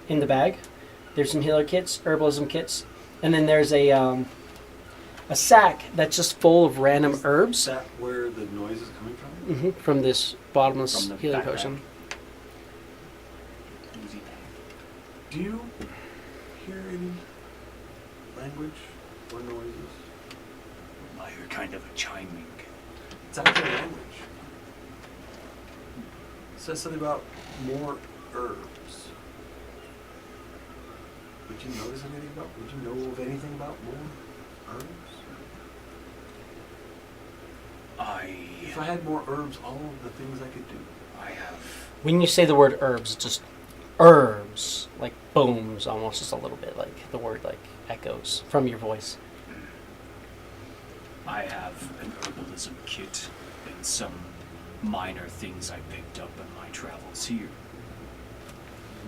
in the bag. There's some healer kits, herbalism kits, and then there's a sack that's just full of random herbs. Is that where the noise is coming from? From this bottomless From the healing backpack. potion. Easy. Do you hear any language or noises? I hear kind of a chiming. It's actually a language. It says something about more herbs. Would you notice anything about? Would you know of anything about more herbs? If I had more herbs, all of the things I could do. I have. When you say the word herbs, it's just herbs, like booms almost, just a little bit, like the word like echoes from your voice. I have an herbalism kit and some minor things I picked up on my travels here.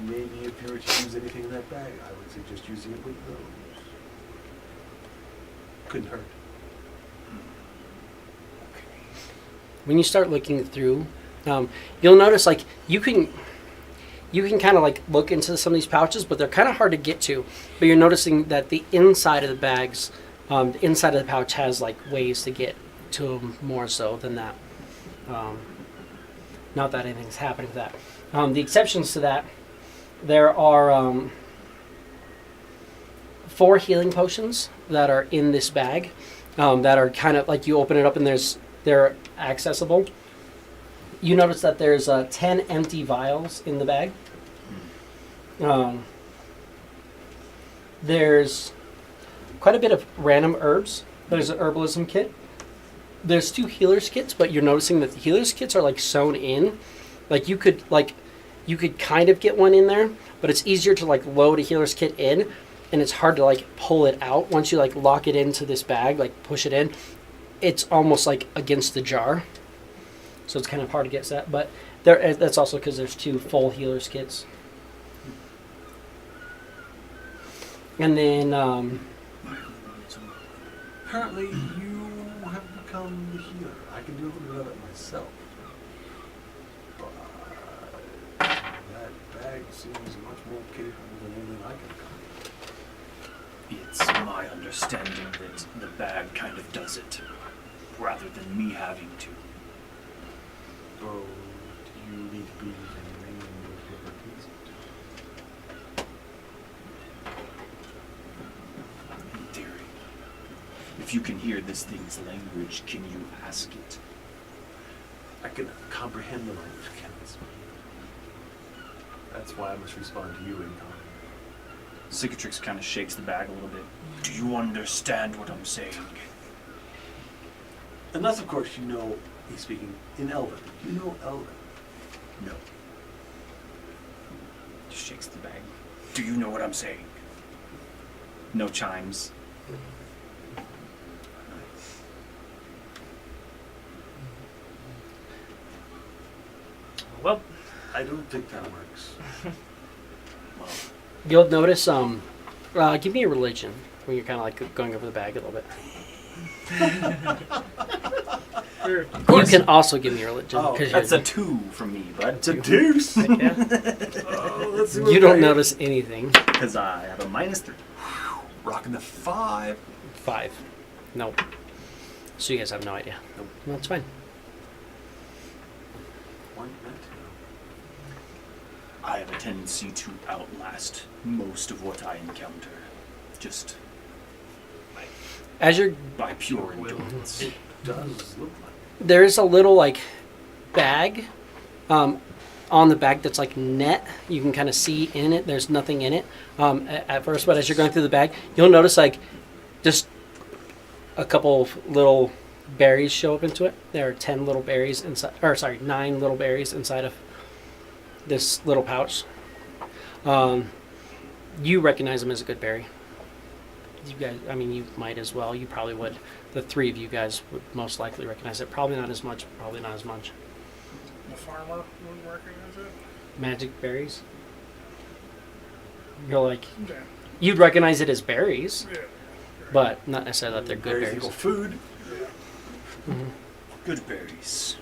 Maybe if you were to use anything in that bag, I would suggest using it with those. Couldn't hurt. When you start looking through, you'll notice like you can kind of like look into some of these pouches, but they're kind of hard to get to. But you're noticing that the inside of the bags, the inside of the pouch has like ways to get to them more so than that. Not that anything's happening to that. The exceptions to that, there are 4 healing potions that are in this bag that are kind of like you open it up and they're accessible. You notice that there's 10 empty vials in the bag. There's quite a bit of random herbs. There's an herbalism kit. There's 2 healers kits, but you're noticing that the healers kits are like sewn in. Like you could kind of get one in there, but it's easier to like load a healer's kit in, and it's hard to like pull it out once you like lock it into this bag, like push it in. It's almost like against the jar, so it's kind of hard to get set. But that's also because there's 2 full healers kits. And then Apparently, you have become the healer. I can do a little bit of it myself. But that bag seems much more capable than anything I can accomplish. It's my understanding that the bag kind of does it, rather than me having to. So, do you need to be using any difficulties? In theory. If you can hear this thing's language, can you ask it? I can comprehend the language, can't I? That's why I must respond to you in common. Cicatrix kind of shakes the bag a little bit. Do you understand what I'm saying? Unless, of course, you know he's speaking in Elven. You know Elven. No. Just shakes the bag. Do you know what I'm saying? No chimes. Well, I don't think that works. You'll notice. Give me a religion when you're kind of like going over the bag a little bit. You can also give me a religion Oh, because That's a 2 from me, bud. It's a deuce. yeah. Oh, let's see what You don't we got notice anything. Because I have a -3. here. Rocking the 5. 5. Nope. So you guys have no idea. Nope. That's fine. 1 and 2. I have a tendency to outlast most of what I encounter. Just As you're by pure endurance. It does look like. there is a little like bag on the bag that's like net. You can kind of see in it. There's nothing in it at first, but as you're going through the bag, you'll notice like just a couple of little berries show up into it. There are 10 little berries inside, or sorry, 9 little berries inside of this little pouch. You recognize them as a good berry. You guys, I mean, you might as well. You probably would. The 3 of you guys would most likely recognize it. Probably not as much. Probably not as much. The farmer wouldn't recognize it. Magic berries. You're like, Yeah. you'd recognize it as berries, Yeah. but not necessarily that they're good Berries berries. equal food. Mhm. Good berries.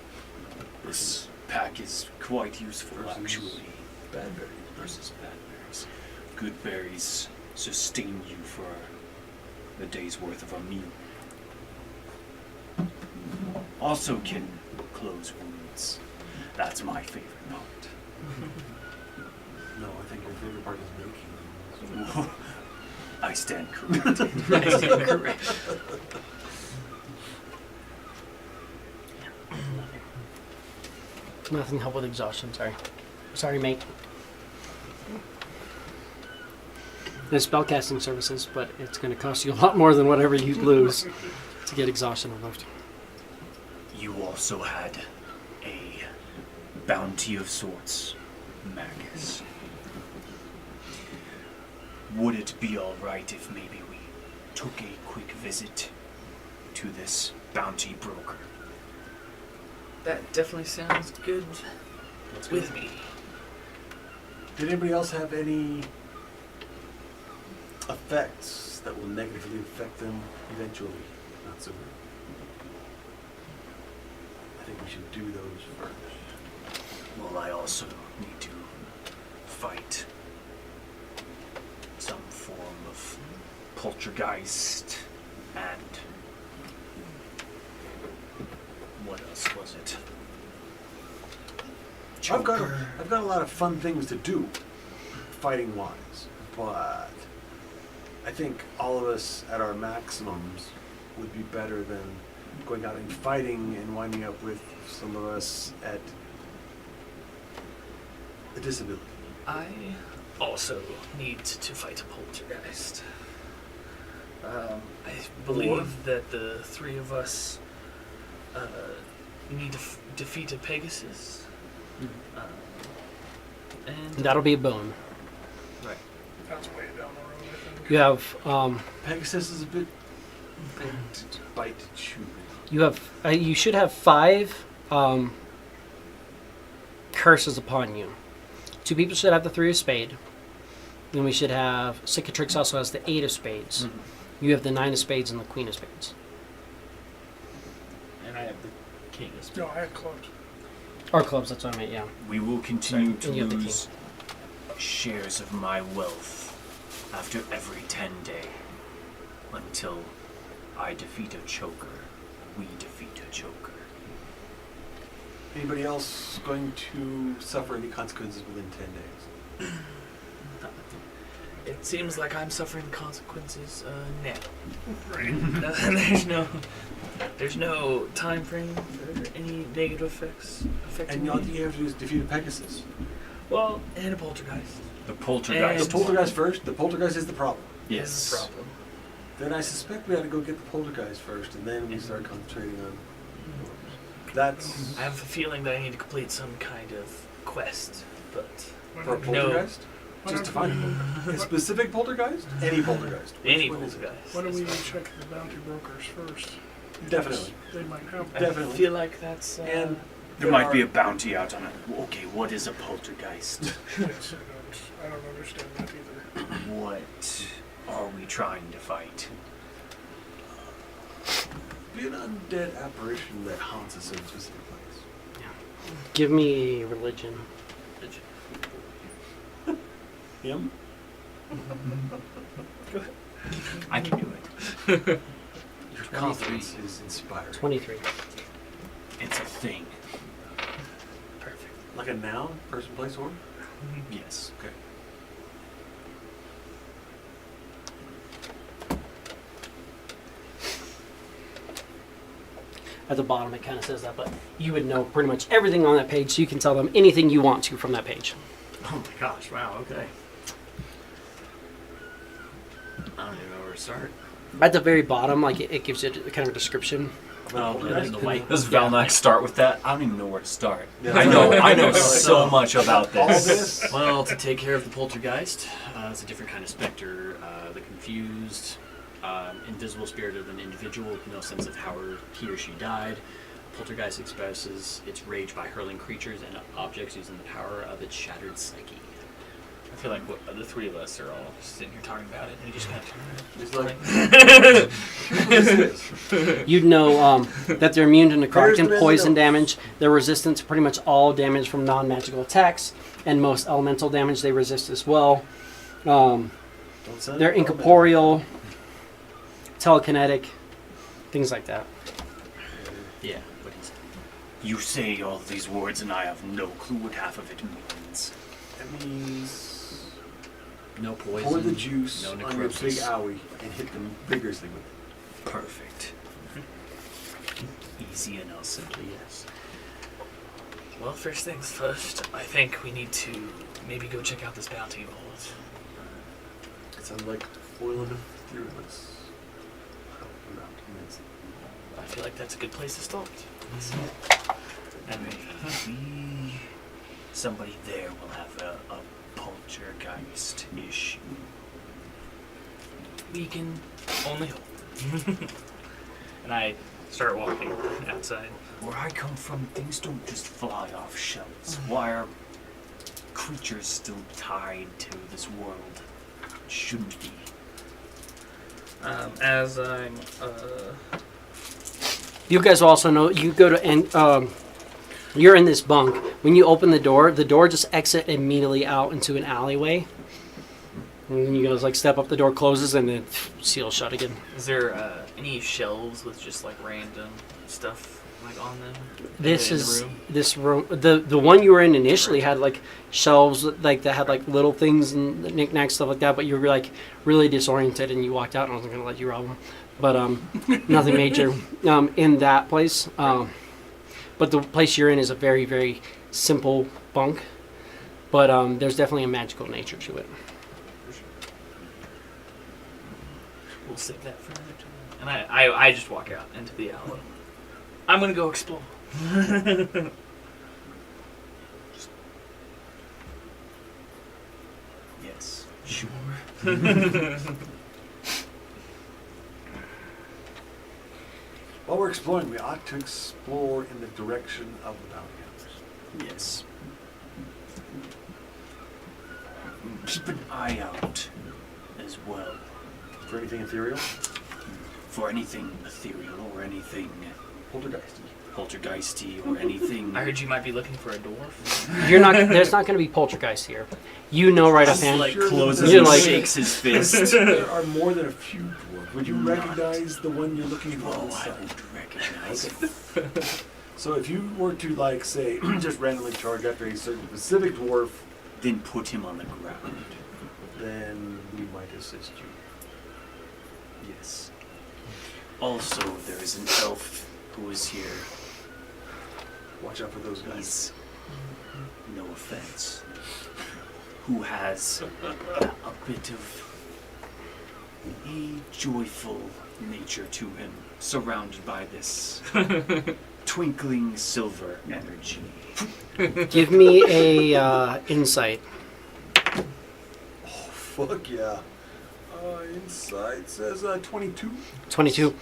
This pack is quite useful, Versus actually. Bad berries. Versus bad berries. Good berries sustain you for a day's worth of a meal. Also can close wounds. That's my favorite part. No, I think your favorite part is making them. I stand corrected. Nothing help with exhaustion. Sorry, mate. There's spellcasting services, but it's going to cost you a lot more than whatever you lose to get exhaustion removed. You also had a bounty of sorts, Magus. Would it be alright if maybe we took a quick visit to this bounty broker? That definitely sounds good with me. Did anybody else have any effects that will negatively affect them eventually? Not sooner. I think we should do those first. Well, I also need to fight some form of poltergeist and what else was it? I've got Joker. a lot of fun things to do, fighting wise, but I think all of us at our maximums would be better than going out and fighting and winding up with some of us at a disability. I also need to fight a poltergeist. I believe that the 3 of us need to defeat a Pegasus. And That'll be a bone. right. That's way down the road, I think. You have Pegasus is a bit to bite to chew. you should have 5 curses upon you. 2 people should have the 3 of spade. Then we should have Cicatrix also has the 8 of spades. You have the 9 of spades and the Queen of spades. And I have the King of Spades. No, I had clubs. Or clubs, that's what I meant, yeah. We will continue Sorry, and you have the to lose shares of my wealth after every 10 day until I defeat a choker. We defeat a choker. Anybody else going to suffer any consequences within 10 days? It seems like I'm suffering consequences now. Right. There's no time frame for any negative effects affecting And all me. you have to do is defeat a Pegasus. Well, and a poltergeist. The poltergeist. The poltergeist first. The poltergeist is the problem. Yes. Is the problem. Then I suspect we ought to go get the poltergeist first, and then we start concentrating on. That's I have a feeling that I need to complete some kind of quest, but for a Why poltergeist. Why Just to don't find a specific poltergeist. Any poltergeist. Which any one is it? poltergeist. don't we check the bounty brokers first? Definitely. They might have. I Definitely. feel like that's And There might be a bounty out on it. Okay, what is a poltergeist? Yes, I don't understand that either. What are we trying to fight? Be an undead apparition that haunts a certain specific place. Give me a religion. Him? I can do it. Your confidence is inspiring. 23. It's a thing. Perfect. Like a noun? Person, place, or? Yes. Okay. At the bottom, it kind of says that, but you would know pretty much everything on that page, so you can tell them anything you want to from that page. Oh my gosh! Wow. Okay. I don't even know where to start. At the very bottom, like it gives you kind of a description. Well, in the white. Does Valnak start with that? I don't even know where to start. Yeah. I know so much about All this. this? Well, to take care of the poltergeist, it's a different kind of specter. The confused, invisible spirit of an individual with no sense of how he or she died. Poltergeist expresses its rage by hurling creatures and objects using the power of its shattered psyche. I feel like the three of us are all sitting here talking about it, and we just kind of It's like, You'd know that they're immune to necrotic and There's poison the- damage. They're resistant to pretty much all damage from non-magical attacks, and most elemental damage they resist as well. don't send They're it. incorporeal, telekinetic, things like that. Yeah, what he said. You say all these words and I have no clue what half of it means. That means No poison. pour the juice no on your big necrosis. owie and hit them vigorously with it. Perfect. Easy enough. Simply yes. Well, first things first, I think we need to maybe go check out this bounty vault. It sounds like foiling the fearless. I feel like that's a good place to start. And maybe somebody there will have a poltergeist issue. We can only hope. And I start walking outside. Where I come from, things don't just fly off shelves. Why are creatures still tied to this world? Shouldn't be. As I'm, You guys also know you go to you're in this bunk. When you open the door just exit immediately out into an alleyway. And then you guys like step up, the door closes, and then seal shut again. is there any shelves with just like random stuff like on them? This in the is room? this room. The one you were in initially had like shelves like that had like little things and knickknacks stuff like that. But you were like really disoriented, and you walked out, and I wasn't gonna let you rob them. But nothing major in that place. But the place you're in is a very very simple bunk. But there's definitely a magical nature to it. We'll save that for another time. And I just walk out into the alley. I'm gonna go explore. Yes. Sure. While we're exploring, we ought to explore in the direction of the bounty hunters. Yes. Keep an eye out as well For anything ethereal, for anything ethereal or anything poltergeist. poltergeisty or anything. I heard you might be looking for a dwarf. You're not. There's not going to be poltergeist here. You know right offhand. like Sure, closes you're and like- shakes his fist. There are more than a few dwarves. Would you Not. recognize the one you're looking for? Oh, on the I side? would recognize it. So if you were to, like, say, just randomly charge after a certain specific dwarf, Then put him on the ground. then we might assist you. Yes. Also, there is an elf who is here. Watch out for those guys. He's, no offense, who has a bit of a joyful nature to him, surrounded by this twinkling silver energy. Give me a insight. Oh, fuck yeah. Inside says 22. 22.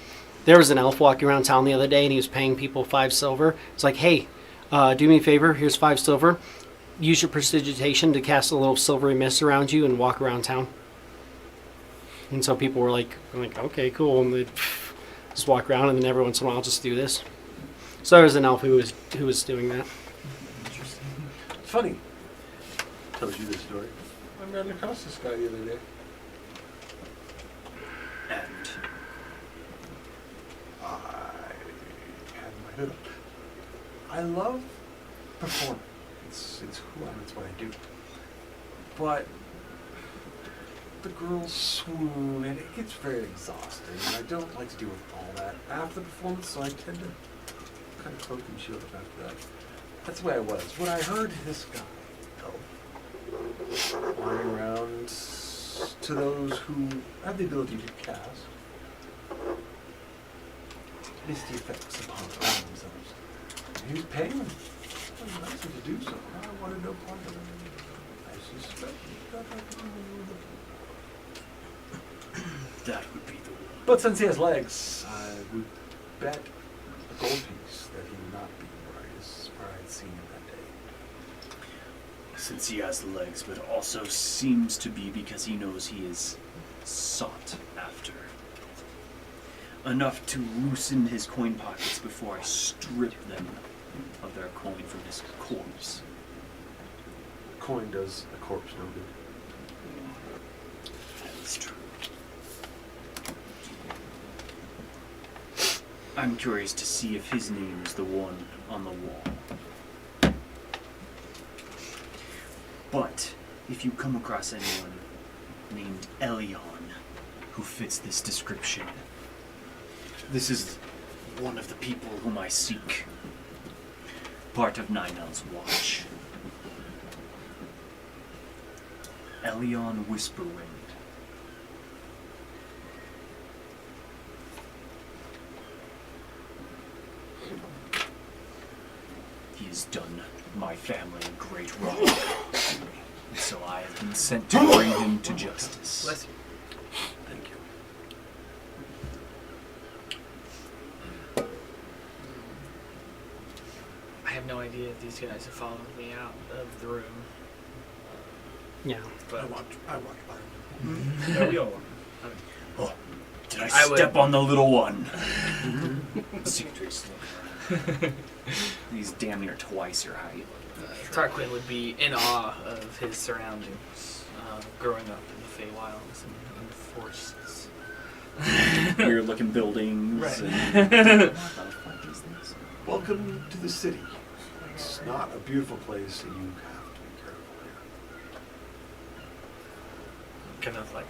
There was an elf walking around town the other day, and he was paying people 5 silver. It's like, hey, do me a favor. Here's 5 silver. Use your prestidigitation to cast a little silvery mist around you and walk around town. And so people were like, okay, cool, and they'd just walk around, and then every once in a while, I'll just do this. So there was an elf who was doing that. Funny. Tells you the story. I ran across this guy the other day. And I had my hood up. I love performing. It's who I am. It's what I do. But the girls swoon, and it gets very exhausting. And I don't like to deal with all that after the performance, so I tend to kind of cloak and shield up after that. That's the way I was. When I heard this guy go lying around to those who have the ability to cast misty effects upon themselves, and he was paying them. It was nice to do so. I wanted no part of it. I suspect that would be the one. But since he has legs, I would bet a gold piece that he would not be where I'd seen him that day. Since he has legs, but also seems to be because he knows he is sought after. Enough to loosen his coin pockets before I strip them of their coin from his corpse. Coin does a corpse no good. That is true. I'm curious to see if his name is the one on the wall. But if you come across anyone named Elion who fits this description, this is one of the people whom I seek. Part of Ninel's watch. Elion Whisperwind. He has done my family a great wrong. And so I have been sent to bring him to justice. Bless you. Thank you. I have no idea if these guys have followed me out of the room. Yeah. But I walked by him. there we are. Oh, did I I would- step on the little one? Cicatrice looking around. He's damn near twice your height. Tarquin would be in awe of his surroundings, growing up in the Feywilds and in the forests. Weird looking buildings. Right. And how the fuck is this? Welcome to the city. It's not a beautiful place, and you have to be careful here. Kind of like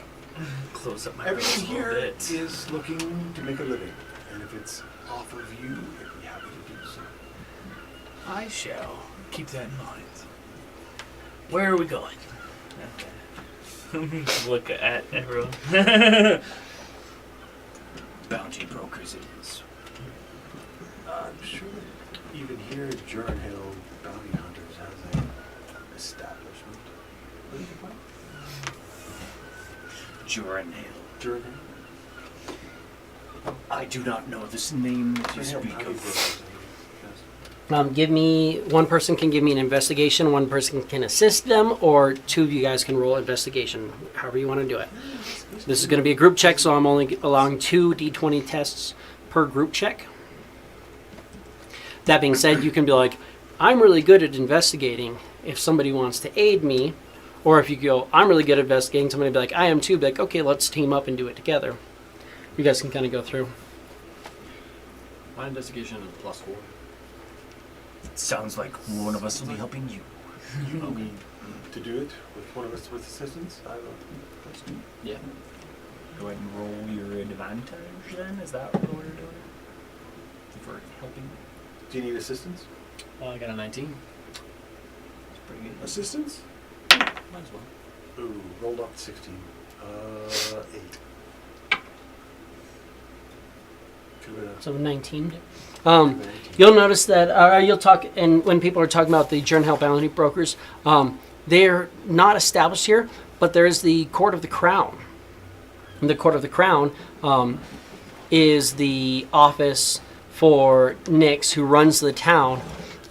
close up my Everyone rose a little here bit. is looking to make a living, and if it's off of you, I'd be happy to do so. I shall keep that in mind. Where are we going? Okay. Look at everyone. Bounty brokers it is. I'm sure that even here at Jern Hill, Bounty Hunters has an establishment. What is it called? Joran Hill. Jern Hill? I do not know this name that you Jern Hill speak Bounty of. Brokers, Give me, one person can give me an investigation, one person can assist them, or two of you guys can roll investigation, however you want to do it. This is going to be a group check, so I'm only allowing 2 d20 tests per group check. That being said, you can be like, I'm really good at investigating if somebody wants to aid me, or if you go, I'm really good at investigating, somebody will be like, I am too, be like, okay, let's team up and do it together. You guys can kind of go through. My investigation is +4. Sounds like one of us will be helping you. Okay. To do it with one of us with assistance, I will. Let's do it. Yeah. Go ahead and roll your advantage then? Is that what we're doing? For helping? Do you need assistance? I got a 19. That's pretty good. Assistance? Might as well. Ooh, rolled up to 16. 8. Could have been So 19. a 19. You'll notice that you'll talk, and when people are talking about the Jern Hill Bounty Brokers, they're not established here, but there's the Court of the Crown. And the Court of the Crown is the office for Nyx, who runs the town,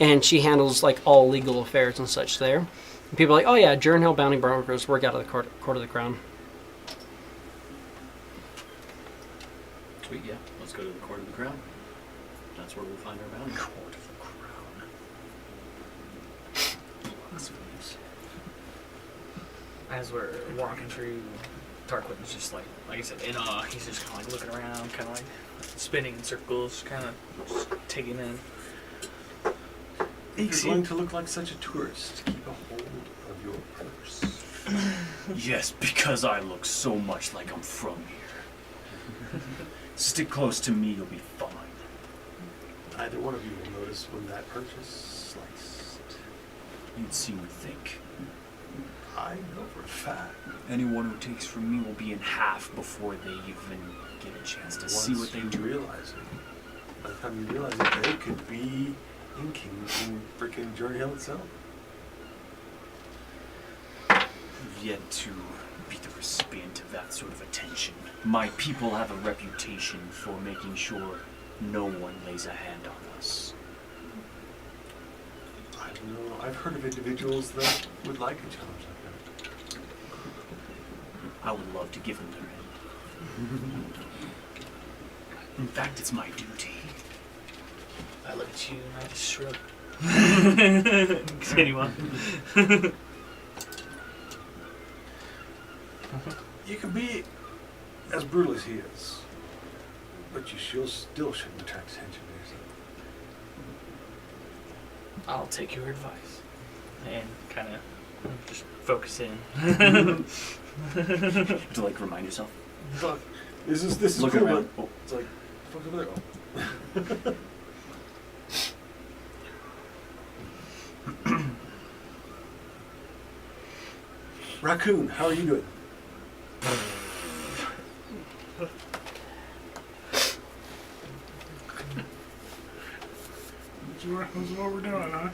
and she handles like all legal affairs and such there. And people are like, oh yeah, Jern Hill Bounty Brokers work out of the Court of the Crown. Sweet, yeah. Let's go to the Court of the Crown. That's where we'll find our bounty. Court of the Crown. As we're walking through, Tarquin's just like I said, in awe. He's just kind of like looking around, kind of like spinning in circles, kind of just taking in. If you're going to look like such a tourist, keep a hold of your purse. Yes, because I look so much like I'm from here. Stick close to me, you'll be fine. Either one of you will notice when that purse is sliced. You'd see me think. I know for a fact. Anyone who takes from me will be in half before they even get a chance to see what they Once do. you realize it, by the time you realize it, they could be inking in freaking Journey Hill itself. I've yet to be the recipient of that sort of attention. My people have a reputation for making sure no one lays a hand on us. I don't know. I've heard of individuals that would like a challenge like that. I would love to give them their hand. In fact, it's my duty. I look at you and I just shrug. Continue on. You can be as brutal as he is, but you still shouldn't attract attention to yourself. I'll take your advice and kind of just focus in. To like remind yourself. Fuck. This is Look cool, around. but Oh. it's like, fuck over there. Oh. Raccoon, how are you doing? That's what we're doing, huh?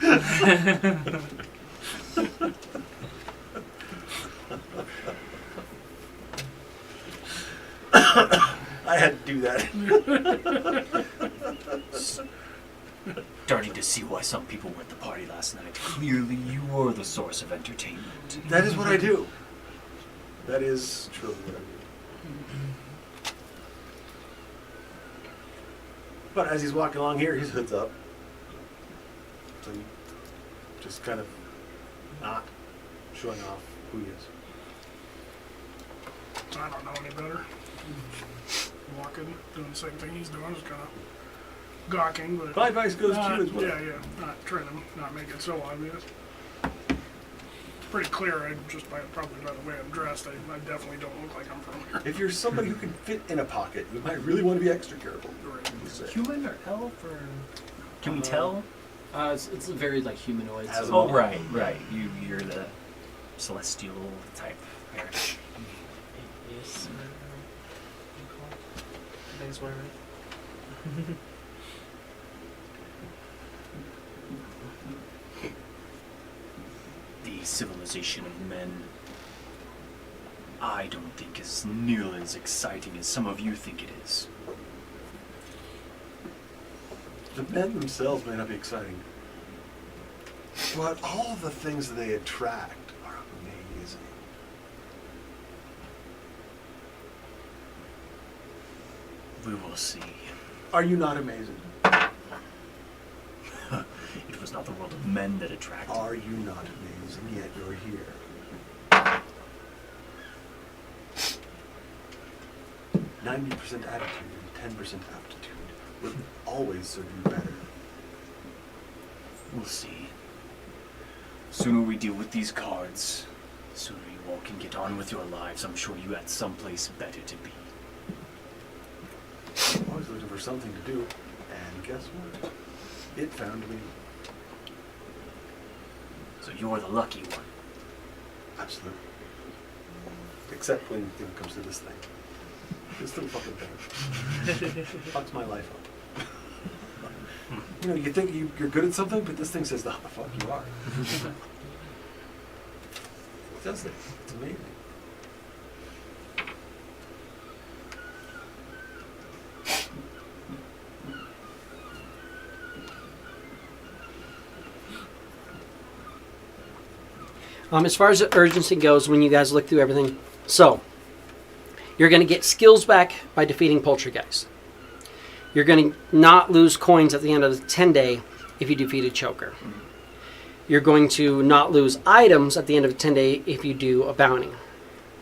I had to do that. Starting to see why some people were at the party last night. Clearly, you were the source of entertainment. That is what I do. That is truly what I do. But as he's walking along here, his hood's up. So he just kind of not showing off who he is. I don't know any better. Walking, doing the same thing he's doing, just kind of gawking, but My advice goes to you as well. yeah, not trying to not make it so obvious. It's pretty clear. Probably by the way I'm dressed, I definitely don't look like I'm from here. If you're somebody who can fit in a pocket, you might really want to be extra careful. Human or elf or... Can we tell? It's a very like humanoid. As So. a- Oh, right. You're the celestial type. Eric. Yes. I think it's what I read. The civilization of men, I don't think is nearly as exciting as some of you think it is. The men themselves may not be exciting, but all of the things that they attract are amazing. We will see. Are you not amazing? It was not the world of men that attracted. Are you not amazing, yet you're here? 90% attitude and 10% aptitude would always serve you better. We'll see. Sooner we deal with these cards, sooner you all can get on with your lives. I'm sure you had someplace better to be. I'm always looking for something to do, and guess what? It found me. So you're the lucky one. Absolutely. Except when it comes to this thing. This little fucking thing. Fucks my life up. You know, you think you're good at something, but this thing says, "No, the fuck you are." It does it. It's amazing. As far as the urgency goes, when you guys look through everything, so you're going to get skills back by defeating Poltergeist. You're going to not lose coins at the end of the 10-day if you defeat a choker. You're going to not lose items at the end of a 10-day if you do a bounty.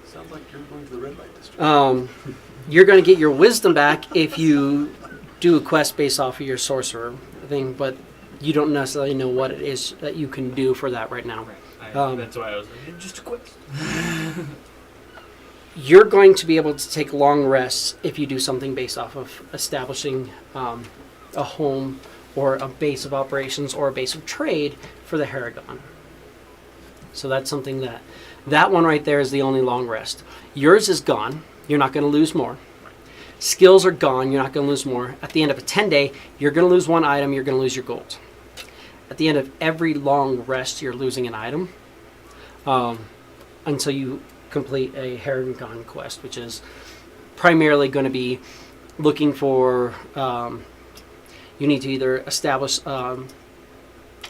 Sounds like you're going to the red light district. You're going to get your wisdom back if you do a quest based off of your sorcerer thing, but you don't necessarily know what it is that you can do for that right now. That's why I was like, just a quest. You're going to be able to take long rests if you do something based off of establishing a home or a base of operations or a base of trade for the Haragon. So that's something that one right there is the only long rest. Yours is gone. You're not going to lose more. Skills are gone. You're not going to lose more. At the end of a 10-day, you're going to lose one item. You're going to lose your gold. At the end of every long rest, you're losing an item until you complete a Haragon quest, which is primarily going to be looking for... you need to either establish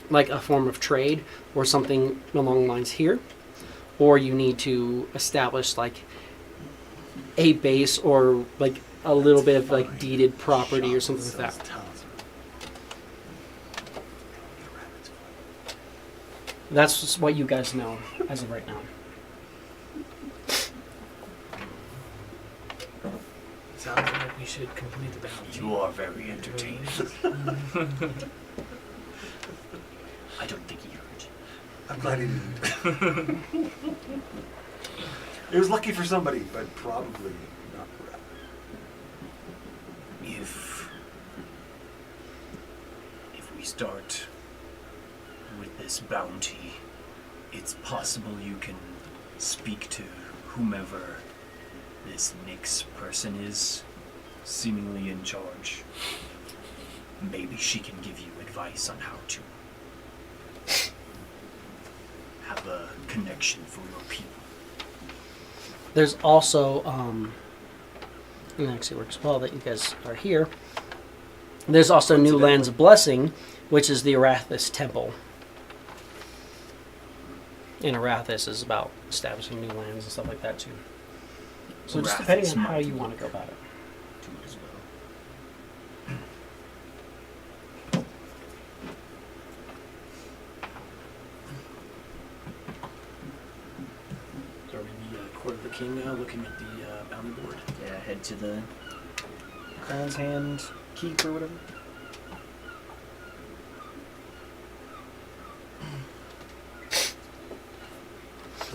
like a form of trade or something along the lines here, or you need to establish like a base or like a little bit of like deeded property or something like that. That's just what you guys know as of right now. Sounds like we should complete the bounty. You are very entertaining. I don't think he heard you. I'm glad he didn't. It was lucky for somebody, but probably not for us. If we start with this bounty, it's possible you can speak to whomever this Nyx person is, seemingly in charge. Maybe she can give you advice on how to have a connection for your people. There's also, and it actually works well that you guys are here. There's also New Lands of Blessing, which is the Arathis Temple. And Arathis is about establishing new lands and stuff like that too. So just depending on how you want to go about it. Do it as well. So are we in the Court of the King now, looking at the bounty board? Yeah, head to the Crown's Hand keep or whatever.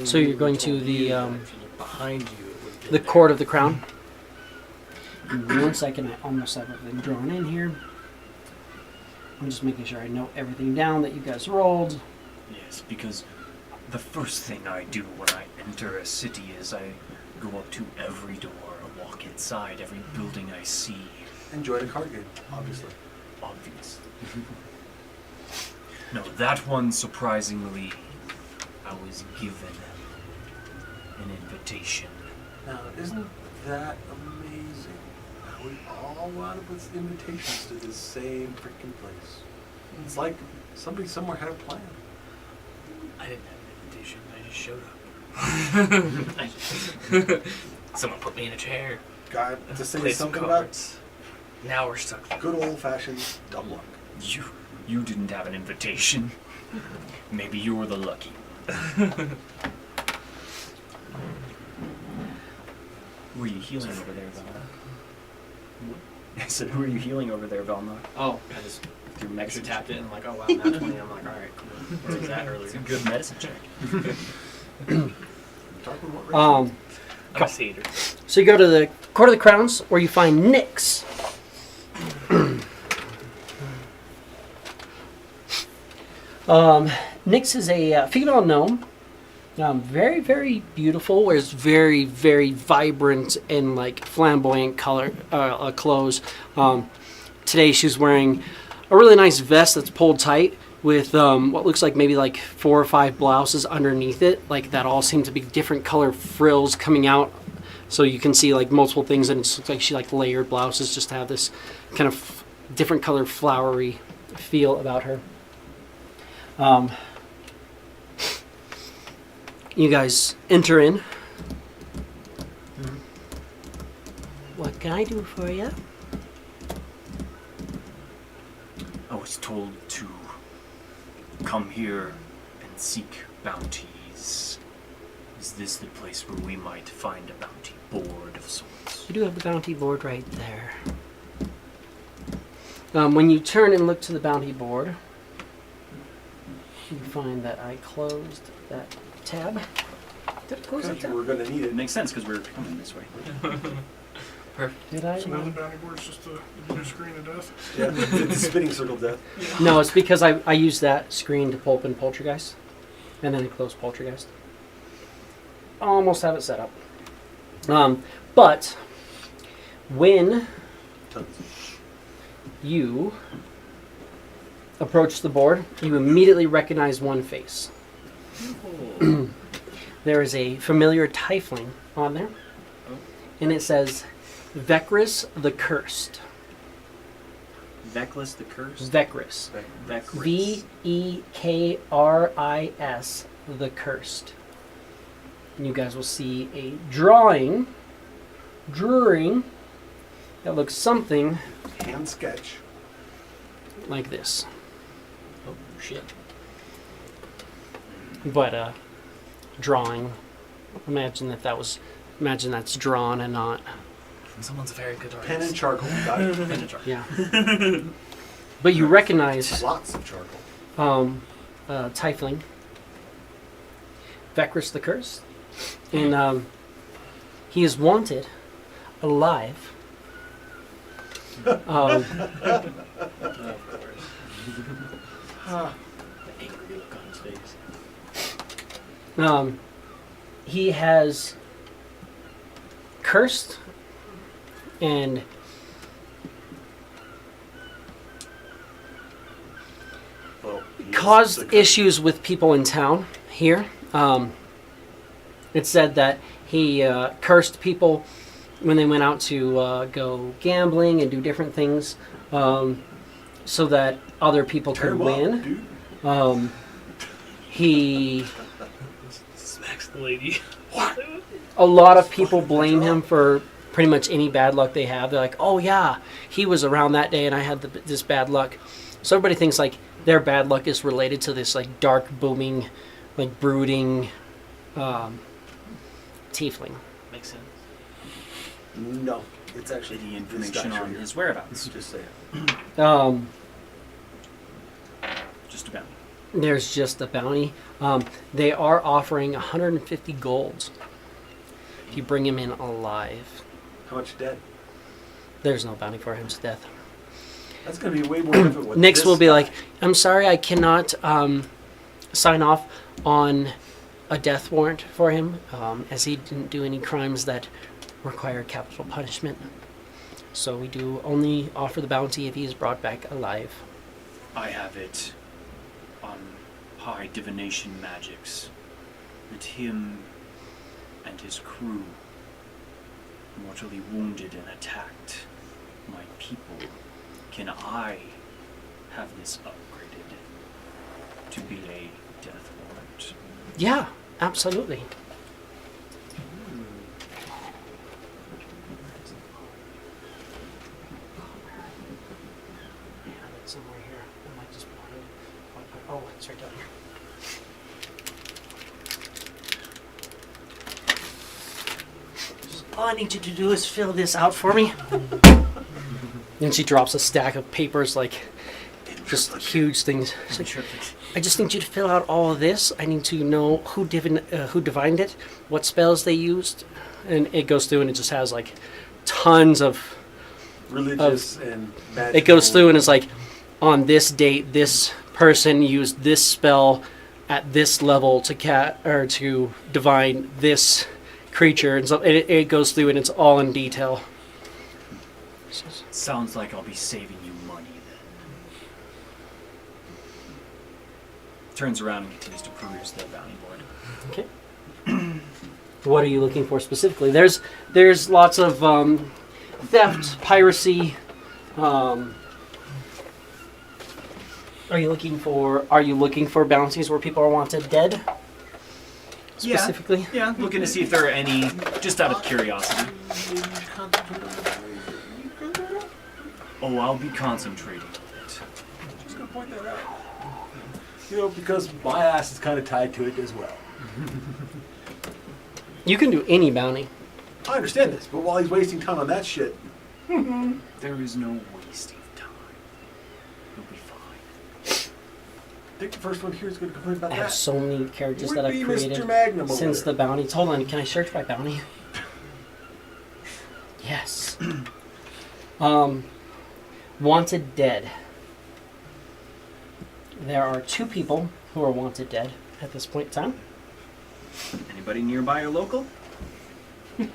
So you're going to the If you look behind you, it would be the Court of the Crown. Give me 1 second, I almost have everything drawn in here. I'm just making sure I note everything down that you guys rolled. Yes, because the first thing I do when I enter a city is I go up to every door, walk inside every building I see. Enjoy the card game, obviously. Obvious. No, that one, surprisingly, I was given an invitation. Now, isn't that amazing? How we all wound up with invitations to this same freaking place. It's like somebody somewhere had a plan. I didn't have an invitation. I just showed up. Someone put me in a chair. God, to say Played some something about cards. Now we're stuck. good old-fashioned dumb luck. You didn't have an invitation. Maybe you were the lucky. Who are you healing over there, Velma? I said, who are you healing over there, Velma? Oh, I just Through actually medicine tapped check. it and I'm like, oh wow, now 20. I'm like, alright, cool. Where was that It's a earlier? good medicine check. Talking what race? I'm a satyr. So you go to the Court of the Crowns, where you find Nyx. Nyx is a female gnome. Very, very beautiful. Wears very, very vibrant and like flamboyant color clothes. Today she's wearing a really nice vest that's pulled tight with what looks like maybe like 4 or 5 blouses underneath it. Like that all seem to be different color frills coming out. So you can see like multiple things, and it looks like she like layered blouses just to have this kind of different color flowery feel about her. You guys enter in. What can I do for you? I was told to come here and seek bounties. Is this the place where we might find a bounty board of sorts? You do have the bounty board right there. When you turn and look to the bounty board, you find that I closed that tab. Did I close that tab? We're gonna need It it. makes sense because we're coming this way. Did I? So now the bounty board's just the blue screen of death. Yeah, the spinning circle death. No, it's because I used that screen to pull open Poltergeist, and then I closed Poltergeist. Almost have it set up. But when Tons. you approach the board, you immediately recognize one face. There is a familiar tiefling on there, and it says Vekris the Cursed. Vekris the Cursed? Vekris. Vekris. Vekris the Cursed. And you guys will see a drawing that looks something Hand sketch. like this. Oh shit! But drawing. Imagine that's drawn and not. Someone's a very good artist. Pen and charcoal. Got it. Pen and charcoal. Yeah. But you recognize Lots of charcoal. Tiefling, Vekris the Cursed, and he is wanted alive. Of course. The angry look on his face. He has cursed and Well, caused issues with people in town here. It said that he cursed people when they went out to go gambling and do different things so that other people could win. He... Smacks the lady. A lot of people blame him for pretty much any bad luck they have. They're like, oh yeah, he was around that day and I had this bad luck. So everybody thinks like their bad luck is related to this like dark, booming, like brooding tiefling. Makes sense. No, it's actually The information on his whereabouts. Just say it. Just about. There's just a bounty. They are offering 150 golds if you bring him in alive. How much dead? There's no bounty for him's death. That's gonna be way more difficult. with Nix this will be guy. like, I'm sorry, I cannot sign off on a death warrant for him, as he didn't do any crimes that require capital punishment. So we do only offer the bounty if he is brought back alive. I have it on high divination magics that him and his crew mortally wounded and attacked my people. Can I have this upgraded to be a death warrant? Yeah, absolutely. Somewhere here. I might just put it. Oh, it's right down here. All I need you to do is fill this out for me. And she drops a stack of papers, like just huge things. She's like, I just need you to fill out all of this. I need to know who divined it, what spells they used, and it goes through and it just has like tons of. religious and magical. It goes through and it's like, on this date, this person used this spell at this level to divine this creature, and so it goes through and it's all in detail. Sounds like I'll be saving you money then. Turns around and continues to peruse the bounty board. Okay. What are you looking for specifically? There's lots of theft, piracy. Are you looking for bounties where people are wanted dead? Specifically? Yeah, looking to see if there are any, just out of curiosity. Oh, I'll be concentrating on it. point that out. You know, because my ass is kind of tied to it as well. You can do any bounty. I understand this, but while he's wasting time on that shit, There is no wasting time. You'll be fine. I think the first one here is going to complain about I have that. so many characters Would that I've be created Mr. Magnum over since there. the bounties. Hold on, can I search by bounty? Yes. Wanted dead. There are 2 people who are wanted dead at this point in time. Anybody nearby or local? Well,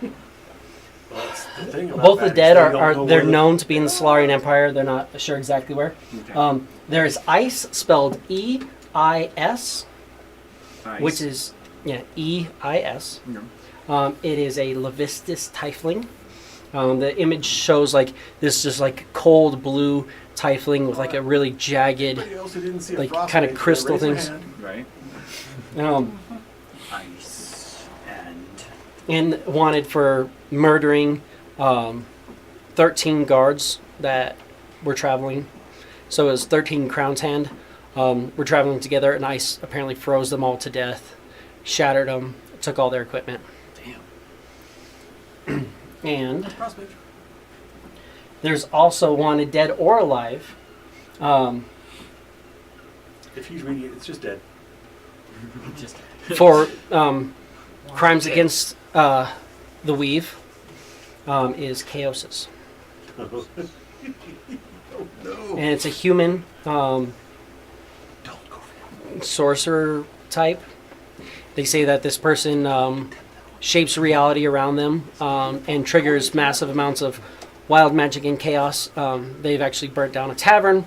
that's the thing about Both the that is dead they are, don't are know they're where the- known to be in the Solarian Empire. They're not sure exactly where. Okay. There is Ice, spelled E-I-S, Nice. which is E-I-S. No. It is a Levistus Tiefling. The image shows like this just like cold blue Tiefling with like a really jagged, Anybody else who didn't see a like, frost kinda wave, crystal raise their things. hand. Right. um, Ice and and wanted for murdering 13 guards that were traveling. So it was 13 Crown's Hand. Were traveling together, and Ice apparently froze them all to death, shattered them, took all their equipment. damn. And Frost wave. there's also wanted dead or alive. If he's reading it, it's just dead. Just For crimes Dead. against the weave is chaosis. Oh no. And it's a human Don't go for sorcerer type. They say that this person shapes reality around them and triggers massive amounts of wild magic and chaos. They've actually burnt down a tavern,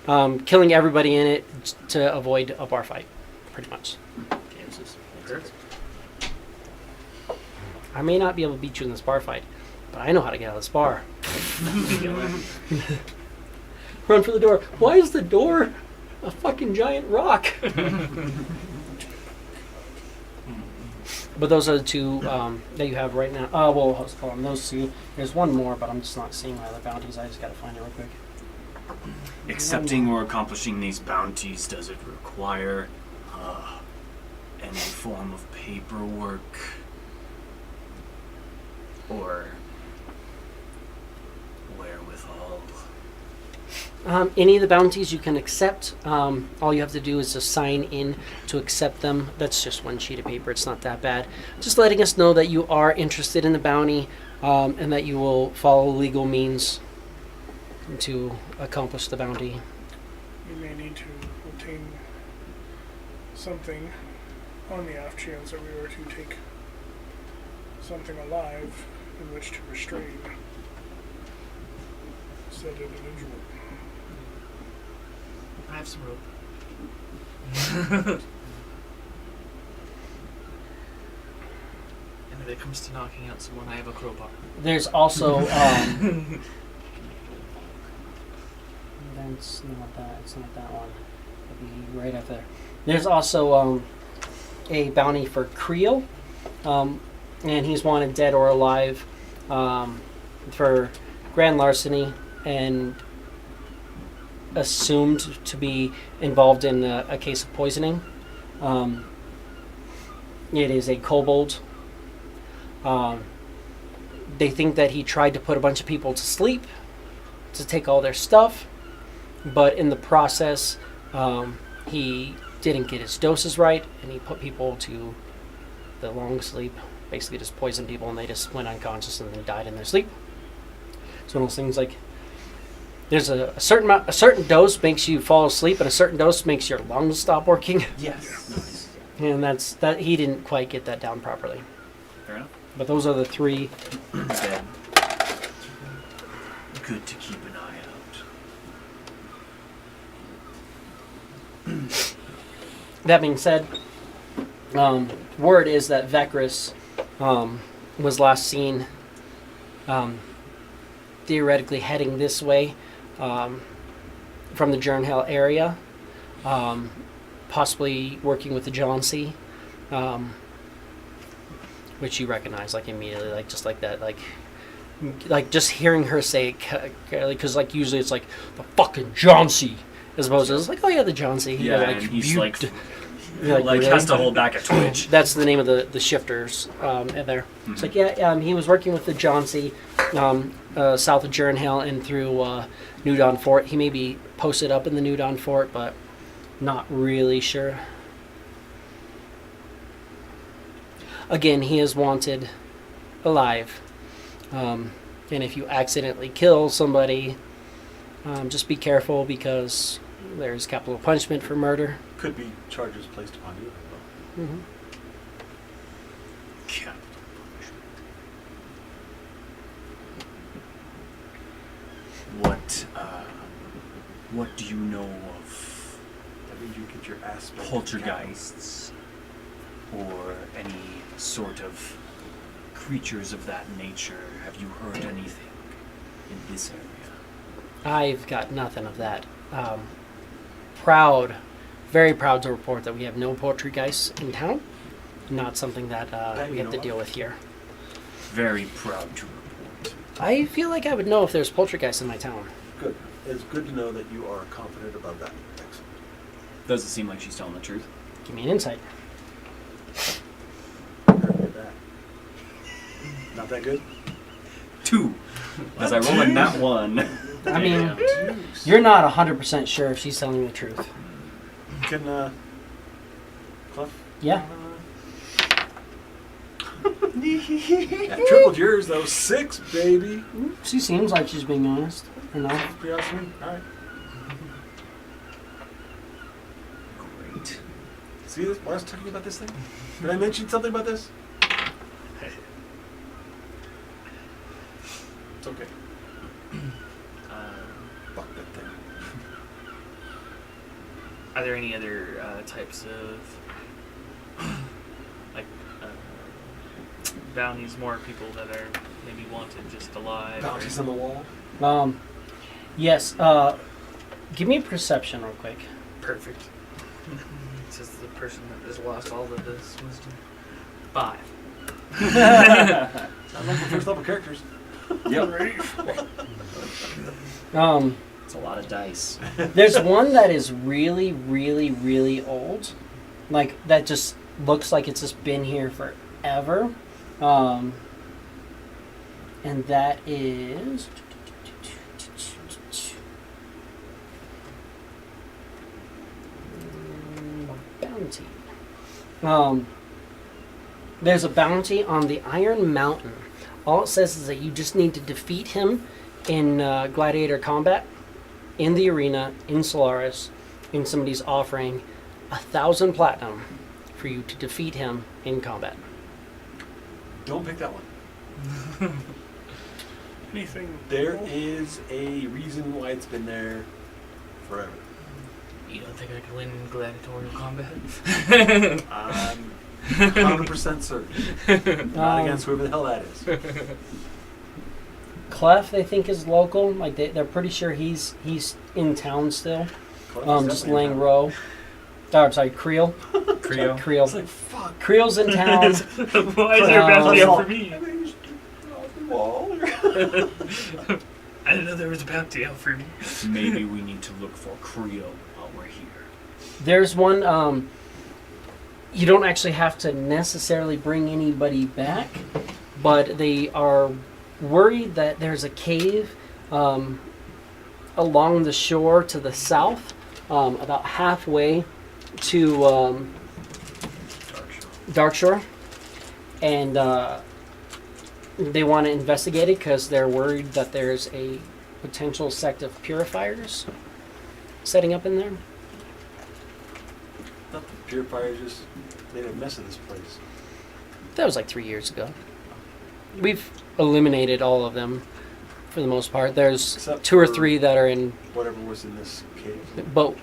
killing everybody in it to avoid a bar fight, pretty much. Kansas. Perfect. I may not be able to beat you in this bar fight, but I know how to get out of this bar. Run for the door. Why is the door a fucking giant rock? But those are the 2 that you have right now. Well, hold on. Those 2. There's one more, but I'm just not seeing my other bounties. I just gotta find it real quick. Accepting or accomplishing these bounties, does it require any form of paperwork? Or wherewithal? Any of the bounties you can accept. All you have to do is just sign in to accept them. That's just one sheet of paper. It's not that bad. Just letting us know that you are interested in the bounty and that you will follow legal means to accomplish the bounty. You may need to obtain something on the off chance that we were to take something alive in which to restrain said individual. I have some rope. And if it comes to knocking out someone, I have a crowbar. There's also that's not that. It's not that one. It'll be right up there. There's also a bounty for Creel, and he's wanted dead or alive for grand larceny and assumed to be involved in a case of poisoning. It is a kobold. They think that he tried to put a bunch of people to sleep to take all their stuff, but in the process, he didn't get his doses right, and he put people to the long sleep. Basically, just poisoned people, and they just went unconscious and then died in their sleep. It's one of those things like there's a certain dose makes you fall asleep, and a certain dose makes your lungs stop working. Yes. And that's that. He didn't quite get that down properly. Fair enough. But those are the 3. Dead. Good to keep an eye out. That being said, word is that Vecris was last seen theoretically heading this way from the Jernhell area, possibly working with the Johnsy, which you recognize like immediately, like just like that, like just hearing her say it, because like usually it's like the fucking Johnsy, as opposed to it's like, oh yeah, the Johnsy. Yeah, and he's like You're like really? has to hold back a twitch. That's the name of the shifters in there. It's like, yeah, he was working with the Johnsy south of Jernhill and through New Dawn Fort. He may be posted up in the New Dawn Fort, but not really sure. Again, he is wanted alive. And if you accidentally kill somebody, just be careful because there's capital punishment for murder. Could be charges placed upon you. Mm-hmm. Capital punishment. What do you know of That means you get your ass spanked. poltergeists or any sort of creatures of that nature? Have you heard anything in this area? I've got nothing of that. Very proud to report that we have no poltergeists in town. Not something that we have to deal with here. Very proud to report. I feel like I would know if there's poltergeists in my town. Good. It's good to know that you are confident about that. Excellent. Does it seem like she's telling the truth? Give me an insight. Very good at that. Not that good? 2. As I roll a nat 1. I mean, you're not 100% sure if she's telling the truth. Can, Clef? Yeah. That tripled yours, though. 6, baby. She seems like she's being honest enough. Pretty awesome. All right. Great. See this? Why I was talking about this thing? Did I mention something about this? It's okay. Fuck that thing. Are there any other types of like bounties? More people that are maybe wanted just alive? Bounties on the wall. Yes. Give me a perception real quick. Perfect. Says the person that has lost all of this wisdom. 5. Sounds like the first level characters. Yep. Um, It's a lot of dice. there's one that is really, really, really old. Like, that just looks like it's just been here forever. And that is... bounty. There's a bounty on the Iron Mountain. All it says is that you just need to defeat him in gladiator combat, in the arena, in Solaris, and somebody's offering 1,000 platinum for you to defeat him in combat. Don't pick that one. Anything. There is a reason why it's been there forever. You don't think I could win gladiatorial combat? I'm 100% certain. Not against whoever the hell that is. Clef, they think, is local. Like they're pretty sure he's in town still. Just laying low. Oh, I'm sorry, Creel. Creo. It's Creel. like, fuck. Creel's in town. Why is there a bounty out for me? I think he's off the wall. I didn't know there was a bounty out for me. Maybe we need to look for Creo while we're here. There's one. You don't actually have to necessarily bring anybody back, but they are worried that there's a cave along the shore to the south, about halfway to Darkshore, and they want to investigate it because they're worried that there's a potential sect of purifiers setting up in there. Not the purifiers just made a mess of this place. That was like 3 years ago. We've eliminated all of them for the most part. There's Except 2 or for 3 that are in, whatever was in this cave. but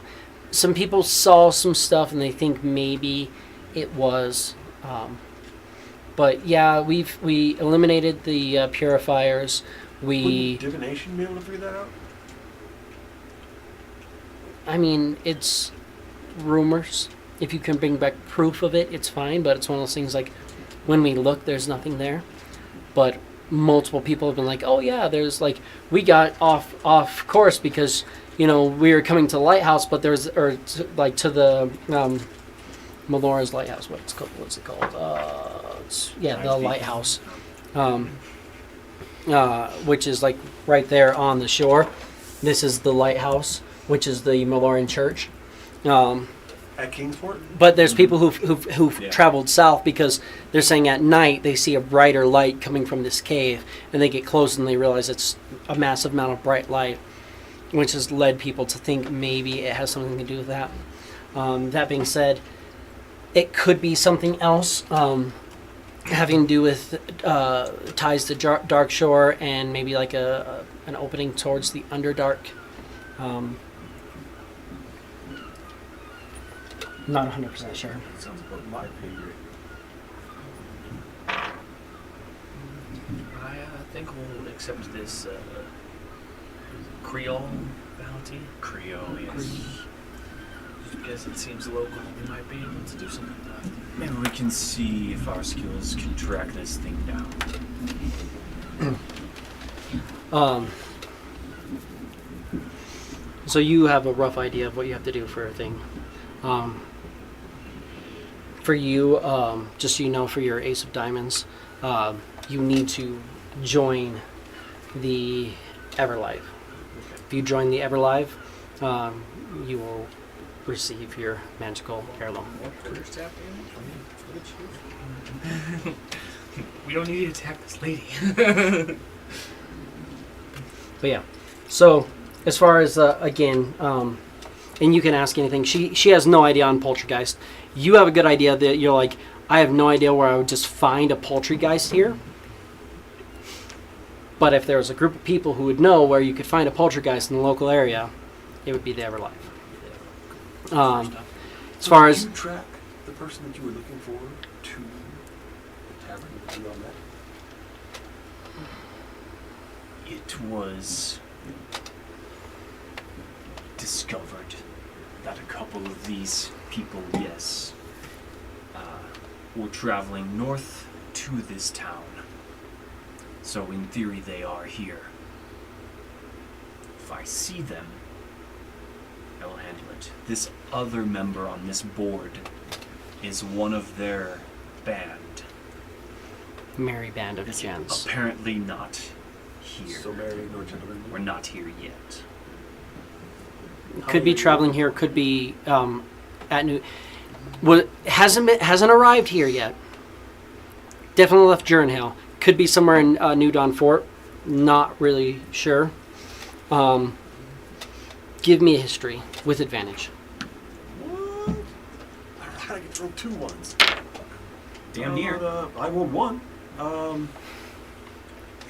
some people saw some stuff and they think maybe it was. But yeah, we eliminated the purifiers. Wouldn't divination be able to figure that out? I mean, it's rumors. If you can bring back proof of it, it's fine. But it's one of those things like when we look, there's nothing there. But multiple people have been like, "Oh yeah, there's like we got off course because we were coming to the lighthouse, but there's to the Melora's lighthouse. What's it called? The lighthouse, which is like right there on the shore. This is the lighthouse, which is the Meloran church. At Kingsport? But there's people who've traveled south because they're saying at night they see a brighter light coming from this cave, and they get close and they realize it's a massive amount of bright light, which has led people to think maybe it has something to do with that. That being said, it could be something else having to do with ties to Dark Shore and maybe like an opening towards the Underdark. Not 100% sure. Sounds about my favorite. I think we'll accept this Creole bounty. Creole, yes. Because it seems local, we might be able to do something with that. Maybe we can see if our skills can track this thing down. So you have a rough idea of what you have to do for a thing. For you, just so you know, for your Ace of Diamonds, you need to join the Everlive. If you join the Everlive, you will receive your magical heirloom. We don't need to attack this lady. But yeah, so as far as again, and you can ask anything. She has no idea on Poltergeist. You have a good idea that you're like, I have no idea where I would just find a Poltergeist here. But if there was a group of people who would know where you could find a Poltergeist in the local area, it would be the Everlive. As far as Did you track the person that you were looking for to the tavern? Did you know that? It was discovered that a couple of these people, yes, were traveling north to this town. So in theory they are here. If I see them, I will handle it. This other member on this board is one of their band. Merry Band of Gents. Apparently not here. So married, no gentlemen. We're not here yet. Could be traveling here. Could be at New. Well, hasn't arrived here yet. Definitely left Jernhale. Could be somewhere in New Dawn Fort. Not really sure. Give me a history with advantage. What? Alright, I get rolled 2 ones. Damn near. I rolled 1.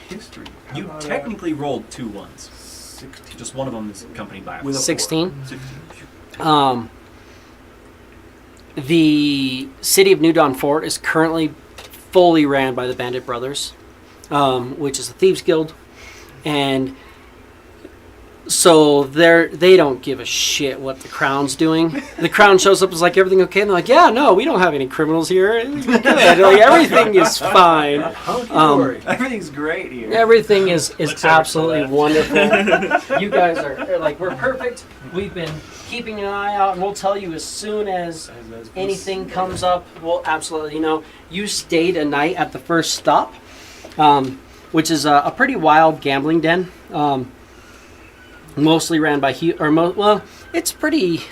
History. How You about, technically rolled 2 ones. 16. Just one of them is accompanied by a With a 16. 16. The city of New Dawn Fort is currently fully ran by the Bandit Brothers, which is a thieves guild, and so they don't give a shit what the Crown's doing. The Crown shows up, is like, everything okay? And they're like, yeah, no, we don't have any criminals here. Like, everything is fine. Everything's great here. Everything is absolutely wonderful. You guys are like, we're perfect. We've been keeping an eye out, and we'll tell you as soon as anything comes up. We'll absolutely, you stayed a night at the first stop, which is a pretty wild gambling den. Mostly ran by it's pretty.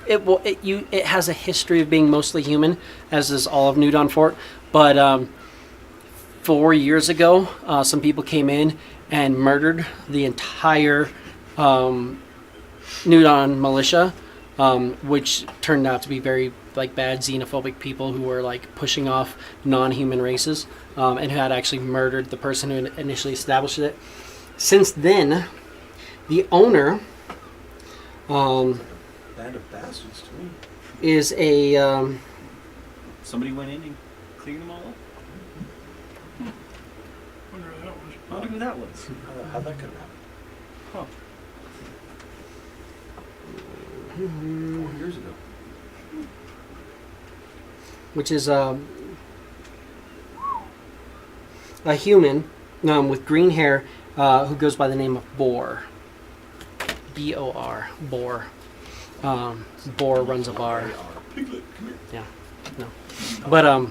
It has a history of being mostly human, as is all of New Dawn Fort. But 4 years ago, some people came in and murdered the entire New Dawn militia, which turned out to be very bad xenophobic people who were pushing off non-human races, and who had actually murdered the person who initially established it. Since then, the owner Band of bastards to me. is a Somebody went in and cleared them all up. Wonder who that was. I wonder who that was. How'd that could have happened? 4 years ago. which is a human with green hair who goes by the name of Boar. B-O-R, Boar. Boar runs a bar. Piglet, come here. Yeah, no. But,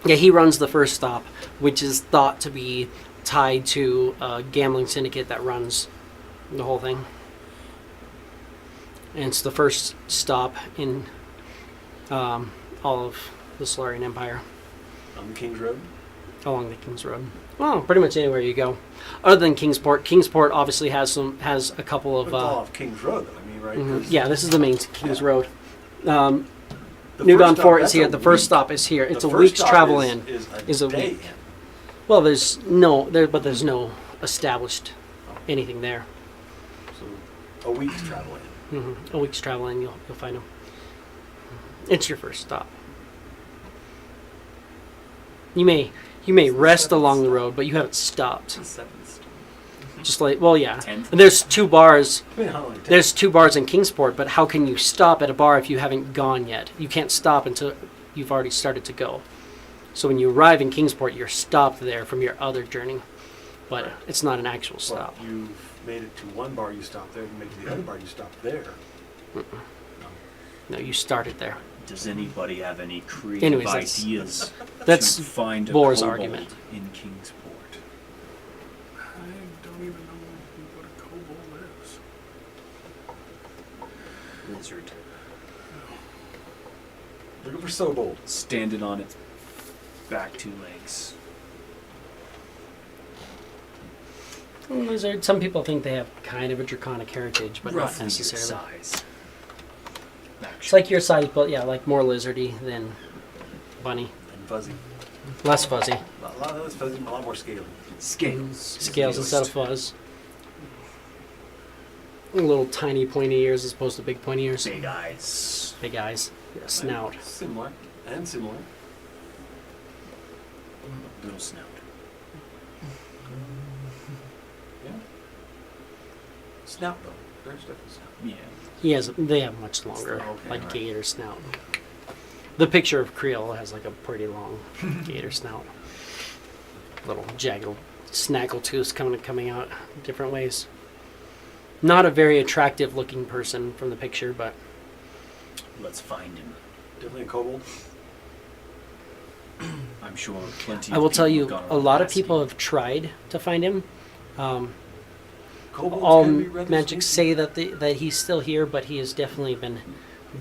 yeah, he runs the first stop, which is thought to be tied to a gambling syndicate that runs the whole thing. And it's the first stop in all of the Solarian Empire On the King's Road. along the King's Road. Well, pretty much anywhere you go, other than Kingsport. Kingsport obviously has a couple of. It's all off King's Road, though. I mean, right? Mhm. 'Cause Yeah, this is the main King's Road. the New first Dawn stop, Fort is that's here. a The first week. stop is here. The It's a first week's stop travel is, in. Is a day week. in. Well, there's no established anything there. So a week's travel in. A week's travel in, you'll find them. It's your first stop. You may rest along the road, but you haven't stopped. Just like, well, yeah. And there's 2 bars. I mean, how long it takes. There's 2 bars in Kingsport, but how can you stop at a bar if you haven't gone yet? You can't stop until you've already started to go. So when you arrive in Kingsport, you're stopped there from your other journey, but it's not an actual Well, stop. you've made it to one bar, you stop there. You make it to the other bar, you stop there. No, you started there. Does anybody have any creative Anyways, that's- ideas that's to find a Boar's kobold argument. in Kingsport? I don't even know what a kobold is. Lizard. Looking for so bold. Standing on its back 2 legs. Lizard. Some people think they have kind of a draconic heritage, but not Roughly your necessarily. size. It's like your size, but yeah, like more lizardy than bunny. And fuzzy. Less fuzzy. A lot less fuzzy, a lot more scaly. Scales. Scales instead of fuzz. Little tiny pointy ears as opposed to big pointy ears. Big eyes. Big eyes. Yeah, snout. Similar. And similar. Little snout. Yeah. Snout, though. There's definitely snout. Yeah. They have much longer, Okay, like alright. gator snout. The picture of Creole has like a pretty long gator snout. Little jagged snaggle tooths coming out different ways. Not a very attractive looking person from the picture, but Let's find him. Definitely a kobold. I'm sure plenty. I of will tell people you, have gone a around lot of asking. people have tried to find him. Kobolds All can be rather magics sneaky. say that he's still here, but he has definitely been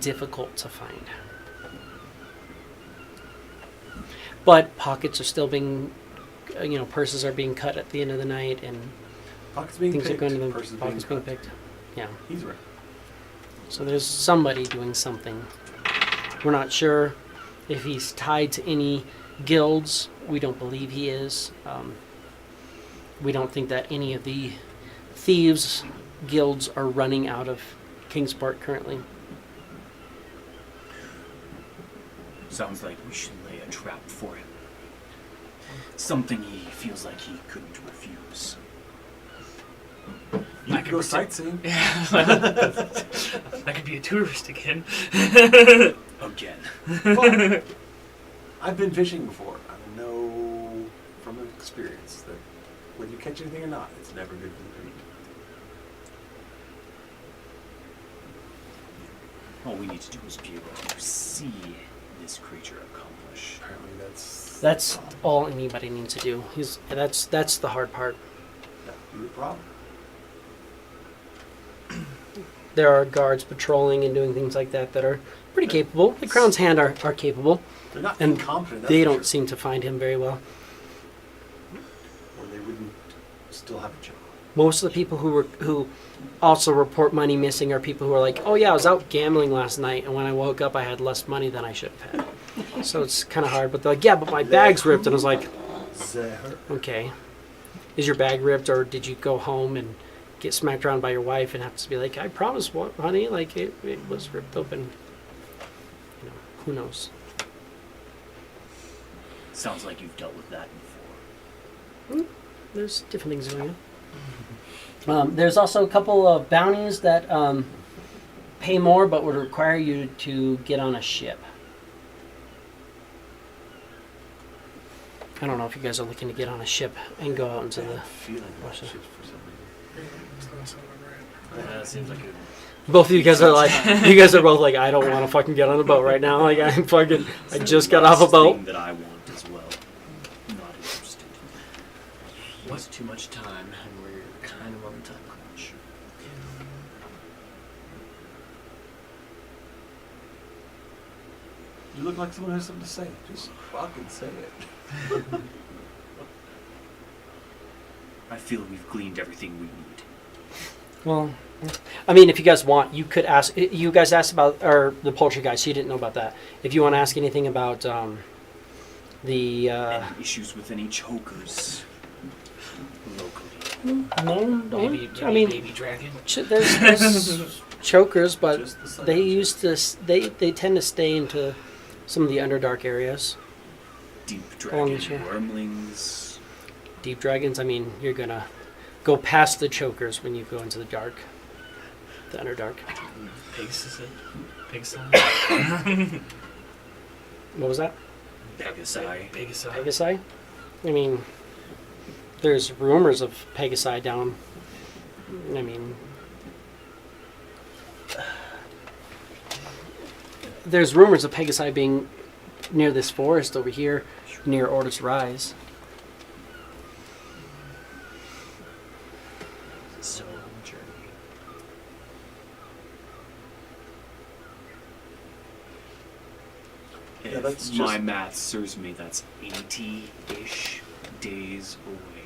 difficult to find. But pockets are still being, purses are being cut at the end of the night, and Pockets being things picked. are going to the Purses pockets being cut. picked. Yeah. He's right. So there's somebody doing something. We're not sure if he's tied to any guilds. We don't believe he is. We don't think that any of the thieves guilds are running out of Kingsport currently. Sounds like we should lay a trap for him. Something he feels like he couldn't refuse. You could go sightseeing. That could be a tourist again. Again. But I've been fishing before. I know from experience that whether you catch anything or not, it's never good for the bait. All we need to do is be able to see this creature accomplish. Apparently That's all anybody needs to do. That's the hard part. that would be the problem. There are guards patrolling and doing things like that are pretty capable. The Crown's Hand are capable, They're not and incompetent. That's they for don't sure. seem to find him very well. Or they wouldn't still have a job. Most of the people who also report money missing are people who are like, oh yeah, I was out gambling last night, and when I woke up, I had less money than I should have had. So it's kind of hard. But they're like, yeah, but my bag's ripped, and I was like, Zah. okay, is your bag ripped, or did you go home and get smacked around by your wife and have to be like, I promise, what, honey, like it was ripped open. Who knows? Sounds like you've dealt with that before. There's different things going on. There's also a couple of bounties that pay more but would require you to get on a ship. I don't know if you guys are looking to get on a ship and go out into the... Feeling Russia. shit for some reason. It's not sounding right. That seems like a Both of you guys are like, you guys are both like, I don't want to fucking get on a boat right now. Like, I just got off a boat. Thing that I want as well. Not interested. What's too much time, and we're kind of on the time crunch. You look like someone who has something to say. Just fucking say it. I feel we've gleaned everything we need. Well, I mean, if you guys want, you could ask. You guys asked about, or the poultry guy, so you didn't know about that. If you want to ask anything about the Any issues with any chokers locally? no, Maybe, don't. I mean, baby dragon. there's chokers, but Just the they silence. used to. They tend to stay into some of the underdark areas. Deep Along dragon the shore. wormlings. Deep dragons. I mean, you're gonna go past the chokers when you go into the dark, the underdark. Pegasus. Pegasus. What was that? Pegasi. Pegasus. Pegasi? I mean, there's rumors of Pegasi down. I mean, there's rumors of Pegasi being near this forest over here, near Ortis Rise. So journey. Yeah, If that's my just- math serves me, that's 80-ish days away.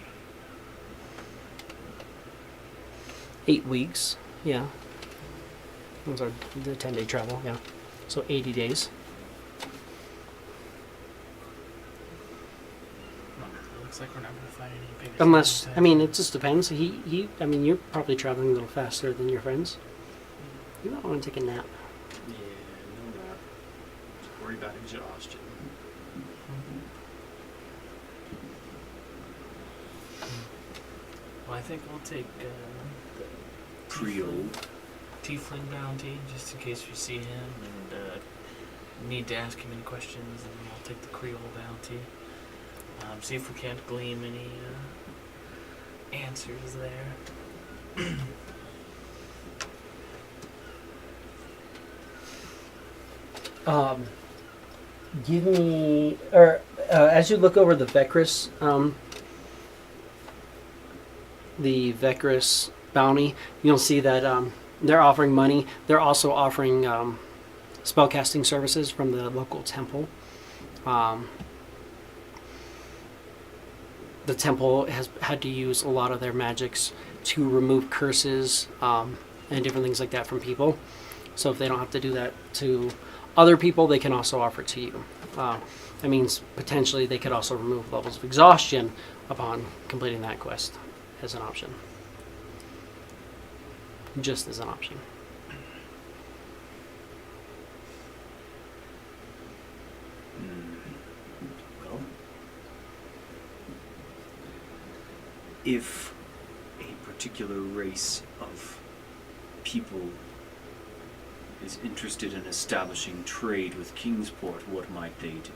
8 weeks, yeah. Those are the 10-day travel, yeah. So 80 days. Looks like we're not gonna find any Pegasus. Unless, I mean, it just depends. I mean, you're probably traveling a little faster than your friends. You might want to take a nap. Yeah, no doubt. Just worry about exhaustion. Well, I think we'll take the Creole. Tiefling bounty just in case we see him and need to ask him any questions, and we'll take the Creole bounty. See if we can't glean any answers there. Give me, or as you look over the Vecris bounty, you'll see that they're offering money. They're also offering spellcasting services from the local temple. The temple has had to use a lot of their magics to remove curses and different things like that from people. So if they don't have to do that to other people, they can also offer it to you. That means potentially they could also remove levels of exhaustion upon completing that quest as an option. Just as an option. Well, if a particular race of people is interested in establishing trade with Kingsport, what might they do?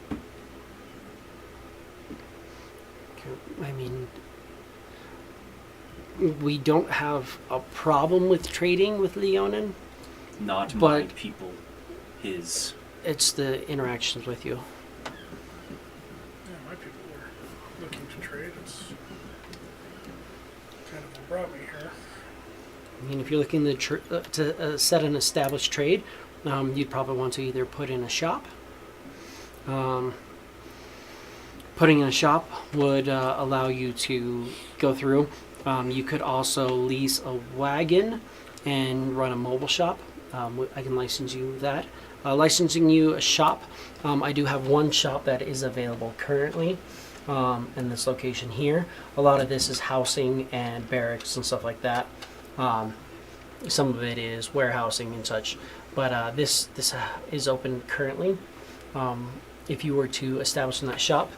I mean, we don't have a problem with trading with Leonin. Not my But- people, his. It's the interactions with you. Yeah, my people are looking to trade. It's kind of what brought me here. I mean, if you're looking to set an established trade, you'd probably want to either put in a shop. Putting in a shop would allow you to go through. You could also lease a wagon and run a mobile shop. I can license you that. Licensing you a shop, I do have one shop that is available currently in this location here. A lot of this is housing and barracks and stuff like that. Some of it is warehousing and such, but this is open currently. If you were to establish in that shop,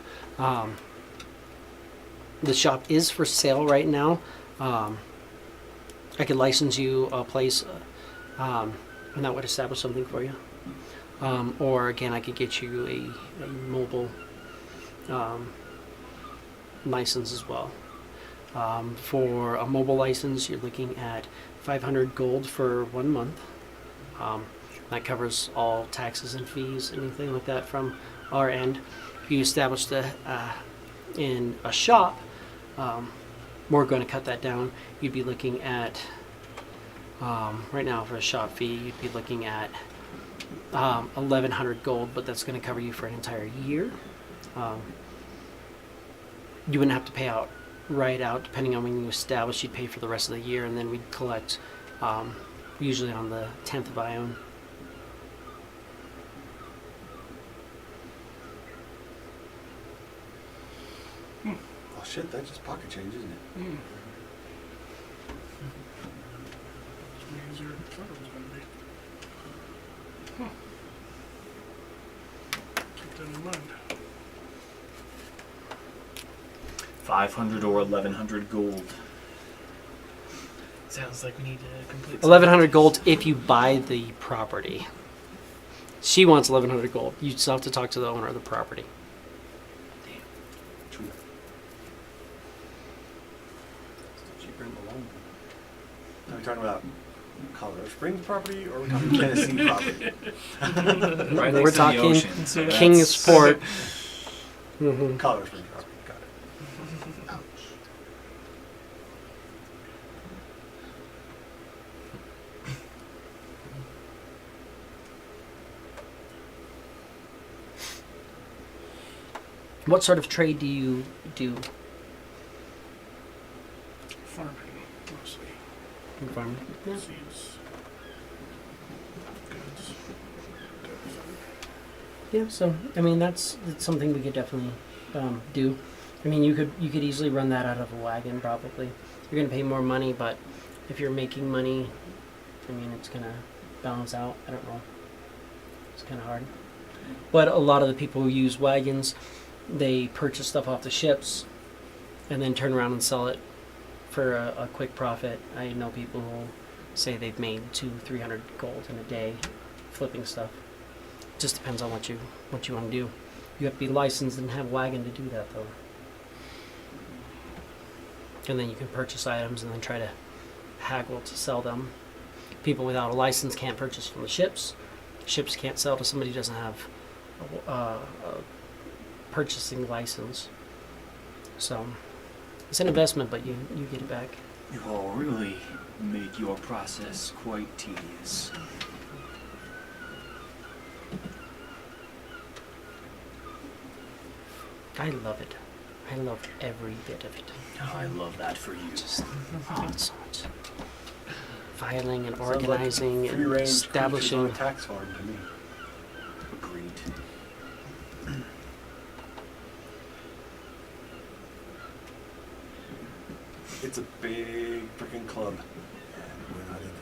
the shop is for sale right now. I could license you a place, and that would establish something for you. Or again, I could get you a mobile license as well. For a mobile license, you're looking at 500 gold for 1 month. That covers all taxes and fees, anything like that from our end. If you establish in a shop, we're going to cut that down. You'd be looking at, right now for a shop fee, you'd be looking at 1,100 gold, but that's going to cover you for an entire year. You wouldn't have to pay out right out, depending on when you establish. You'd pay for the rest of the year, and then we'd collect usually on the 10th of Ione. Oh shit, that's just pocket change, isn't it? Mm. It's easier than I thought it was going to be. Huh. Keep that in mind. 500 or 1,100 gold. Sounds like we need to complete. 1,100 gold if you buy the property. She wants 1,100 gold. You still have to talk to the owner of the property. True. Cheaper in the long run. Are we talking about Colorado Springs property, or are we talking Tennessee property? Right We're next to the talking ocean, so that's- Kingsport. Mhm. Colorado Springs property, got it. Ouch. What sort of trade do you do? Farming, mostly. in farming? Yeah. Seeds. Goods. Type of thing. Yeah, so I mean that's something we could definitely do. I mean you could easily run that out of a wagon probably. You're gonna pay more money, but if you're making money, I mean it's gonna balance out. I don't know. It's kind of hard. But a lot of the people who use wagons, they purchase stuff off the ships and then turn around and sell it for a quick profit. I know people who say they've made 200-300 gold in a day flipping stuff. Just depends on what you want to do. You have to be licensed and have a wagon to do that though. And then you can purchase items and then try to haggle to sell them. People without a license can't purchase from the ships. Ships can't sell to somebody who doesn't have a purchasing license. So it's an investment, but you get it back. You all really made your process quite tedious. I love it. I love every bit of it. I love that for you. Just so much filing and Sounds like organizing and free-range establishing. creatures on a tax farm to me. Agreed. It's a big freaking club, and we're not in it.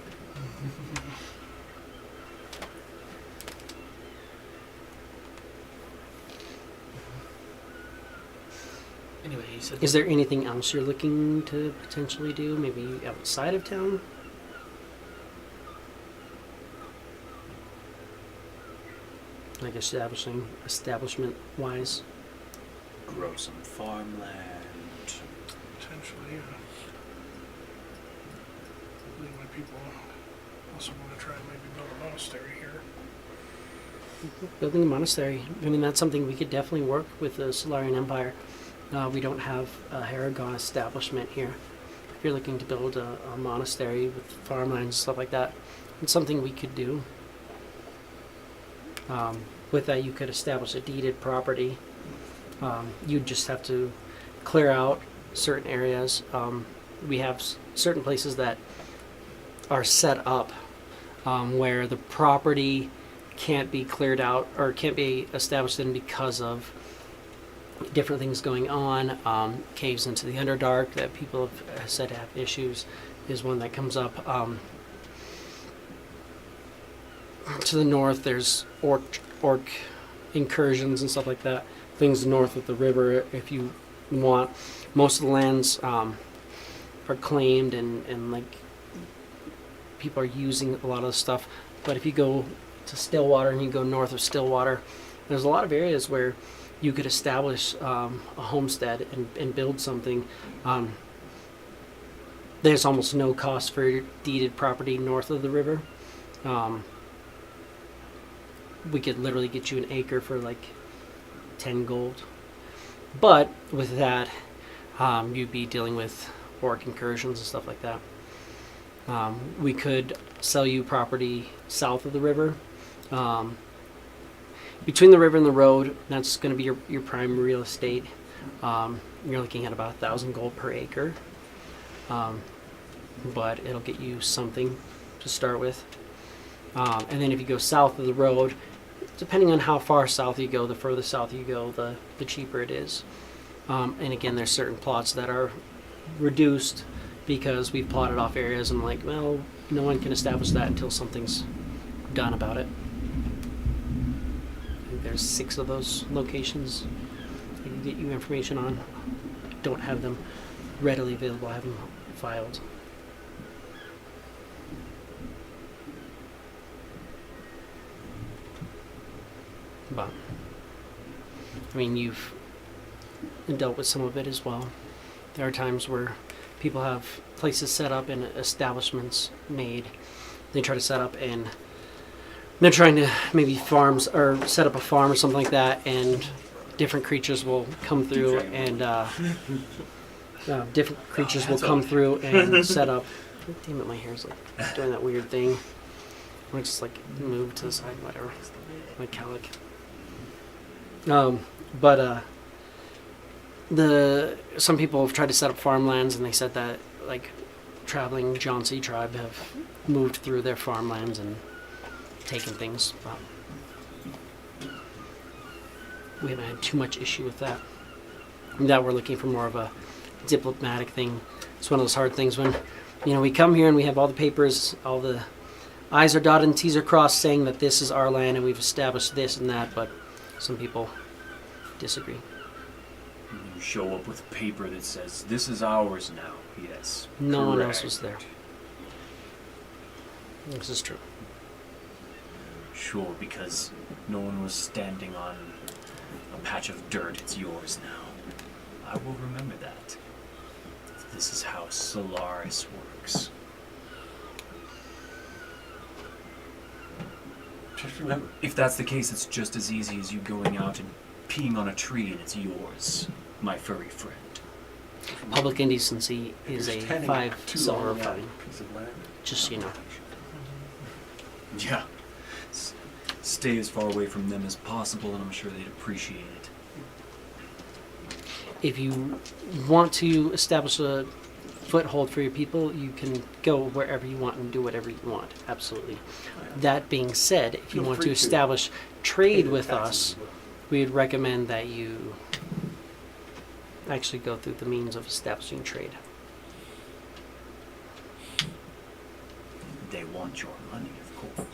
Anyway, you said. Is there anything else you're looking to potentially do? Maybe outside of town? Like establishment wise? Grow some farmland. Potentially, yeah. I believe my people also want to try and maybe build a monastery here. Building a monastery. I mean, that's something we could definitely work with the Solarian Empire. We don't have a Haragon establishment here. If you're looking to build a monastery with farmlands and stuff like that, it's something we could do. With that, you could establish a deeded property. You'd just have to clear out certain areas. We have certain places that are set up where the property can't be cleared out or can't be established in because of different things going on. Caves into the Underdark that people have said have issues is one that comes up. To the north, there's orc incursions and stuff like that. Things north of the river, if you want. Most of the lands are claimed and like people are using a lot of the stuff. But if you go to Stillwater and you go north of Stillwater, there's a lot of areas where you could establish a homestead and build something. there's almost no cost for deeded property north of the river. We could literally get you an acre for like 10 gold. But with that, you'd be dealing with orc incursions and stuff like that. We could sell you property south of the river. Between the river and the road, that's going to be your prime real estate. You're looking at about 1,000 gold per acre. But it'll get you something to start with. And then if you go south of the road, depending on how far south you go, the further south you go, the cheaper it is. And again, there's certain plots that are reduced because we've plotted off areas and like, well, no one can establish that until something's done about it. I think there's 6 of those locations I can get you information on. Don't have them readily available. I have them filed. But I mean, you've dealt with some of it as well. There are times where people have places set up and establishments made. They try to set up and they're trying to maybe farms or set up a farm or something like that, and different creatures will come through and set up. Damn it, my hair's like doing that weird thing. I just like move to the side, whatever. My calic. Some people have tried to set up farmlands, and they said that like traveling Jauncey tribe have moved through their farmlands and taken things. We haven't had too much issue with that. That we're looking for more of a diplomatic thing. It's one of those hard things when, we come here and we have all the papers, all the I's are dotted and T's are crossed saying that this is our land and we've established this and that, but some people disagree. You show up with paper that says, this is ours now. Yes. No one else was there. This is true. Sure, because no one was standing on a patch of dirt. It's yours now. I will remember that. This is how Solaris works. Just remember. If that's the case, it's just as easy as you going out and peeing on a tree and it's yours, my furry friend. Public indecency is a 5 silver fine. Piece of land. Just so you know. Yeah. Stay as far away from them as possible, and I'm sure they'd appreciate it. If you want to establish a foothold for your people, you can go wherever you want and do whatever you want. Absolutely. That being said, if you want to establish trade with us, we'd recommend that you actually go through the means of establishing trade. They want your money, of course.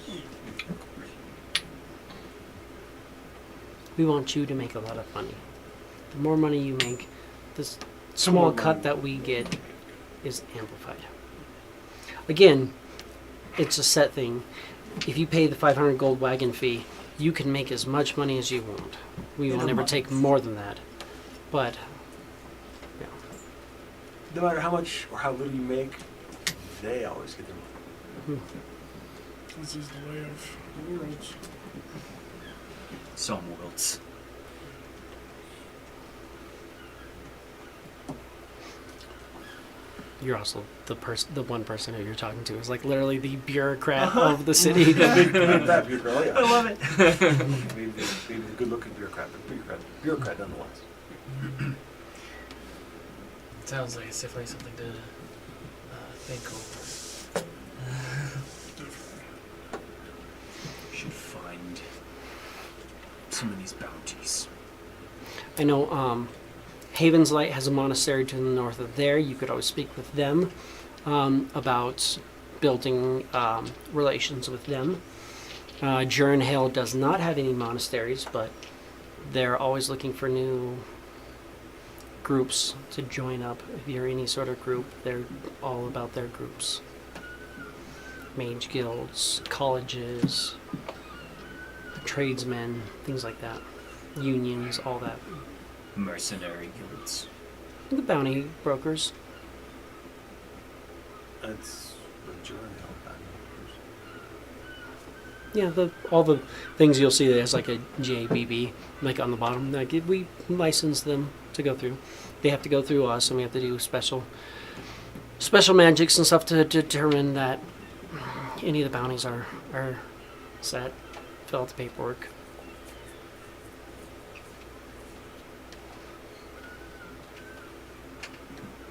We want you to make a lot of money. The more money you make, the small cut that we get is amplified. Again, it's a set thing. If you pay the 500 gold wagon fee, you can make as much money as you want. We will never take more than that. But, yeah. No matter how much or how little you make, they always get their money. This is the way of the worlds. Some worlds. You're also the one person who you're talking to is like literally the bureaucrat of the city. That bureaucrat, yeah. I love it. Maybe the good-looking bureaucrat, but bureaucrat nonetheless. Sounds like it's definitely something to think over. Should find some of these bounties. I know Haven's Light has a monastery to the north of there. You could always speak with them about building relations with them. Jurin Hill does not have any monasteries, but they're always looking for new groups to join up. If you're any sort of group, they're all about their groups. Mage guilds, colleges, tradesmen, things like that. Unions, all that. Mercenary guilds. The bounty brokers. It's the journal. Yeah, all the things you'll see there's like a JBB like on the bottom. Like we license them to go through. They have to go through us, and we have to do special magics and stuff to determine that any of the bounties are set. Fill out the paperwork.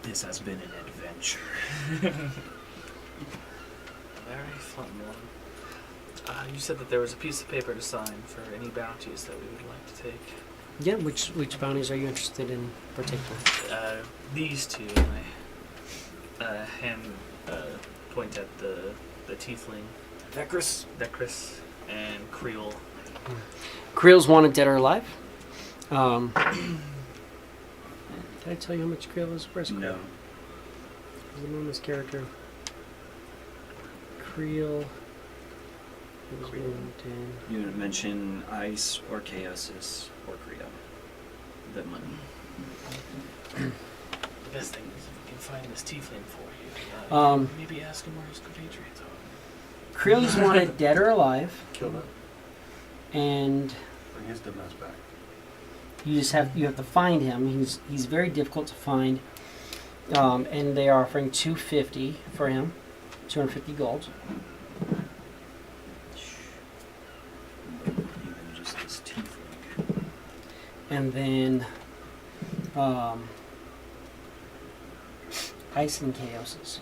This has been an adventure. Very fun one. You said that there was a piece of paper to sign for any bounties that we would like to take. Yeah, which bounties are you interested in particular? These two, my hand point at the tiefling, Vecris, and Creel. Creel's wanted dead or alive. Did I tell you how much Creel is worth? No. He's the this character. Creel. You didn't mention Ice or Chaosis or Creo. The money. The best thing is if we can find this tiefling for you. Maybe ask him where his compatriots are. Creel's wanted dead or alive. Kill them. And Bring his dumbass back. you have to find him. He's very difficult to find. And they are offering $250 for him. 250 gold. Even just this tiefling. And then Ice and Chaosis.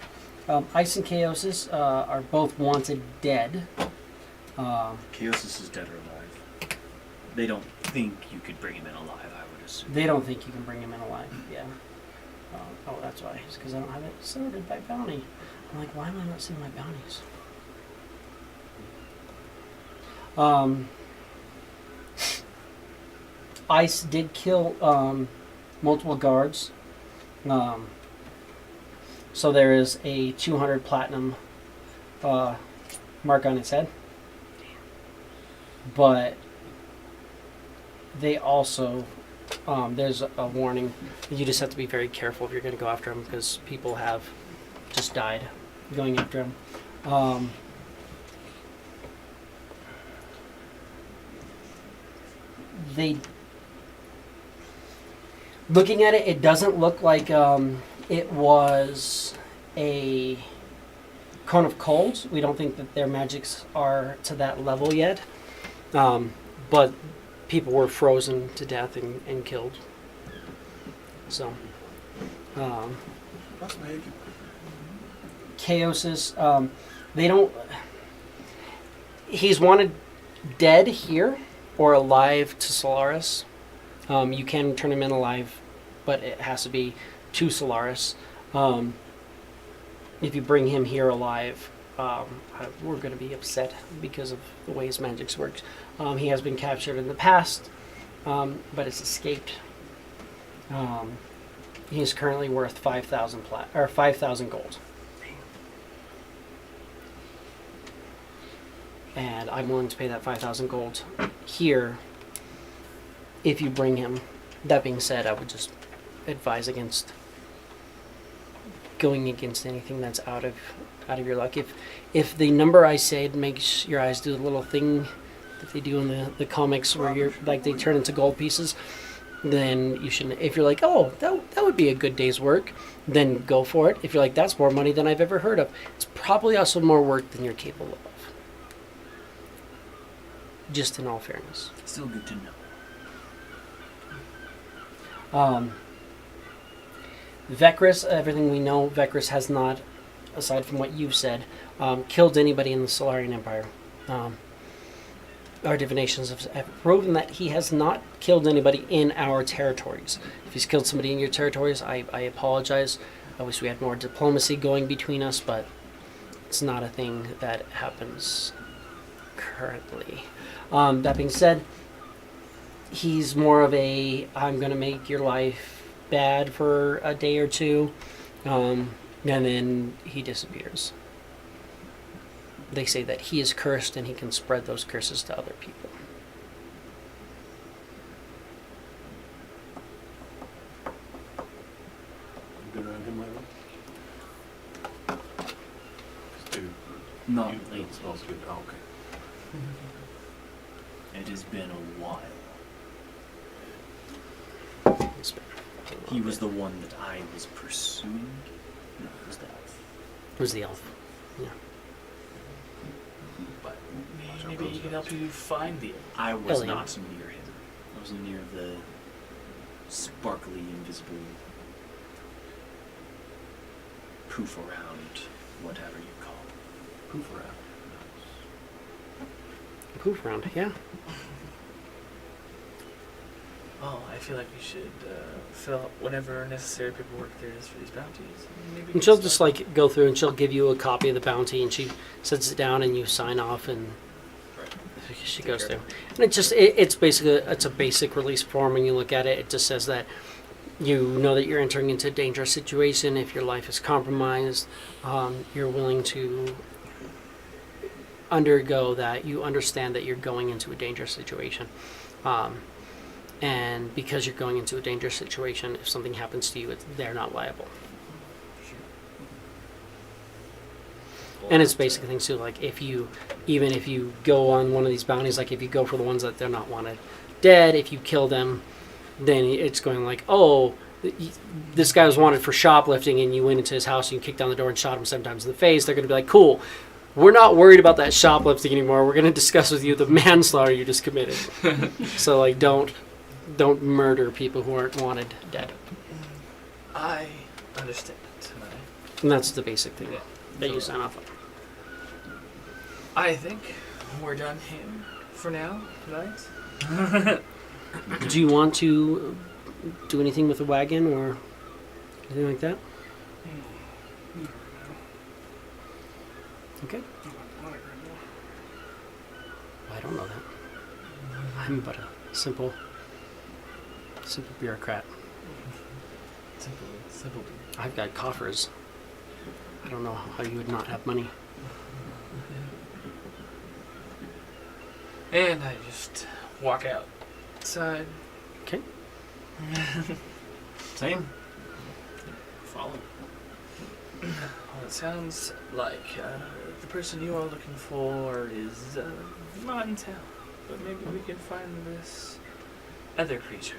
Ice and Chaosis are both wanted dead. Chaosis is dead or alive. They don't think you could bring him in alive, I would assume. They don't think you can bring him in alive. Yeah. Oh, that's why. It's because I don't have it sorted by bounty. I'm like, why am I not seeing my bounties? Ice did kill multiple guards. So there is a 200 platinum mark on its head. But they also, there's a warning. You just have to be very careful if you're going to go after them, because people have just died going after them. Looking at it, it doesn't look like it was a cone of cold. We don't think that their magics are to that level yet. But people were frozen to death and killed. So, Let's make it. Chaosis, they don't... He's wanted dead here or alive to Solaris. You can turn him in alive, but it has to be to Solaris. If you bring him here alive, we're going to be upset because of the way his magics works. He has been captured in the past, but it's escaped. He is currently worth 5,000 gold. And I'm willing to pay that 5,000 gold here if you bring him. That being said, I would just advise against going against anything that's out of your luck. If the number I said makes your eyes do the little thing that they do in the comics where you're like they turn into gold pieces, then you shouldn't. If you're like, oh, that would be a good day's work, then go for it. If you're like, that's more money than I've ever heard of, it's probably also more work than you're capable of. Just in all fairness. Still good to know. Vecris, everything we know, Vecris has not, aside from what you've said, killed anybody in the Solarian Empire. Our divinations have proven that he has not killed anybody in our territories. If he's killed somebody in your territories, I apologize. I wish we had more diplomacy going between us, but it's not a thing that happens currently. That being said, he's more of a, I'm going to make your life bad for a day or two, and then he disappears. They say that he is cursed and he can spread those curses to other people. You good around him, Lila? Not It lately. smells good. Oh, okay. It has been a while. It's been a He long was bit. the one that I was pursuing. No, it was the elf. Who's the elf? Yeah. But maybe he can help you find the. I was Elliot. not near him. I was near the sparkly, invisible poof around, whatever you call it. Poof around. Poof round, yeah. Oh, I feel like we should fill out whatever necessary paperwork there is for these bounties. Maybe we And can she'll start- just like go through and she'll give you a copy of the bounty and she sets it down and you sign off and she goes through. And it's basically it's a basic release form. When you look at it, it just says that you know that you're entering into a dangerous situation. If your life is compromised, you're willing to undergo that. You understand that you're going into a dangerous situation. And because you're going into a dangerous situation, if something happens to you, they're not liable. And it's basic things too, like even if you go on one of these bounties, like if you go for the ones that they're not wanted dead, if you kill them, then it's going like, oh, this guy was wanted for shoplifting and you went into his house and you kicked down the door and shot him 7 times in the face. They're going to be like, cool, we're not worried about that shoplifting anymore. We're going to discuss with you the manslaughter you just committed. So like, don't murder people who aren't wanted dead. I understand. And that's the basic thing Yeah. that you sign off on. I think we're done here for now tonight. Do you want to do anything with the wagon or anything like that? Okay. Not a great deal. I don't know that. I'm but a simple bureaucrat. Simple. I've got coffers. I don't know how you would not have money. And I just walk outside. Okay. Same. Follow. Well, it sounds like the person you are looking for is not in town. But maybe we can find this other creature.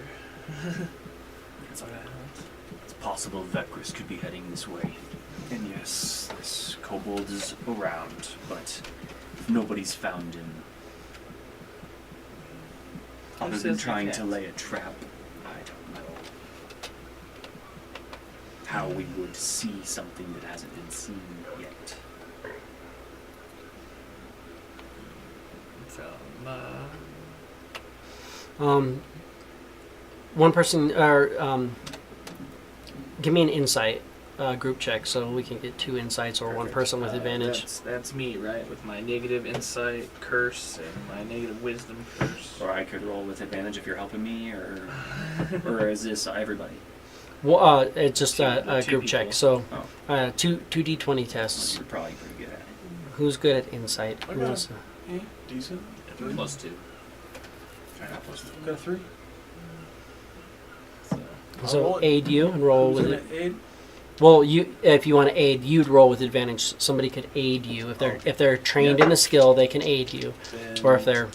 That's what I heard. It's possible Vecris could be heading this way. And yes, this kobold is around, but if nobody's found him, Who other says than we trying to can't? lay a trap, I don't know how we would see something that hasn't been seen yet. From One person or give me an insight group check so we can get 2 insights or one Perfect. person with advantage. That's me, right? With my negative insight curse and my negative wisdom curse. Or I could roll with advantage if you're helping me, or is this everybody? Well, it's just a Two group people. check. So Oh, 2 D20 well, tests. you're probably pretty good at it. Who's good at insight? Who I got wants it. to- Yeah, decent. +2. Try not plus two. Got a 3. So, I'll So roll it. aid you and roll Who's with gonna it. aid? Well, if you want to aid, you'd roll with advantage. Somebody could aid you if they're trained in a skill, they can aid you. then Or if they're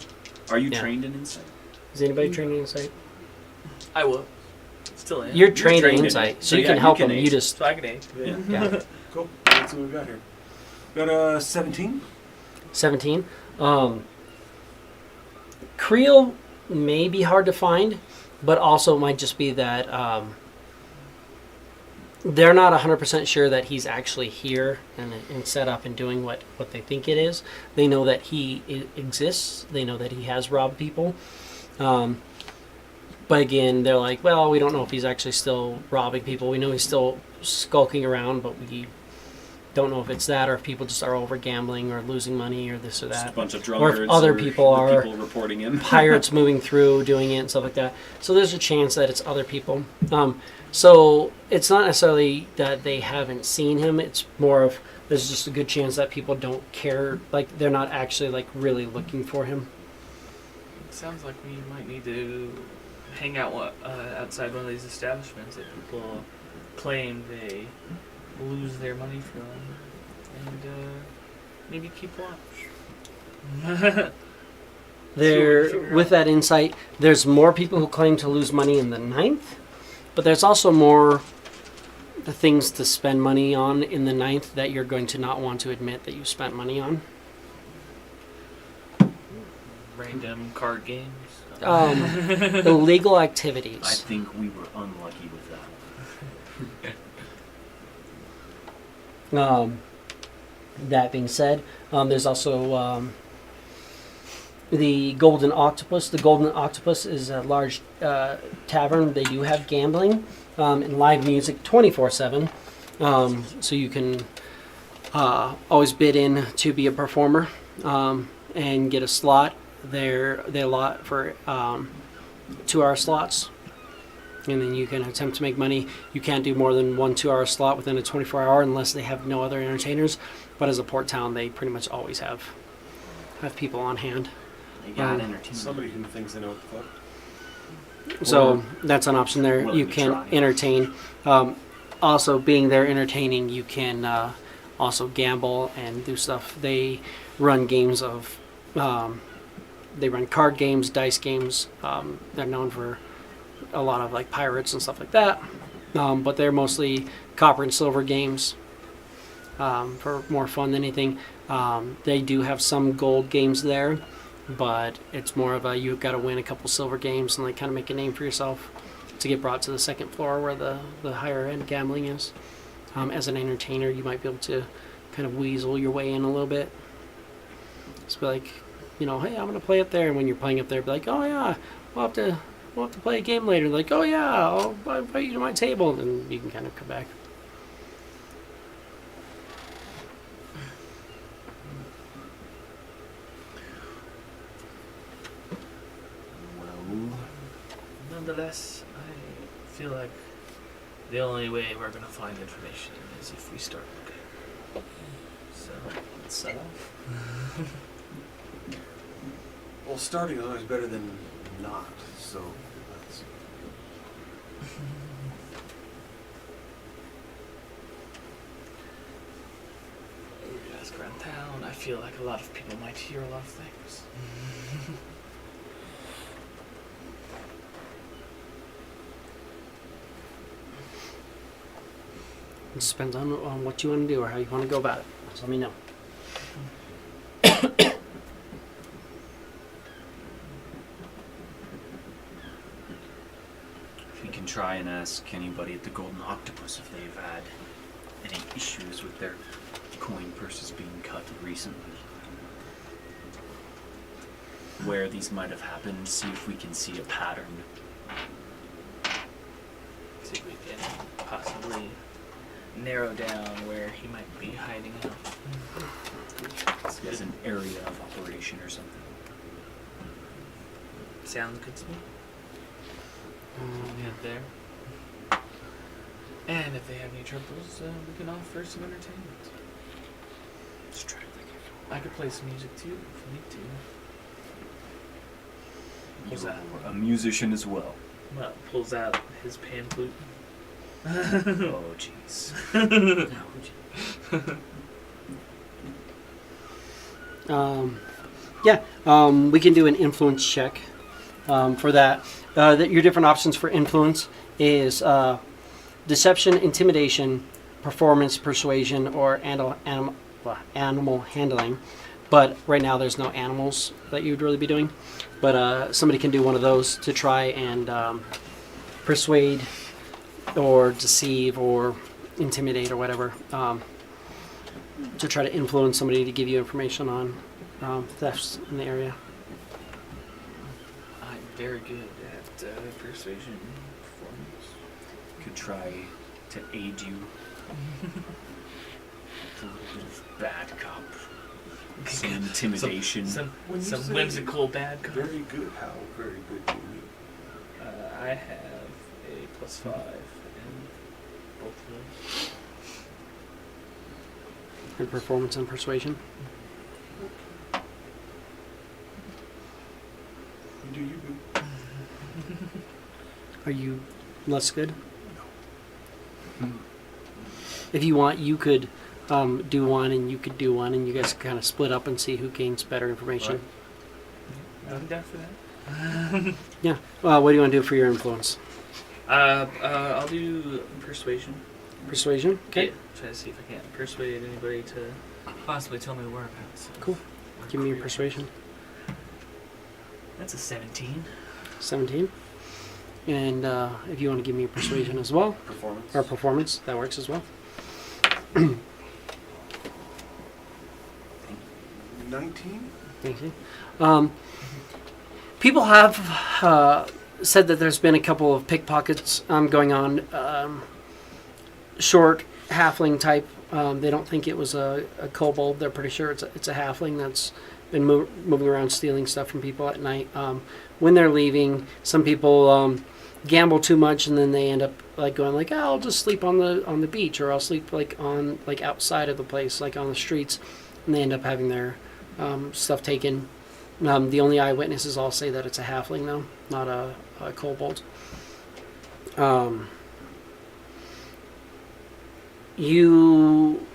Are you Yeah. trained in insight? is anybody trained in insight? I will. Still am. You're trained in trained in insight, it. so So you yeah, can you help can them. aid. You just So I can aid. yeah. Cool. Let's see what we got here. Got a 17. 17. Creel may be hard to find, but also it might just be that they're not 100% sure that he's actually here and set up and doing what they think it is. They know that he exists. They know that he has robbed people. But again, they're like, well, we don't know if he's actually still robbing people. We know he's still skulking around, but we don't know if it's that or if people just are over gambling or losing money or this or Just a that. bunch of Or if drunkards, other people the are people reporting him. pirates moving through, doing it and stuff like that. So there's a chance that it's other people. So it's not necessarily that they haven't seen him. It's more of there's just a good chance that people don't care. Like they're not actually like really looking for him. It sounds like we might need to hang out outside one of these establishments that people claim they lose their money from, and maybe keep watch. With that insight, there's more people who claim to lose money in the 9th, but there's also more the things to spend money on in the 9th that you're going to not want to admit that you spent money on. Random card games. Illegal activities. I think we were unlucky with that. That being said, there's also the Golden Octopus. The Golden Octopus is a large tavern. They do have gambling and live music 24/7. So you can always bid in to be a performer and get a slot. They allot for 2-hour slots. And then you can attempt to make money. You can't do more than 1 2-hour slot within a 24-hour unless they have no other entertainers. But as a port town, they pretty much always have people on hand. They got entertainment. Somebody who thinks they know what the fuck. So that's an option there. willing You to can try. entertain. Also, being there entertaining, you can also gamble and do stuff. They run games of... they run card games, dice games. They're known for a lot of like pirates and stuff like that. But they're mostly copper and silver games for more fun than anything. They do have some gold games there, but it's more of a you've got to win a couple silver games and like kind of make a name for yourself to get brought to the second floor where the higher end gambling is. As an entertainer, you might be able to kind of weasel your way in a little bit. Just be like, hey, I'm going to play up there. And when you're playing up there, be like, oh yeah, we'll have to play a game later. Like, oh yeah, I'll invite you to my table. And you can kind of come back. Well, Nonetheless, I feel like the only way we're going to find information is if we start looking. So, let's set off. Well, starting is always better than not, so that's... We ask around town. I feel like a lot of people might hear a lot of things. It just depends on what you want to do or how you want to go about it. Just let me know. we can try and ask anybody at the Golden Octopus if they've had any issues with their coin purses being cut recently. Where these might have happened, see if we can see a pattern. See if we can possibly narrow down where he might be hiding out. As an area of operation or something. Sounds good to me. Head there. And if they have any troubles, we can offer some entertainment. Let's try to think I could play some music too if we need to. What's that? You're a musician as well. Well, pulls out his pan flute. Oh, jeez. We can do an influence check for that. Your different options for influence is deception, intimidation, performance, persuasion, or animal handling. But right now there's no animals that you'd really be doing. But somebody can do one of those to try and persuade or deceive or intimidate or whatever, to try to influence somebody to give you information on thefts in the area. I'm very good at persuasion performance. Could try to aid you. It's a little bit of bad cop. Some intimidation. Some When you say whimsical bad cop. Very good. How very good do you mean? I have a +5 in both of those. And performance and persuasion. You do you, boo. Are you less good? If you want, you could do one, and you could do one, and you guys kind of split up and see who gains better information. I'm down for that. Yeah. What do you want to do for your influence? I'll do persuasion. Persuasion. Okay. Yeah, try to see if I can persuade anybody to possibly tell me the whereabouts. Cool. Give me your persuasion. That's a 17. 17. And if you want to give me a persuasion as well, Performance. or performance, that works as well. 19? Thank you. People have said that there's been a couple of pickpockets going on. Short halfling type. They don't think it was a kobold. They're pretty sure it's a halfling that's been moving around stealing stuff from people at night. When they're leaving, some people gamble too much, and then they end up like going like, oh, I'll just sleep on the beach, or I'll sleep like on like outside of the place, like on the streets, and they end up having their stuff taken. The only eyewitnesses all say that it's a halfling, though, not a kobold. You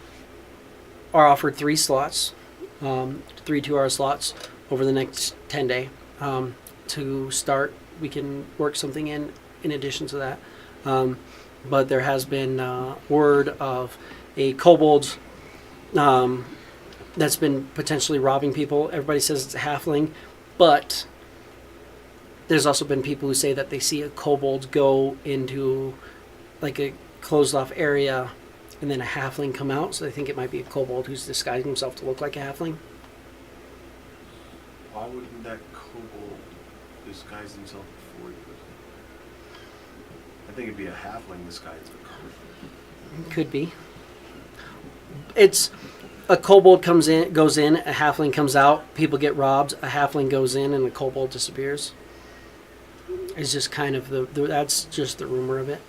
are offered 3 slots, 3 2-hour slots over the next 10 day. To start, we can work something in addition to that. But there has been word of a kobold that's been potentially robbing people. Everybody says it's a halfling, but there's also been people who say that they see a kobold go into like a closed off area and then a halfling come out, so they think it might be a kobold who's disguising himself to look like a halfling. Why wouldn't that kobold disguise himself before you? I think it'd be a halfling disguised as a kobold. Could be. It's a kobold goes in, a halfling comes out, people get robbed, a halfling goes in, and a kobold disappears. It's just kind of that's just the rumor of it.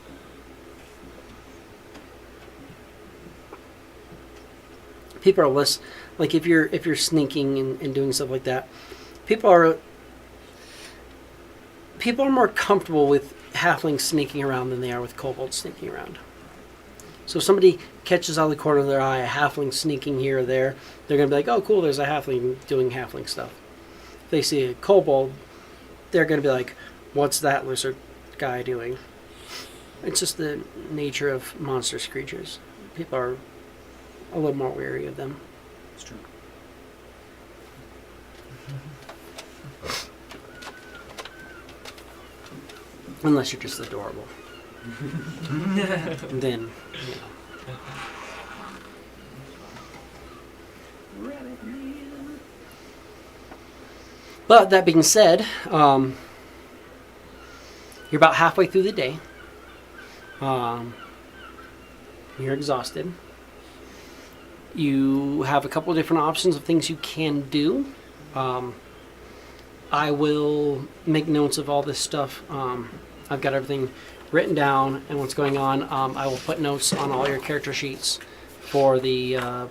People are less like if you're sneaking and doing stuff like that, people are more comfortable with halflings sneaking around than they are with kobolds sneaking around. So if somebody catches out of the corner of their eye a halfling sneaking here or there, they're going to be like, oh, cool, there's a halfling doing halfling stuff. If they see a kobold, they're going to be like, what's that lizard guy doing? It's just the nature of monstrous creatures. People are a little more wary of them. It's true. Unless you're just adorable. Then, you know. But that being said, you're about halfway through the day. You're exhausted. You have a couple of different options of things you can do. I will make notes of all this stuff. I've got everything written down and what's going on. I will put notes on all your character sheets for the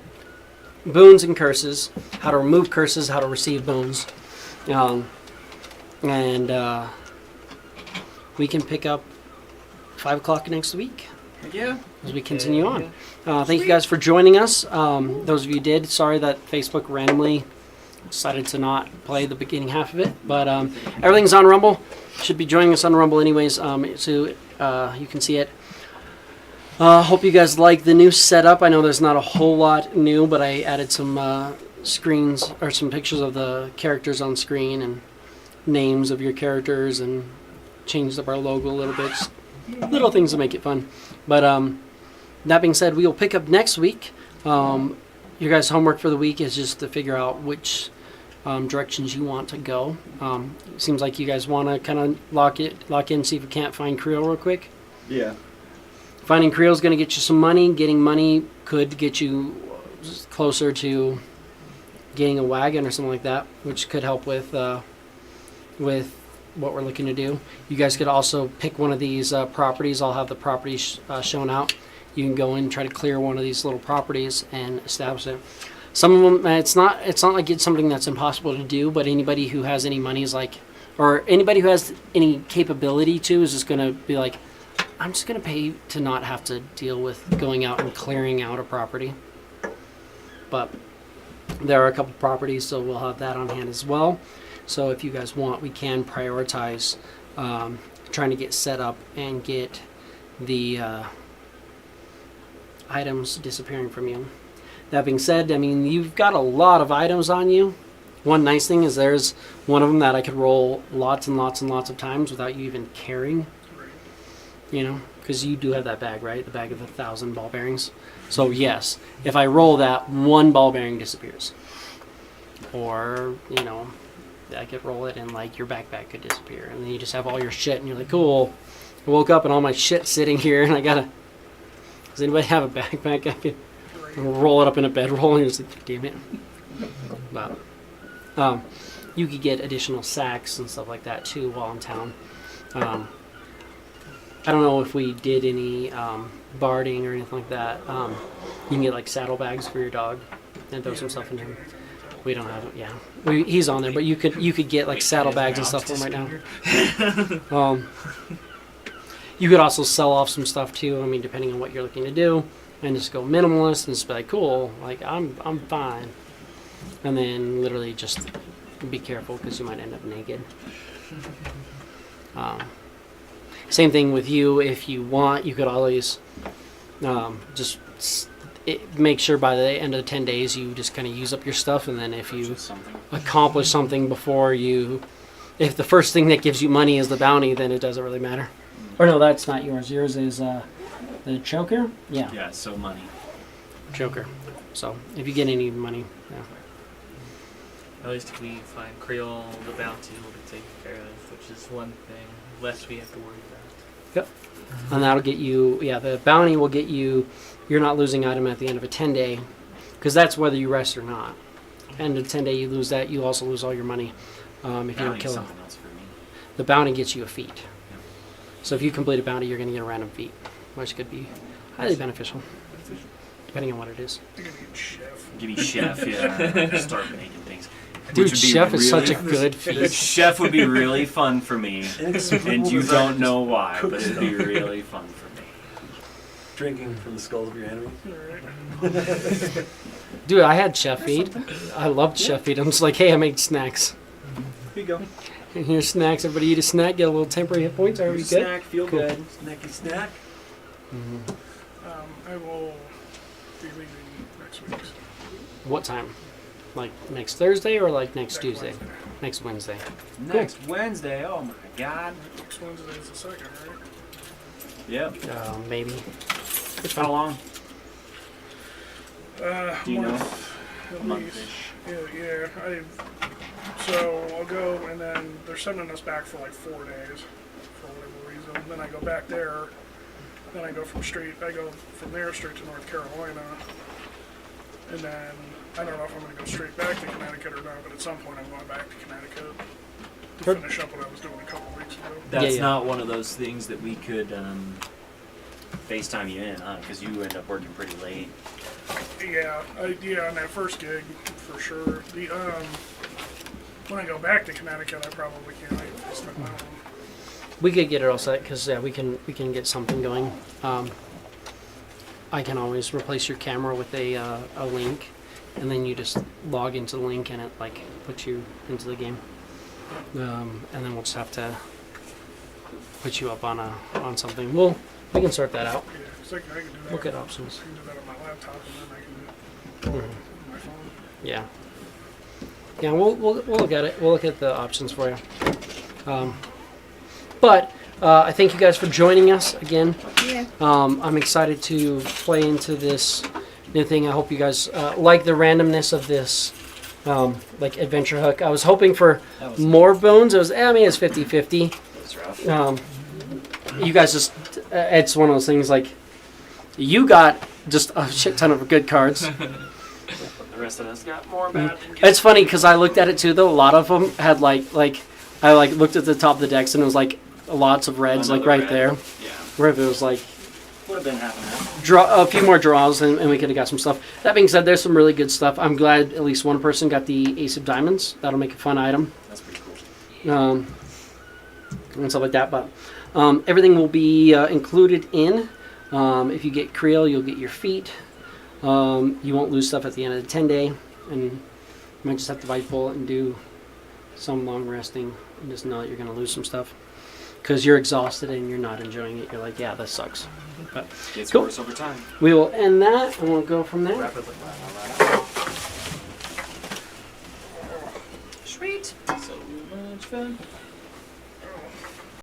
boons and curses, how to remove curses, how to receive boons. And we can pick up 5 o'clock next week. Yeah. As we continue on. Thank you guys for joining us. Those of you who did, sorry that Facebook randomly decided to not play the beginning half of it. But everything's on Rumble. Should be joining us on Rumble anyways, so you can see it. Hope you guys like the new setup. I know there's not a whole lot new, but I added some screens or some pictures of the characters on screen and names of your characters and changed up our logo a little bit. Just little things to make it fun. But that being said, we will pick up next week. Your guys' homework for the week is just to figure out which directions you want to go. Seems like you guys want to kind of lock in, see if we can't find Creel real quick. Yeah. Finding Creel is going to get you some money. Getting money could get you closer to getting a wagon or something like that, which could help with what we're looking to do. You guys could also pick one of these properties. I'll have the properties shown out. You can go in and try to clear one of these little properties and establish it. Some of them, it's not like it's something that's impossible to do, but anybody who has any money is like, or anybody who has any capability to is just going to be like, I'm just going to pay to not have to deal with going out and clearing out a property. but there are a couple properties, so we'll have that on hand as well. So if you guys want, we can prioritize trying to get set up and get the items disappearing from you. That being said, I mean, you've got a lot of items on you. One nice thing is there's one of them that I could roll lots and lots and lots of times without you even caring. You know, because you do have that bag, right? The bag of 1,000 ball bearings. So yes, if I roll that, one ball bearing disappears. Or, you know, I could roll it and like your backpack could disappear. And then you just have all your shit and you're like, cool. I woke up and all my shit sitting here and I gotta... Does anybody have a backpack? I could roll it up in a bedroll and you're just like, damn it. But, you could get additional sacks and stuff like that too while in town. I don't know if we did any barding or anything like that. You can get like saddlebags for your dog and throw some stuff in him. We don't have it. Yeah, he's on there, but you could get like saddlebags and stuff for him right now. You could also sell off some stuff too. I mean, depending on what you're looking to do, and just go minimalist and just be like, cool, like I'm fine. And then literally just be careful because you might end up naked. Same thing with you. If you want, you could always just make sure by the end of the 10 days you just kind of use up your stuff. And then if you accomplish something before you... If the first thing that gives you money is the bounty, then it doesn't really matter. Or no, that's not yours. Yours is the choker? Yeah. Yeah, so money. Choker. So if you get any money, yeah. At least if we find Creole, the bounty will be taken care of, which is one thing less we have to worry about. Yep. And that'll get you, yeah, the bounty will get you, you're not losing item at the end of a 10-day, because that's whether you rest or not. End of the 10-day, you lose that, you also lose all your money if you don't kill them. Something else for me. The bounty gets you a feat. So if you complete a bounty, you're going to get a random feat, which could be highly beneficial, depending on what it is. Give me chef, yeah. Start making things. Dude, chef is such a good feat. Chef would be really fun for me, and you don't know why, but it'd be really fun for me. Drinking from the skulls of your enemies. Dude, I had chef feed. I loved chef feed. I'm just like, hey, I made snacks. Here you go. And here's snacks. Everybody eat a snack, get a little temporary hit points. Are we good? Snack, feel Cool. good. Snacky snack. I will be leaving next week. What time? Like next Thursday or like next Tuesday? Wednesday. Next Wednesday. Next Wednesday, oh my god. Next Wednesday is the second, right? Yep. Maybe. How long? Do you know? At Month-ish. least. Yeah. So I'll go, and then they're sending us back for like 4 days, for whatever reason. Then I go back there. Then I go from there straight to North Carolina, and then I don't know if I'm going to go straight back to Connecticut or not. But at some point, I'm going back to Connecticut to finish up what I was doing a couple weeks ago. That's Yeah. not one of those things that we could FaceTime you in, huh? Because you end up working pretty late. Yeah, on that first gig, for sure. When I go back to Connecticut, I probably can't spend my own. We could get it all set because we can get something going. I can always replace your camera with a link, and then you just log into the link and it like puts you into the game. And then we'll just have to put you up on something. We can sort that out. Yeah, 'cause I can do that. Look at options. I can do that on my laptop, and then I can do it on my phone. Yeah. Yeah, we'll look at it. We'll look at the options for you. But I thank you guys for joining us again. Yeah. I'm excited to play into this new thing. I hope you guys like the randomness of this like adventure hook. I was hoping for more bones. It was 50-50. That's rough. You guys just it's one of those things like you got just a shit ton of good cards. The rest of us got more bad than good. It's funny because I looked at it too though. A lot of them had like I looked at the top of the decks and it was like lots of reds like Another right red. there. Yeah. Where if it was like Would have been happening. a few more draws and we could have got some stuff. That being said, there's some really good stuff. I'm glad at least one person got the Ace of Diamonds. That'll make a fun item. That's pretty cool. And stuff like that. But everything will be included in. If you get Creel, you'll get your feet. You won't lose stuff at the end of the 10-day, and you might just have to bite bullet and do some long resting and just know that you're going to lose some stuff because you're exhausted and you're not enjoying it. You're like, yeah, this sucks. But Gets cool. worse over time. We will end that and we'll go from there. Rapidly. Sweet. So much fun.